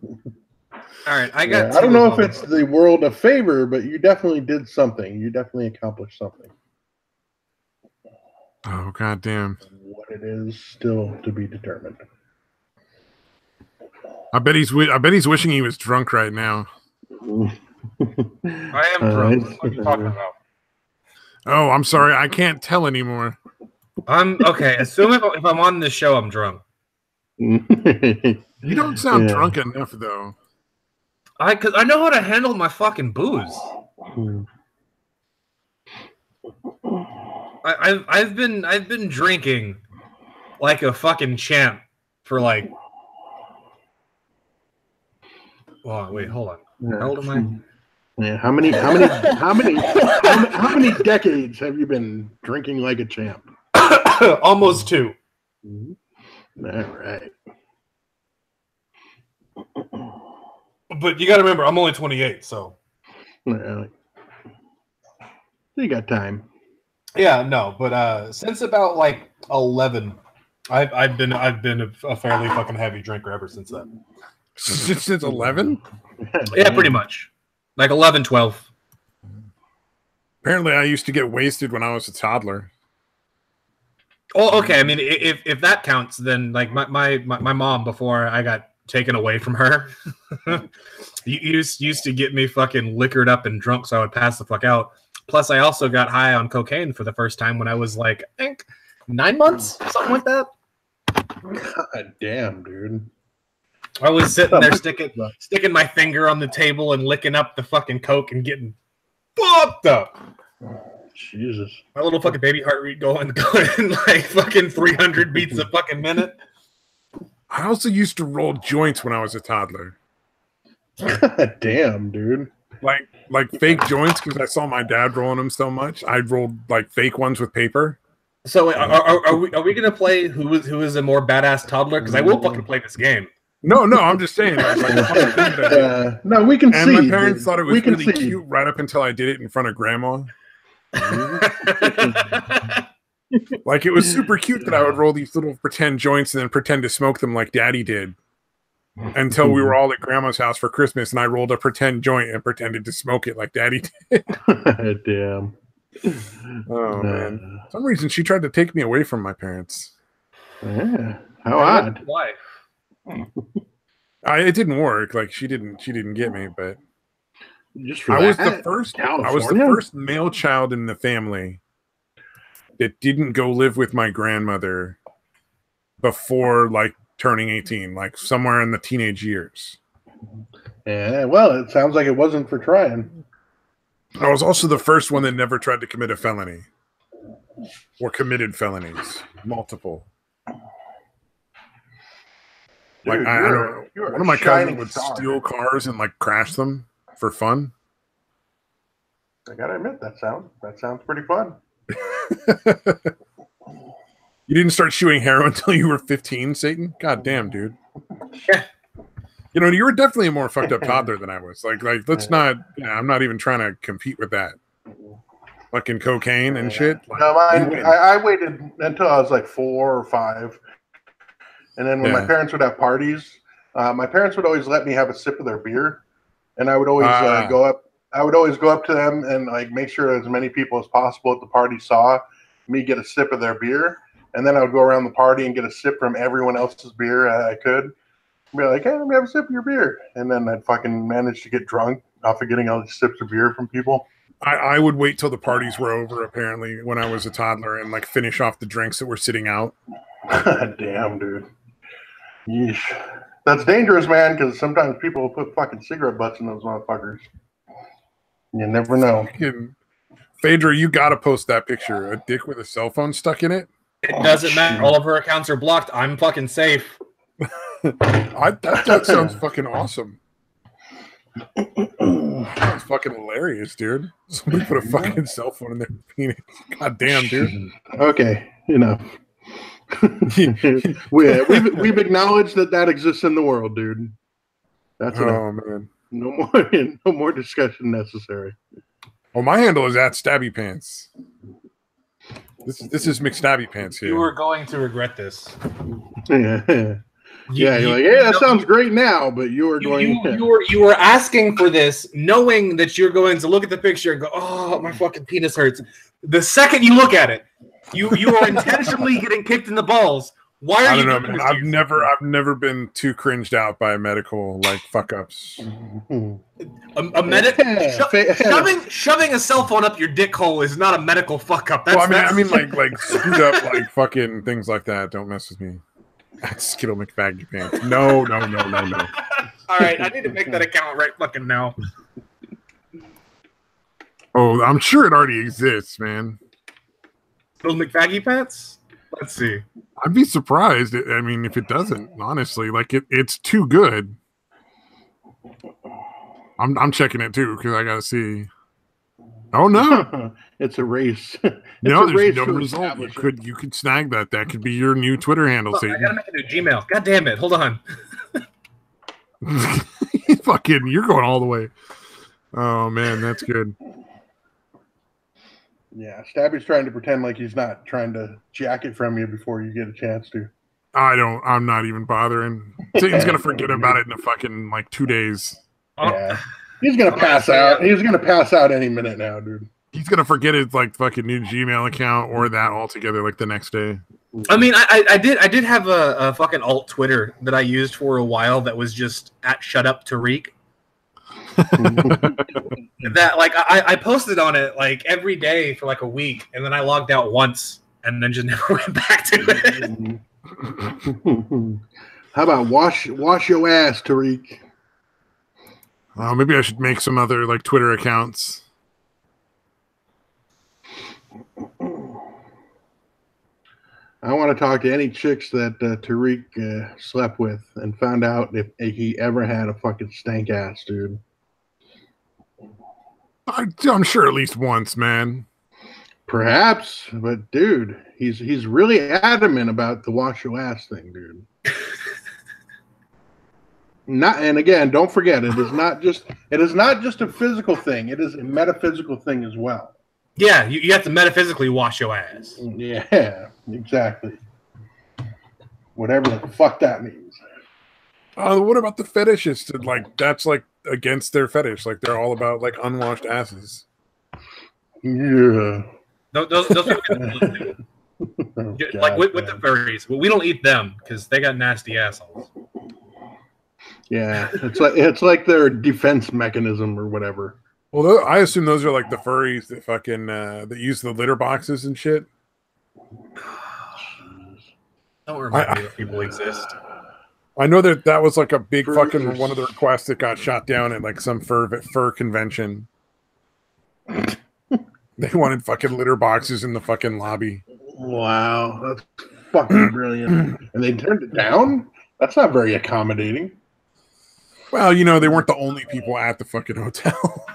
All right, I got. I don't know if it's the world a favor, but you definitely did something. You definitely accomplished something. Oh god damn! What it is still to be determined. I bet he's wishing he was drunk right now. I am drunk. What are you talking about? Oh, I'm sorry. I can't tell anymore. I'm okay. Assume if I'm on this show, I'm drunk. You don't sound drunk enough, though. Because I know how to handle my fucking booze. I've been drinking like a fucking champ for like. Oh wait, hold on. How old am I? Yeah, how many decades have you been drinking like a champ? Almost 2. All right. But you got to remember, I'm only 28, so. Well, you got time. Yeah, no, but since about like 11, I've been a fairly fucking heavy drinker ever since then. Since 11? Yeah, pretty much. Like 11, 12. Apparently, I used to get wasted when I was a toddler. Oh, okay. I mean, if that counts, then like my mom, before I got taken away from her, used to get me fucking liquored up and drunk so I would pass the fuck out. Plus, I also got high on cocaine for the first time when I was like, I think 9 months, something like that. God damn, dude. I was sitting there sticking my finger on the table and licking up the fucking coke and getting fucked up. Jesus. My little fucking baby heart rate going like fucking 300 beats a fucking minute. I also used to roll joints when I was a toddler. God damn, dude. Like fake joints, because I saw my dad rolling them so much. I rolled like fake ones with paper. So are we gonna play who is a more badass toddler? Because I will fucking play this game. No, I'm just saying. It was like a funny thing that I did. No, we can see. And my parents thought it was really see. cute right up until I did it in front of grandma. Like, it was super cute that I would roll these little pretend joints and then pretend to smoke them like daddy did. Until we were all at grandma's house for Christmas and I rolled a pretend joint and pretended to smoke it like daddy did. Damn. Oh, man. For some reason, she tried to take me away from my parents. Yeah. How odd. Why? It didn't work. Like, she didn't get me, but just for I was the first male child in the family that didn't go live with my grandmother before like turning 18, like somewhere in the teenage years. Yeah, well, it sounds like it wasn't for trying. I was also the first one that never tried to commit a felony or committed felonies, multiple. Like, Dude, I don't know. One of my cousins would steal cars and like crash them for fun. I gotta admit, that sounds pretty fun. You didn't start chewing heroin until you were 15, Satan? God damn, dude. Yeah. You know, you were definitely a more fucked up toddler than I was. Like let's not, I'm not even trying to compete with that. Fucking cocaine and shit. Like, no, I waited until I was like 4 or 5. And then when my parents would have parties, my parents would always let me have a sip of their beer. And I would always go up. I would always go up to them and like make sure as many people as possible at the party saw me get a sip of their beer. And then I would go around the party and get a sip from everyone else's beer I could. Be like, hey, let me have a sip of your beer. And then I'd fucking manage to get drunk off of getting all these sips of beer from people. I would wait till the parties were over, apparently, when I was a toddler and like finish off the drinks that were sitting out. Damn, dude. Yeesh. That's dangerous, man, because sometimes people will put fucking cigarette butts in those motherfuckers. You never know. Phaedra, you gotta post that picture. A dick with a cell phone stuck in it? It doesn't matter. All of her accounts are blocked. I'm fucking safe. That sounds fucking awesome. That's fucking hilarious, dude. Somebody put a fucking cell phone in their penis. God damn, dude. Okay, enough. we've acknowledged that exists in the world, dude. That's enough. Man. No more discussion necessary. Oh, my handle is @StabbyPants. This is McStabbyPants here. You are going to regret this. Yeah. You're like, yeah, that sounds great now, but you were asking for this, knowing that you're going to look at the picture and go, "Oh, my fucking penis hurts." The second you look at it, you are intentionally getting kicked in the balls. Why are you? I don't know, man. I've never been too cringed out by medical like fuck ups. A medic shoving a cell phone up your dick hole is not a medical fuck up. That's, I mean like screwed up like fucking things like that. Don't mess with me. Skittle McFaggy Pants. No. All right, I need to make that account right fucking now. Oh, I'm sure it already exists, man. Skittle McFaggy Pants? Let's see. I'd be surprised. I mean, if it doesn't, honestly, like it's too good. I'm checking it too because I gotta see. Oh no, it's a race. No, there's no result. You could snag that. That could be your new Twitter handle. Look, I gotta make a new Gmail. God damn it! Hold on. Fucking, you're going all the way. Oh man, that's good. Yeah, Stabby's trying to pretend like he's not trying to jack it from you before you get a chance to. I'm not even bothering. Satan's gonna forget about it in a fucking like 2 days. Yeah. He's gonna pass out. He's gonna pass out any minute now, dude. He's gonna forget his like fucking new Gmail account or that altogether like the next day. I mean, I did have a fucking alt Twitter that I used for a while that was just at Shut Up Tariq. That like I posted on it like every day for like a week, and then I logged out once, and then just never went back to it. How about wash your ass, Tariq? Maybe I should make some other like Twitter accounts. I want to talk to any chicks that Tariq slept with and found out if he ever had a fucking stank ass, dude. I'm sure at least once, man. Perhaps, but dude, he's really adamant about the wash your ass thing, dude. And again, don't forget, it is not just a physical thing; it is a metaphysical thing as well. Yeah, you have to metaphysically wash your ass. Yeah, exactly. Whatever the fuck that means. What about the fetishists? Like that's like against their fetish. Like they're all about like unwashed asses. Yeah. Those people like with the furries. Well, we don't eat them because they got nasty assholes. Yeah, it's like their defense mechanism or whatever. Well, I assume those are like the furries that fucking that use the litter boxes and shit. Don't remind me that people exist. I know that was like a big fucking one of the requests that got shot down at like some fur convention. They wanted fucking litter boxes in the fucking lobby. Wow, that's fucking brilliant. And they turned it down? That's not very accommodating. Well, you know, they weren't the only people at the fucking hotel.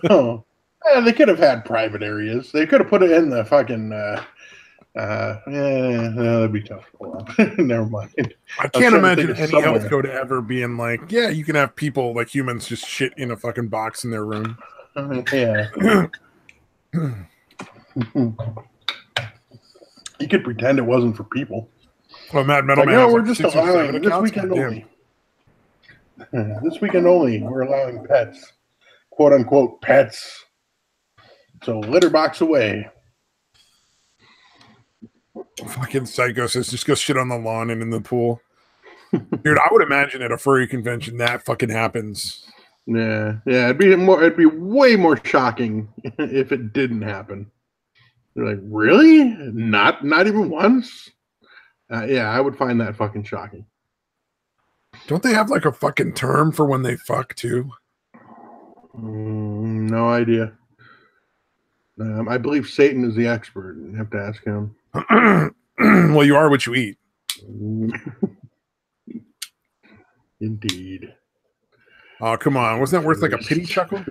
Oh. Yeah, they could have had private areas. They could have put it in the fucking that'd be tough. Never mind. I can't imagine any health code ever being like, yeah, you can have people like humans just shit in a fucking box in their room. Yeah. You could pretend it wasn't for people. Well, Mad Metal Man. No, we're just allowing this weekend only. This weekend only, we're allowing pets, quote unquote pets. So litter box away. Fucking psycho says just go shit on the lawn and in the pool. Dude, I would imagine at a furry convention that fucking happens. Yeah, it'd be way more shocking if it didn't happen. They're like, really? Not even once? Yeah, I would find that fucking shocking. Don't they have like a fucking term for when they fuck too? No idea. I believe Satan is the expert. You have to ask him. Well, you are what you eat. Indeed. Oh, come on. Wasn't that worth like a pity chuckle?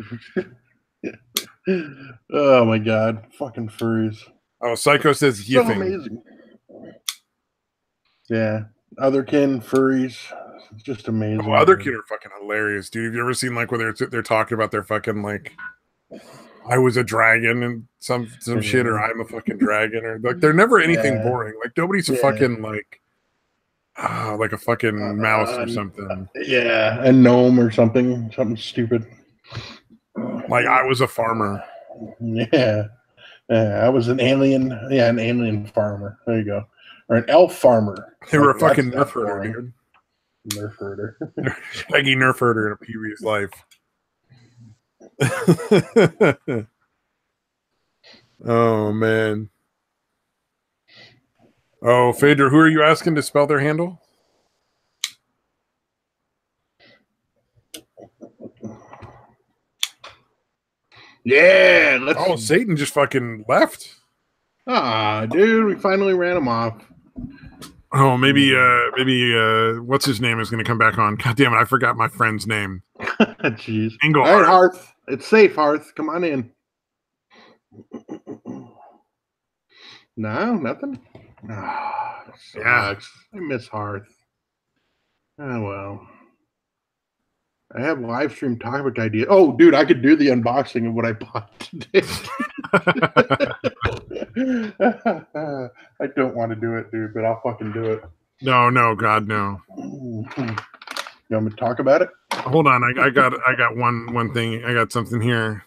Oh, my God. Fucking furries. Oh, Psycho says so amazing. Yeah. Otherkin, furries. It's just amazing. Oh, Otherkin are fucking hilarious, dude. Have you ever seen like when they're talking about their fucking like I was a dragon and some shit, or I'm a fucking dragon, or like they're never anything boring. Like nobody's a fucking like a fucking mouse or something. Yeah, a gnome or something stupid. Like I was a farmer. Yeah, I was an alien. Yeah, an alien farmer. There you go. Or an elf farmer. They were a fucking nerf herder, dude. Nerf herder. Shaggy nerf herder in a previous life. Oh man. Oh, Phaedra, who are you asking to spell their handle? Yeah, Oh, Satan just fucking left. Dude, we finally ran him off. Oh, maybe what's his name is going to come back on. God damn it, I forgot my friend's name. Jeez. Ingle. All right, Hearth. It's safe, Hearth. Come on in. No, nothing. Yeah, I miss Hearth. Oh well. I have live stream topic ideas. Oh, dude, I could do the unboxing of what I bought today. I don't want to do it, dude, but I'll fucking do it. No, God, no. You want me to talk about it? Hold on, I got one thing. I got something here.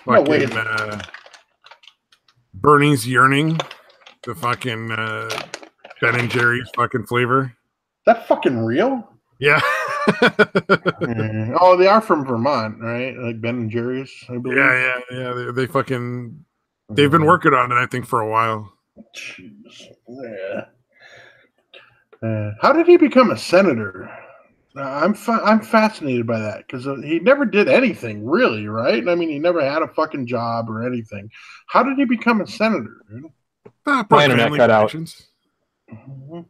fucking Bernie's Yearning, the fucking Ben and Jerry's fucking flavor. Is that fucking real? Yeah. Oh, they are from Vermont, right? Like Ben and Jerry's, I believe. Yeah. They fucking they've been working on it, I think, for a while. Jeez. Yeah. How did he become a senator? I'm fascinated by that because he never did anything really, right? I mean, he never had a fucking job or anything. How did he become a senator, dude? My internet cut out. Mm-hmm.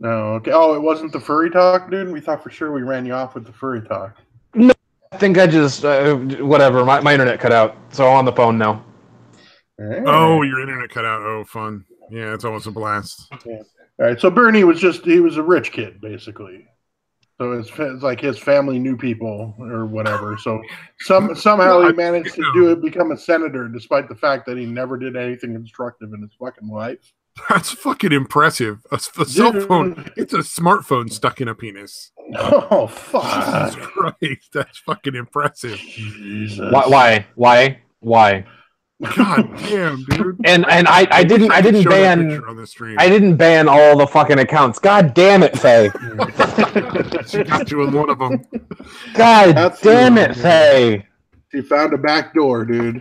No, okay. Oh, it wasn't the furry talk, dude. We thought for sure we ran you off with the furry talk. No, I think I just whatever. My internet cut out, so I'm on the phone now. Hey. Oh, your internet cut out. Oh, fun. Yeah, it's almost a blast. Yeah. All right, so Bernie was he was a rich kid, basically. So it's like his family knew people or whatever. So somehow he managed to become a senator, despite the fact that he never did anything constructive in his fucking life. That's fucking impressive. A cell phone. It's a smartphone stuck in a penis. Oh, fuck. Jesus Christ. That's fucking impressive. Jesus. Why? God damn, dude. And I didn't ban all the fucking accounts. God damn it, Faye. She got you in one of them. God damn it, Faye. She found a back door, dude.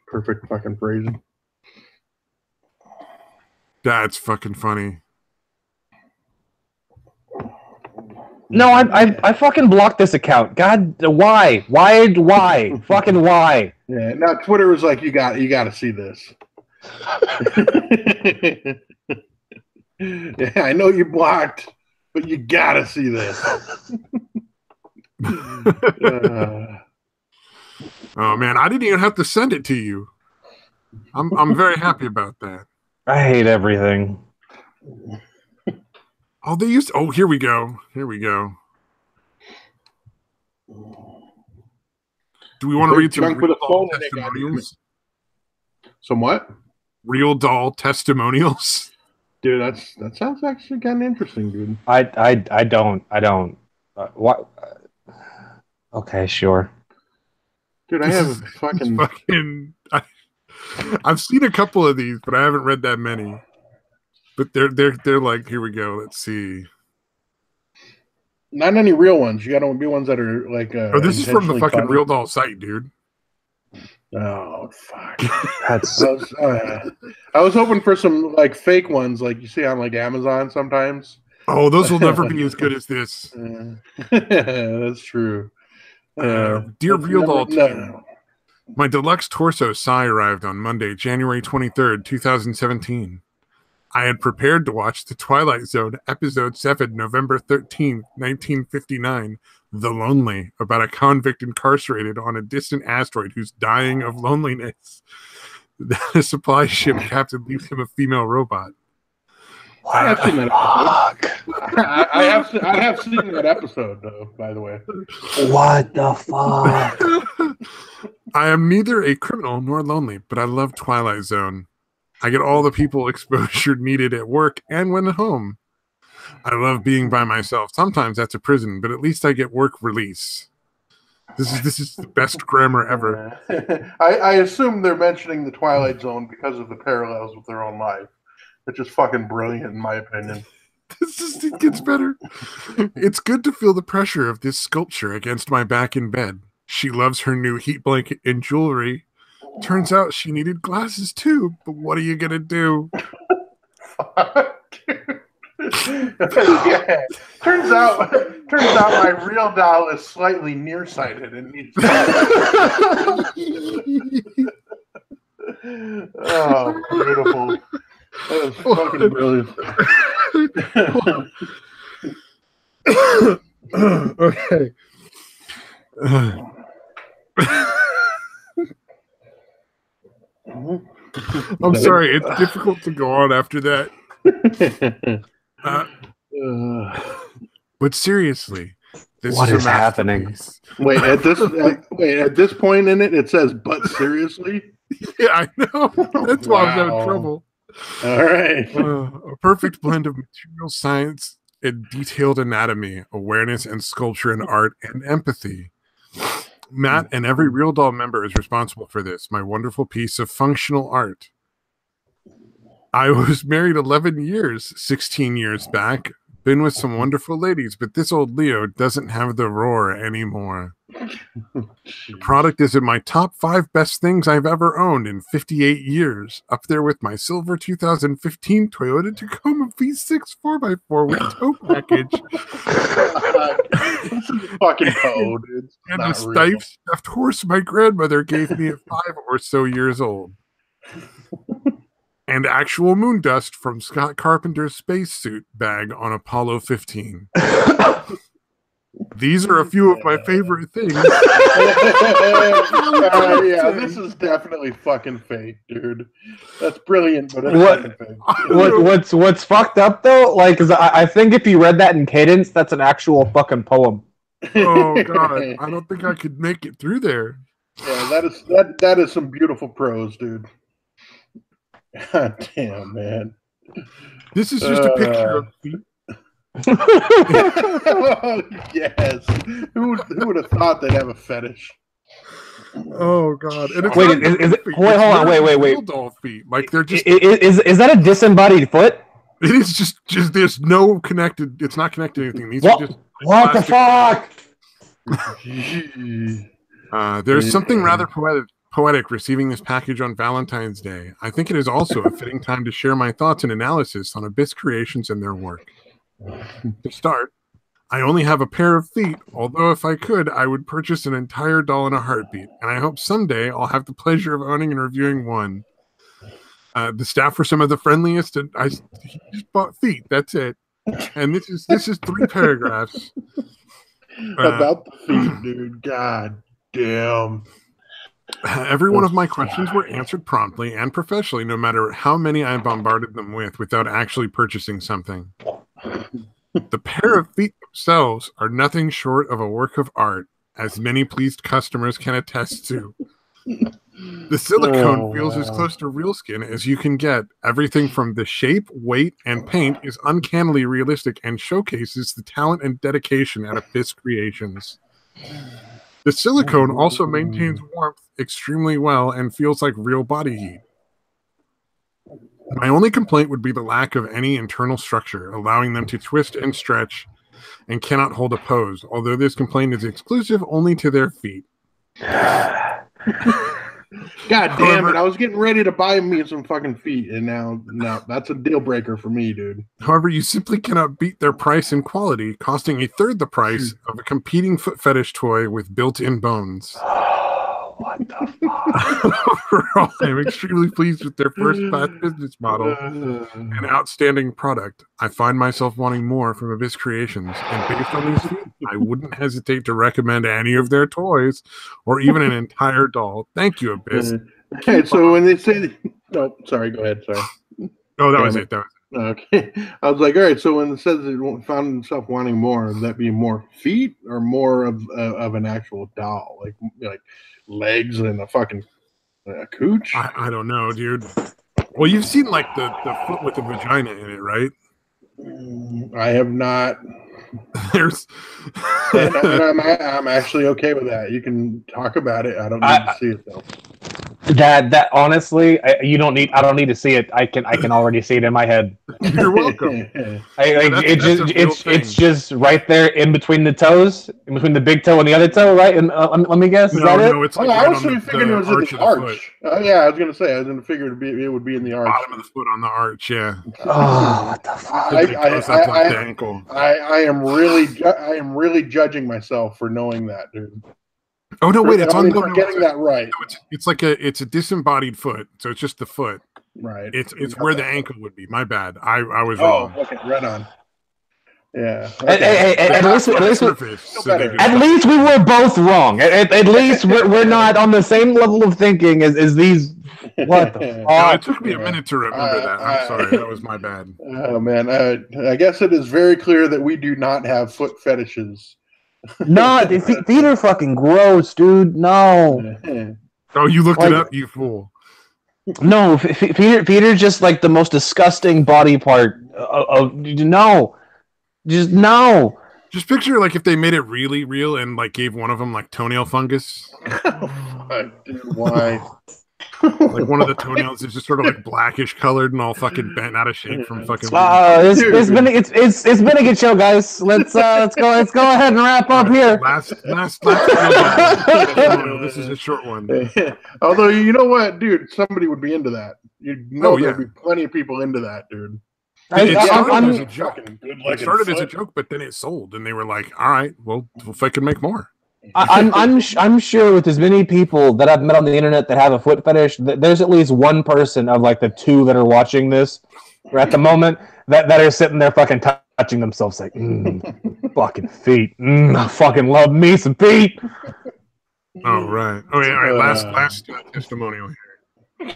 Perfect fucking phrasing. That's fucking funny. No, I fucking blocked this account. God, why? Fucking why? Yeah. Now Twitter was like, you got to see this. Yeah, I know you blocked, but you got to see this. Oh man, I didn't even have to send it to you. I'm very happy about that. I hate everything. Oh, they used. Oh, here we go. Do we want to read some real doll testimonials? Some what? Real doll testimonials. Dude, that sounds actually kind of interesting, dude. I don't. What? Okay, sure. Dude, I have fucking. I've seen a couple of these, but I haven't read that many. But they're like, here we go. Let's see. Not any real ones. You got to be ones that are like. Oh, this is from the fucking Real Doll site, dude. Oh fuck! I was hoping for some like fake ones, like you see on like Amazon sometimes. Oh, those will never be as good as this. That's true. Dear Real Doll team, my deluxe torso Psy arrived on Monday, January 23rd, 2017. I had prepared to watch The Twilight Zone, Episode 7, November 13th, 1959, The Lonely, about a convict incarcerated on a distant asteroid who's dying of loneliness. The supply ship captain leaves him a female robot. I have seen that episode. I have seen that episode, though, by the way. What the fuck? I am neither a criminal nor lonely, but I love Twilight Zone. I get all the people exposure needed at work and when at home. I love being by myself. Sometimes that's a prison, but at least I get work release. This is the best grammar ever. I assume they're mentioning the Twilight Zone because of the parallels with their own life, which is fucking brilliant in my opinion. It gets better. It's good to feel the pressure of this sculpture against my back in bed. She loves her new heat blanket and jewelry. Turns out she needed glasses too, but what are you gonna do? Yeah. Turns out my real doll is slightly nearsighted and needs Oh, beautiful. That was fucking brilliant. Okay. I'm sorry, it's difficult to go on after that. But seriously, what is happening? Wait, at this point in it, it says, "But seriously." Yeah, I know. That's why I was having trouble. All right. A perfect blend of material science and detailed anatomy, awareness and sculpture and art and empathy. Matt and every Real Doll member is responsible for this, my wonderful piece of functional art. I was married 11 years, 16 years back. Been with some wonderful ladies, but this old Leo doesn't have the roar anymore. The product is in my top 5 best things I've ever owned in 58 years, up there with my silver 2015 Toyota Tacoma V6 4x4 with tow package. This is fucking code. It's and a stiff stuffed horse my grandmother gave me at 5 or so years old. And actual moon dust from Scott Carpenter's spacesuit bag on Apollo 15. These are a few of my favorite things. Yeah, this is definitely fucking fake, dude. That's brilliant, but it's fucking fake. What's fucked up though? Like, 'cause I think if you read that in cadence, that's an actual fucking poem. Oh god, I don't think I could make it through there. Yeah, that is some beautiful prose, dude. God damn, man. This is just a picture of feet. Oh, yes. Who would have thought they'd have a fetish? Oh god! And it's wait, is it? Wait, hold on, wait. Doll feet, like they're just. Is that a disembodied foot? It is just. There's no connected. It's not connected to anything. These are just. What the fuck? There's something rather poetic receiving this package on Valentine's Day. I think it is also a fitting time to share my thoughts and analysis on Abyss Creations and their work. To start, I only have a pair of feet, although if I could, I would purchase an entire doll in a heartbeat, and I hope someday I'll have the pleasure of owning and reviewing one. The staff were some of the friendliest, and I just bought feet. That's it. And this is 3 paragraphs about the feet, dude. God damn. Every one of my questions were answered promptly and professionally, no matter how many I bombarded them with without actually purchasing something. The pair of feet themselves are nothing short of a work of art, as many pleased customers can attest to. The silicone feels as close to real skin as you can get. Everything from the shape, weight, and paint is uncannily realistic and showcases the talent and dedication at Abyss Creations. The silicone also maintains warmth extremely well and feels like real body heat. My only complaint would be the lack of any internal structure, allowing them to twist and stretch and cannot hold a pose, although this complaint is exclusive only to their feet. God damn it, I was getting ready to buy me some fucking feet, and now that's a deal breaker for me, dude. However, you simply cannot beat their price and quality, costing 1/3 the price of a competing foot fetish toy with built-in bones. What the fuck? Overall, I'm extremely pleased with their first-class business model and outstanding product. I find myself wanting more from Abyss Creations, and based on these feet, I wouldn't hesitate to recommend any of their toys or even an entire doll. Thank you, Abyss. Okay, so when they say, oh, sorry, go ahead. Sorry. Oh, that was it. Okay, I was like, all right. So when it says it found himself wanting more, would that be more feet or more of an actual doll, like legs and a fucking cooch? I don't know, dude. Well, you've seen like the foot with the vagina in it, right? I have not. There's, and I'm actually okay with that. You can talk about it. I don't need to see it though. That honestly, I don't need to see it. I can already see it in my head. You're welcome. It's just right there in between the toes, in between the big toe and the other toe, right? And let me guess, is that it? No, it's like I was figuring it was in the arch. Yeah, I was gonna say I was gonna figure it would be in the arch. Bottom of the foot on the arch, yeah. Oh, what the fuck! I am really judging myself for knowing that, dude. Oh no! Wait, it's on. We're getting that right. No, it's like it's a disembodied foot, so it's just the foot. Right. It's where the ankle would be. My bad. I was wrong. Oh, okay, right on. Yeah. Okay. At least we were both wrong. At least we're not on the same level of thinking as these. What the fuck? No, it took me a minute to remember that. I'm sorry. That was my bad. Oh man, I guess it is very clear that we do not have foot fetishes. No, feet are fucking gross, dude. No. Oh, you looked it up, you fool. No, feet are just like the most disgusting body part of no. Just no. Just picture like if they made it really real and like gave one of them like toenail fungus. Dude, why? Like one of the toenails is just sort of like blackish colored and all fucking bent out of shape from fucking. It's been a good show, guys. Let's go ahead and wrap up here. Last. This is a short one. Although you know what, dude, somebody would be into that. There'd be plenty of people into that, dude. It started as a joke. It started as a joke, but then it sold, and they were like, "All right, well, if I can make more." I'm sure with as many people that I've met on the internet that have a foot fetish, there's at least one person of like the two that are watching this at the moment that are sitting there fucking touching themselves like, fucking feet. I fucking love me some feet. Oh, right. Oh, yeah, all right. Last testimonial here.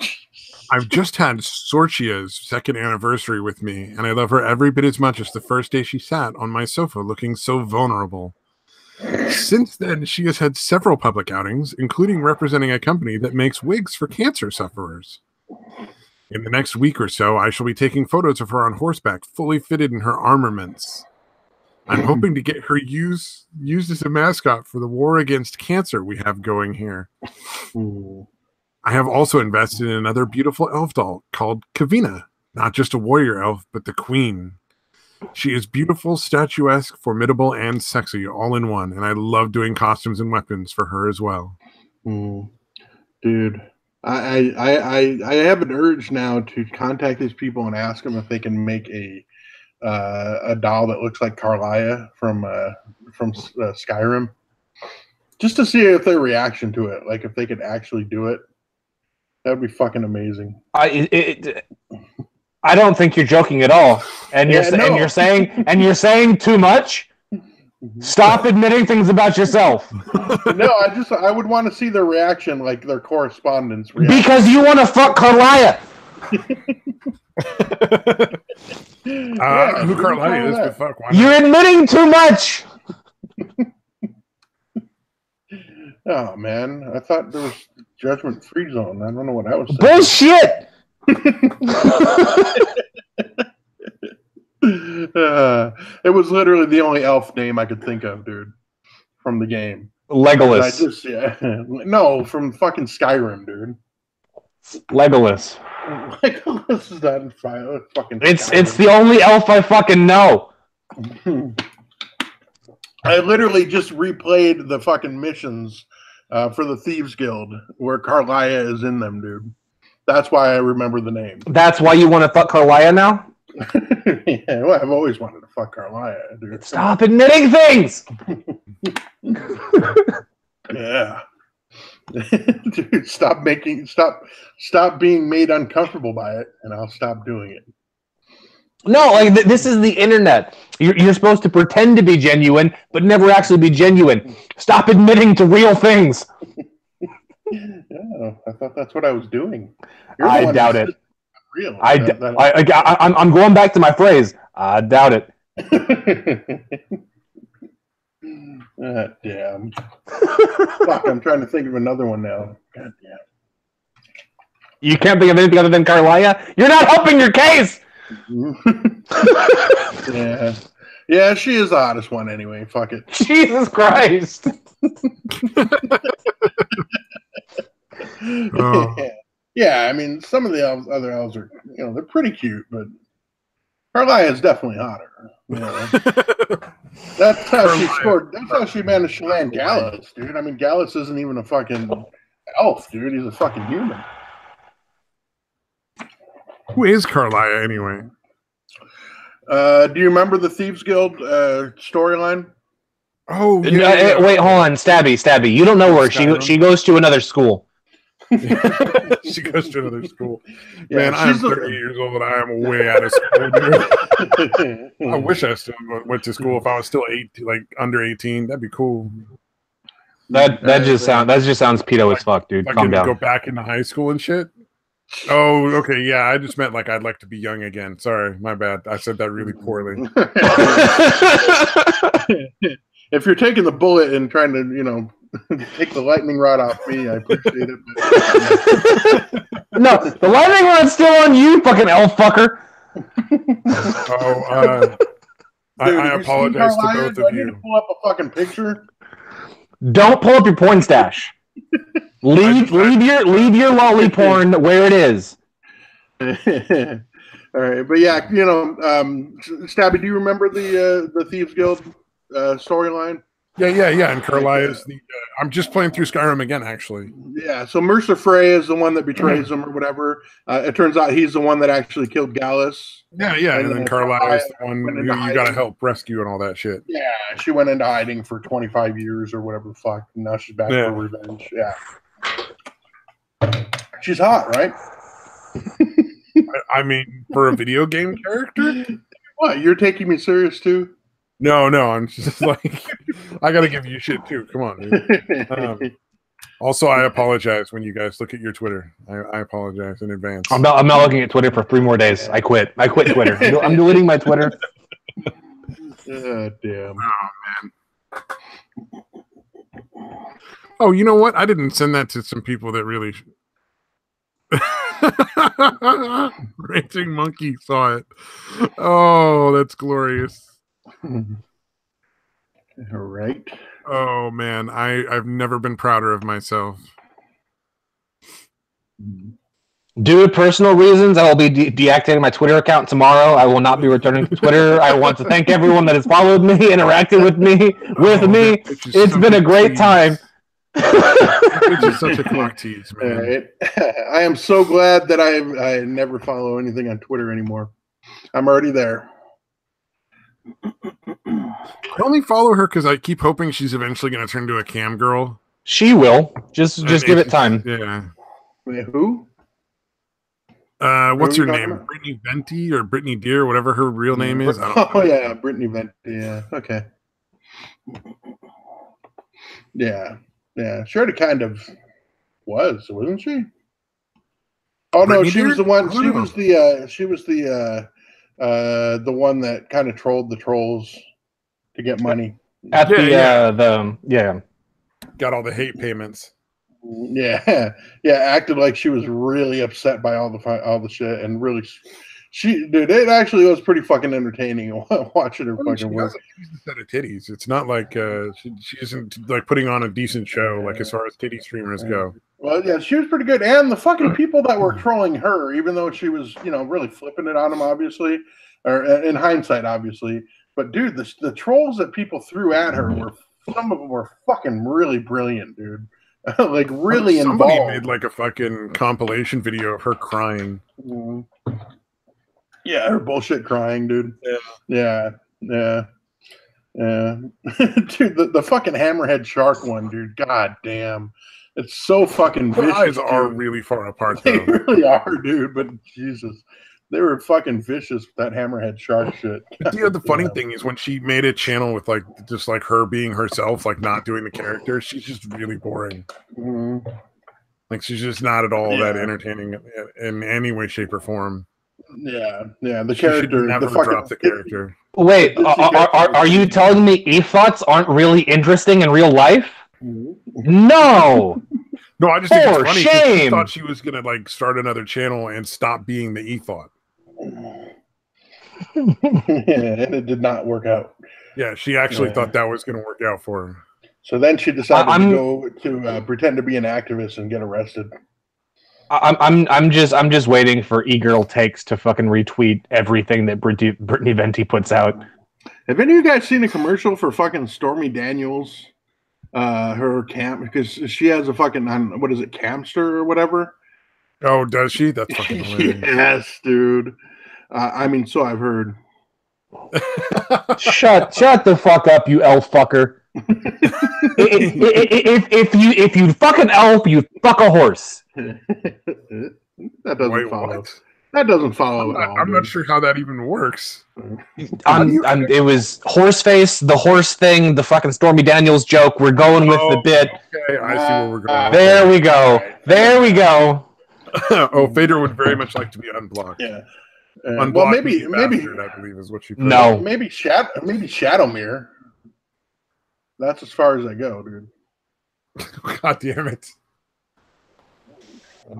I've just had Sorchia's 2nd anniversary with me, and I love her every bit as much as the first day she sat on my sofa looking so vulnerable. Since then, she has had several public outings, including representing a company that makes wigs for cancer sufferers. In the next week or so, I shall be taking photos of her on horseback, fully fitted in her armaments. I'm hoping to get her used as a mascot for the war against cancer we have going here. I have also invested in another beautiful elf doll called Kavina, not just a warrior elf, but the queen. She is beautiful, statuesque, formidable, and sexy, all in one, and I love doing costumes and weapons for her as well. Dude, I have an urge now to contact these people and ask them if they can make a doll that looks like Carlia from Skyrim, just to see if their reaction to it, like if they could actually do it. That'd be fucking amazing. I don't think you're joking at all, and you're saying too much. Stop admitting things about yourself. No, I would want to see their reaction, like their correspondence reaction. Because you want to fuck Carlia. Who Carlia is? But fuck, why not? You're admitting too much. Oh man, I thought there was judgment-free zone. I don't know what I was saying. Bullshit. It was literally the only elf name I could think of, dude, from the game. Legolas. No, from fucking Skyrim, dude. Legolas. Legolas is not in fucking. It's the only elf I fucking know. I literally just replayed the fucking missions for the Thieves Guild where Carlia is in them, dude. That's why I remember the name. That's why you want to fuck Carlia now? Yeah, well, I've always wanted to fuck Carlia, dude. Stop admitting things! Yeah. Dude, stop being made uncomfortable by it, and I'll stop doing it. No, like this is the internet. You're supposed to pretend to be genuine, but never actually be genuine. Stop admitting to real things. Yeah, I thought that's what I was doing. I doubt it. Real. I'm going back to my phrase. I doubt it. Damn. Fuck, I'm trying to think of another one now. God damn. You can't think of anything other than Carlia? You're not helping your case! Yeah, she is the hottest one anyway. Fuck it. Jesus Christ. Yeah, I mean, some of the other elves are, they're pretty cute, but Carlia is definitely hotter. That's how she scored. That's how she managed to land Gallus, dude. I mean, Gallus isn't even a fucking elf, dude. He's a fucking human. Who is Carlia anyway? Do you remember the Thieves Guild storyline? Oh, yeah. Wait, hold on, Stabby. You don't know her. She goes to another school. She goes to another school. Yeah, man, I'm 30 years old and I am way out of school, dude. I wish I still went to school if I was still under 18. That'd be cool. That just sounds pedo as fuck, dude. Calm down. Go back into high school and shit. Oh, okay, yeah. I just meant like I'd like to be young again. Sorry, my bad. I said that really poorly. If you're taking the bullet and trying to, take the lightning rod off me, I appreciate it. But... No, the lightning rod's still on you, fucking elf fucker. Dude, I have you seen apologize to Carlisle? both Do I of need to you. pull up a fucking picture? Don't pull up your porn stash. Leave your lolly porn where it is. All right, but yeah, you know, Stabby, do you remember the Thieves Guild storyline? Yeah. And Carlisle is the. I'm just playing through Skyrim again, actually. Yeah, so Mercer Frey is the one that betrays him or whatever. It turns out he's the one that actually killed Gallus. Yeah. And then Carlisle is the one who you got to help rescue and all that shit. Yeah, she went into hiding for 25 years or whatever the fuck. And now she's back for revenge. Yeah. She's hot, right? I mean, for a video game character? What, you're taking me serious too? No, I'm just like, I got to give you shit too. Come on, dude. Also, I apologize when you guys look at your Twitter. I apologize in advance. I'm not looking at Twitter for 3 more days. I quit Twitter. I'm deleting my Twitter. Damn. Oh, man. Oh, you know what? I didn't send that to some people that really... Ranting Monkey saw it. Oh, that's glorious. All right. Oh man, I've never been prouder of myself. Due to personal reasons, I will be deactivating my Twitter account tomorrow. I will not be returning to Twitter. I want to thank everyone that has followed me, interacted with me. It's been a great time. It's just such a clock tease, man. Right. I am so glad that I never follow anything on Twitter anymore. I'm already there. I only follow her because I keep hoping she's eventually going to turn into a cam girl. She will. Just give it time. Yeah. Wait, who? What's her name? Brittany Venti or Brittany Deer, whatever her real name is. Yeah, Brittany Venti. Yeah. Okay. Yeah. She already kind of wasn't she? Oh no, she was the one. She was the one that kind of trolled the trolls to get money. At the got all the hate payments. Yeah, acted like she was really upset by all the shit, and really, it actually was pretty fucking entertaining watching her fucking work. She's a set of titties. It's not like she isn't like putting on a decent show, like as far as titty streamers go. Well, yeah, she was pretty good, and the fucking people that were trolling her, even though she was, really flipping it on them, obviously, or in hindsight, obviously. But dude, the trolls that people threw at her some of them were fucking really brilliant, dude. Like really Somebody involved. made like a fucking compilation video of her crying. Mm-hmm. Yeah, her bullshit crying, dude. Yeah. Dude, the fucking hammerhead shark one, dude. God damn. It's so fucking vicious. Her eyes are really far apart, though. They really are, dude, but Jesus. They were fucking vicious with that hammerhead shark shit. The funny thing is when she made a channel with like just like her being herself, like not doing the character, she's just really boring. Mm-hmm. Like she's just not at all that entertaining in any way, shape, or form. Yeah. The character. Never drop the character. Wait, are you telling me e-thoughts aren't really interesting in real life? No. No, I just think it's funny. Shame. She thought she was gonna like start another channel and stop being the e-thought. And it did not work out. Yeah, she actually thought that was gonna work out for her. So then she decided to go to pretend to be an activist and get arrested. I'm just waiting for e-girl takes to fucking retweet everything that Brittany Venti puts out. Have any of you guys seen a commercial for fucking Stormy Daniels? Her camp, because she has a fucking what is it, Campster or whatever? Oh, does she? That's fucking hilarious. Yes, dude. I mean, so I've heard. Shut the fuck up, you elf fucker. if you fuck an elf, you fuck a horse. That doesn't follow. What? That doesn't follow. I'm not sure how that even works. It was Horseface, the horse thing, the fucking Stormy Daniels joke. We're going with the bit. Okay, I see where we're going. There we go. There we go. Oh, Fader would very much like to be unblocked. Yeah. Well, maybe bastard, I believe is what she put. No. Maybe Shadowmere. That's as far as I go, dude. God damn it.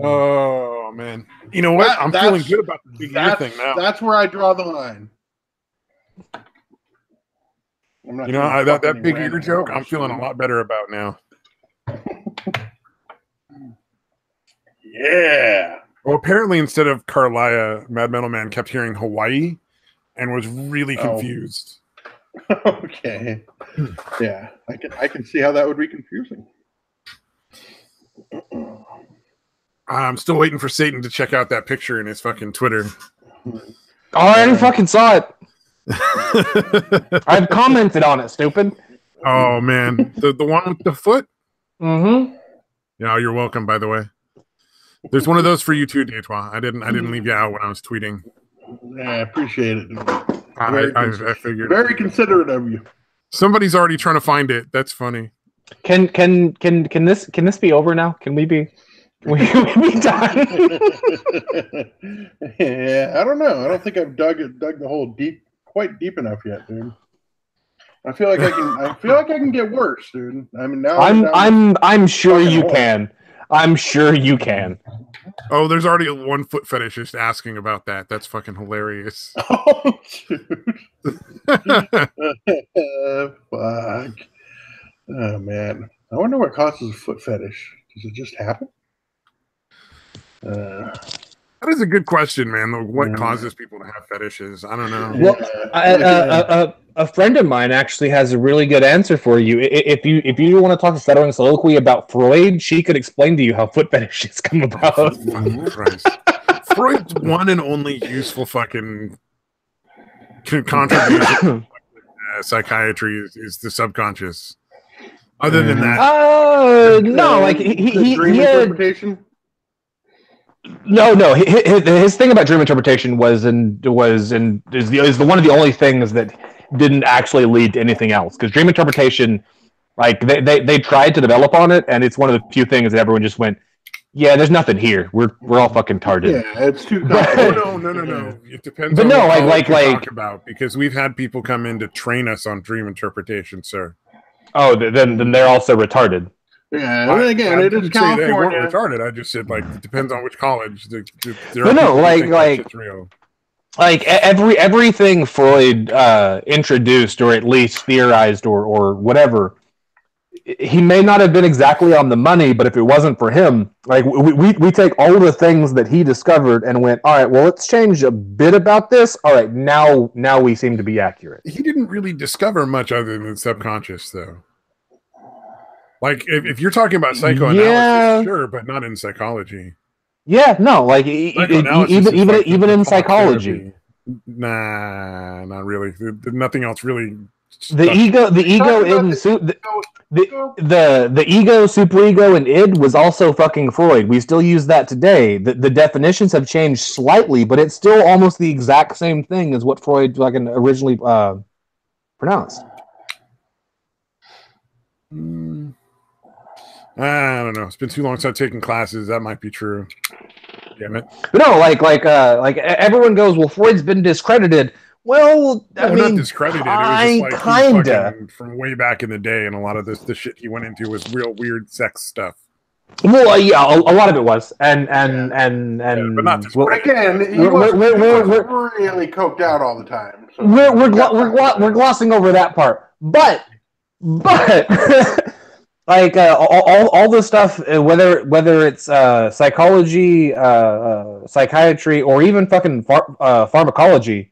Oh man, you know what? I'm feeling good about the big ear thing now. That's where I draw the line. I'm not. You know, that big ear joke, I'm feeling a lot better about now. Yeah. Well, apparently, instead of Carlia, Mad Metal Man kept hearing Hawaii and was really confused. Okay. Yeah, I can see how that would be confusing. I'm still waiting for Satan to check out that picture in his fucking Twitter. I already fucking saw it. I've commented on it, stupid. Oh man, the one with the foot. Mm-hmm. Yeah, you're welcome. By the way, there's one of those for you too, Detroit. I didn't leave you out when I was tweeting. Yeah, I appreciate it. I figured. Very considerate of you. Somebody's already trying to find it. That's funny. Can this be over now? Can we be? We be done? Yeah, I don't know. I don't think I've dug the hole quite deep enough yet, dude. I feel like I can get worse, dude. I mean, now I'm sure you can. I'm sure you can. Oh, there's already a 1 foot fetishist asking about that. That's fucking hilarious. Oh, dude. Fuck. Oh man, I wonder what causes a foot fetish. Does it just happen? That is a good question, man. What causes people to have fetishes? I don't know. Well, a friend of mine actually has a really good answer for you. If you want to talk to stuttering soliloquy about Freud, she could explain to you how foot fetishes come about. Oh, fucking Christ. Freud's one and only useful fucking contribution to psychiatry is the subconscious. Other than that, no, like he dream interpretation. No. His thing about dream interpretation is the one of the only things that didn't actually lead to anything else. Because dream interpretation, like they tried to develop on it, and it's one of the few things that everyone just went, yeah, there's nothing here. We're all fucking tarded. Yeah, it's too. No. It depends. But on what you talk about, because we've had people come in to train us on dream interpretation, sir. Oh, then they're also retarded. Yeah, and again, it is California. They weren't retarded. I just said it depends on which college. Real. Like everything Freud introduced, or at least theorized, or whatever. He may not have been exactly on the money, but if it wasn't for him, like we take all the things that he discovered and went, all right, well, let's change a bit about this. All right, now we seem to be accurate. He didn't really discover much other than subconscious, though. Like if you're talking about psychoanalysis, sure, but not in psychology. Yeah, no, like even in psychology. Therapy. Nah, not really. Nothing else really. The ego, the ego, superego, and id was also fucking Freud. We still use that today. The definitions have changed slightly, but it's still almost the exact same thing as what Freud fucking originally pronounced. I don't know. It's been too long since I've taken classes. That might be true. Damn it. But no, like everyone goes, well, Freud's been discredited. Well, I mean, not discredited. It was just kinda from way back in the day, and a lot of the shit he went into was real weird sex stuff. Well, yeah, a lot of it was, and but not well, again, we're really coked out all the time. So we're glossing over that part, but like all the stuff, whether it's psychology, psychiatry, or even fucking pharmacology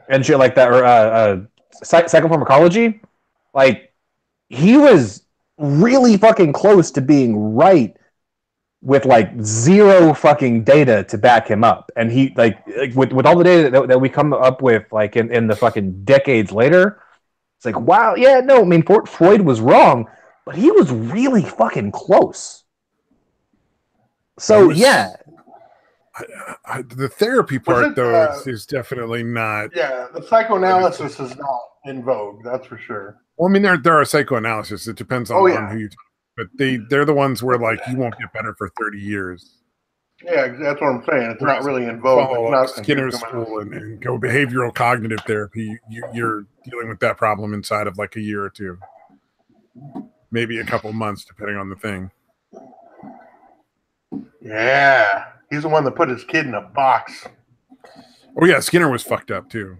and shit like that, or psychopharmacology, like he was really fucking close to being right with like zero fucking data to back him up, and he like with all the data that we come up with like in the fucking decades later, it's like, wow, yeah, no, I mean Freud was wrong, but he was really fucking close. So yeah. The therapy part, though, is definitely not. Yeah, the psychoanalysis is not in vogue. That's for sure. Well, I mean, there are psychoanalysis. It depends on who you talk. But they're the ones where like you won't get better for 30 years. Yeah, that's what I'm saying. It's not really in vogue. Follow up Skinner's school and go behavioral cognitive therapy. You're dealing with that problem inside of like a year or two, maybe a couple months, depending on the thing. Yeah. He's the one that put his kid in a box. Oh yeah, Skinner was fucked up too.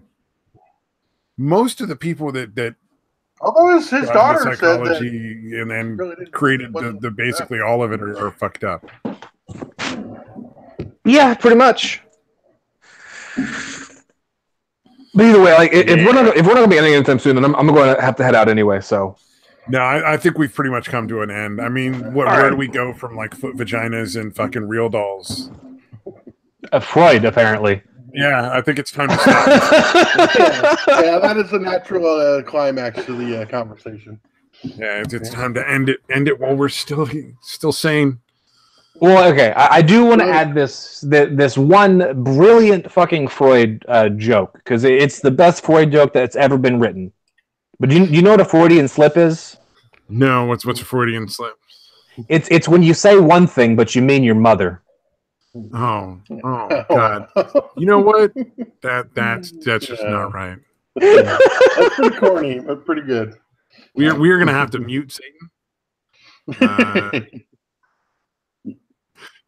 Most of the people that Although his daughter said that psychology and then really created the basically all of it are fucked up. Yeah, pretty much. But either way, like if we're not gonna be ending anytime soon, then I'm going to have to head out anyway. So. No, I think we've pretty much come to an end. I mean, where do we go from like foot vaginas and fucking real dolls? Freud, apparently. Yeah, I think it's time to stop. Yeah, that is the natural climax to the conversation. Yeah, it's time to end it while we're still sane. Well, okay, I do want to add this one brilliant fucking Freud joke, because it's the best Freud joke that's ever been written. But do you know what a Freudian slip is? No, what's a Freudian slip? It's when you say one thing but you mean your mother. Oh God! You know what? That's just not right. That's pretty corny, but pretty good. We're gonna have to mute Satan.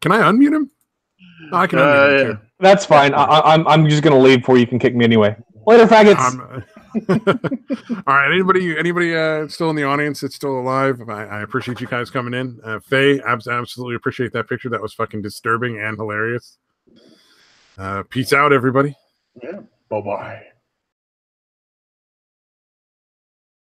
Can I unmute him? Oh, I can unmute him too. That's fine. I'm just gonna leave before you can kick me anyway. Later, faggots. All right. Anybody still in the audience that's still alive? I appreciate you guys coming in. Faye, absolutely appreciate that picture. That was fucking disturbing and hilarious. Peace out, everybody. Yeah. Bye-bye.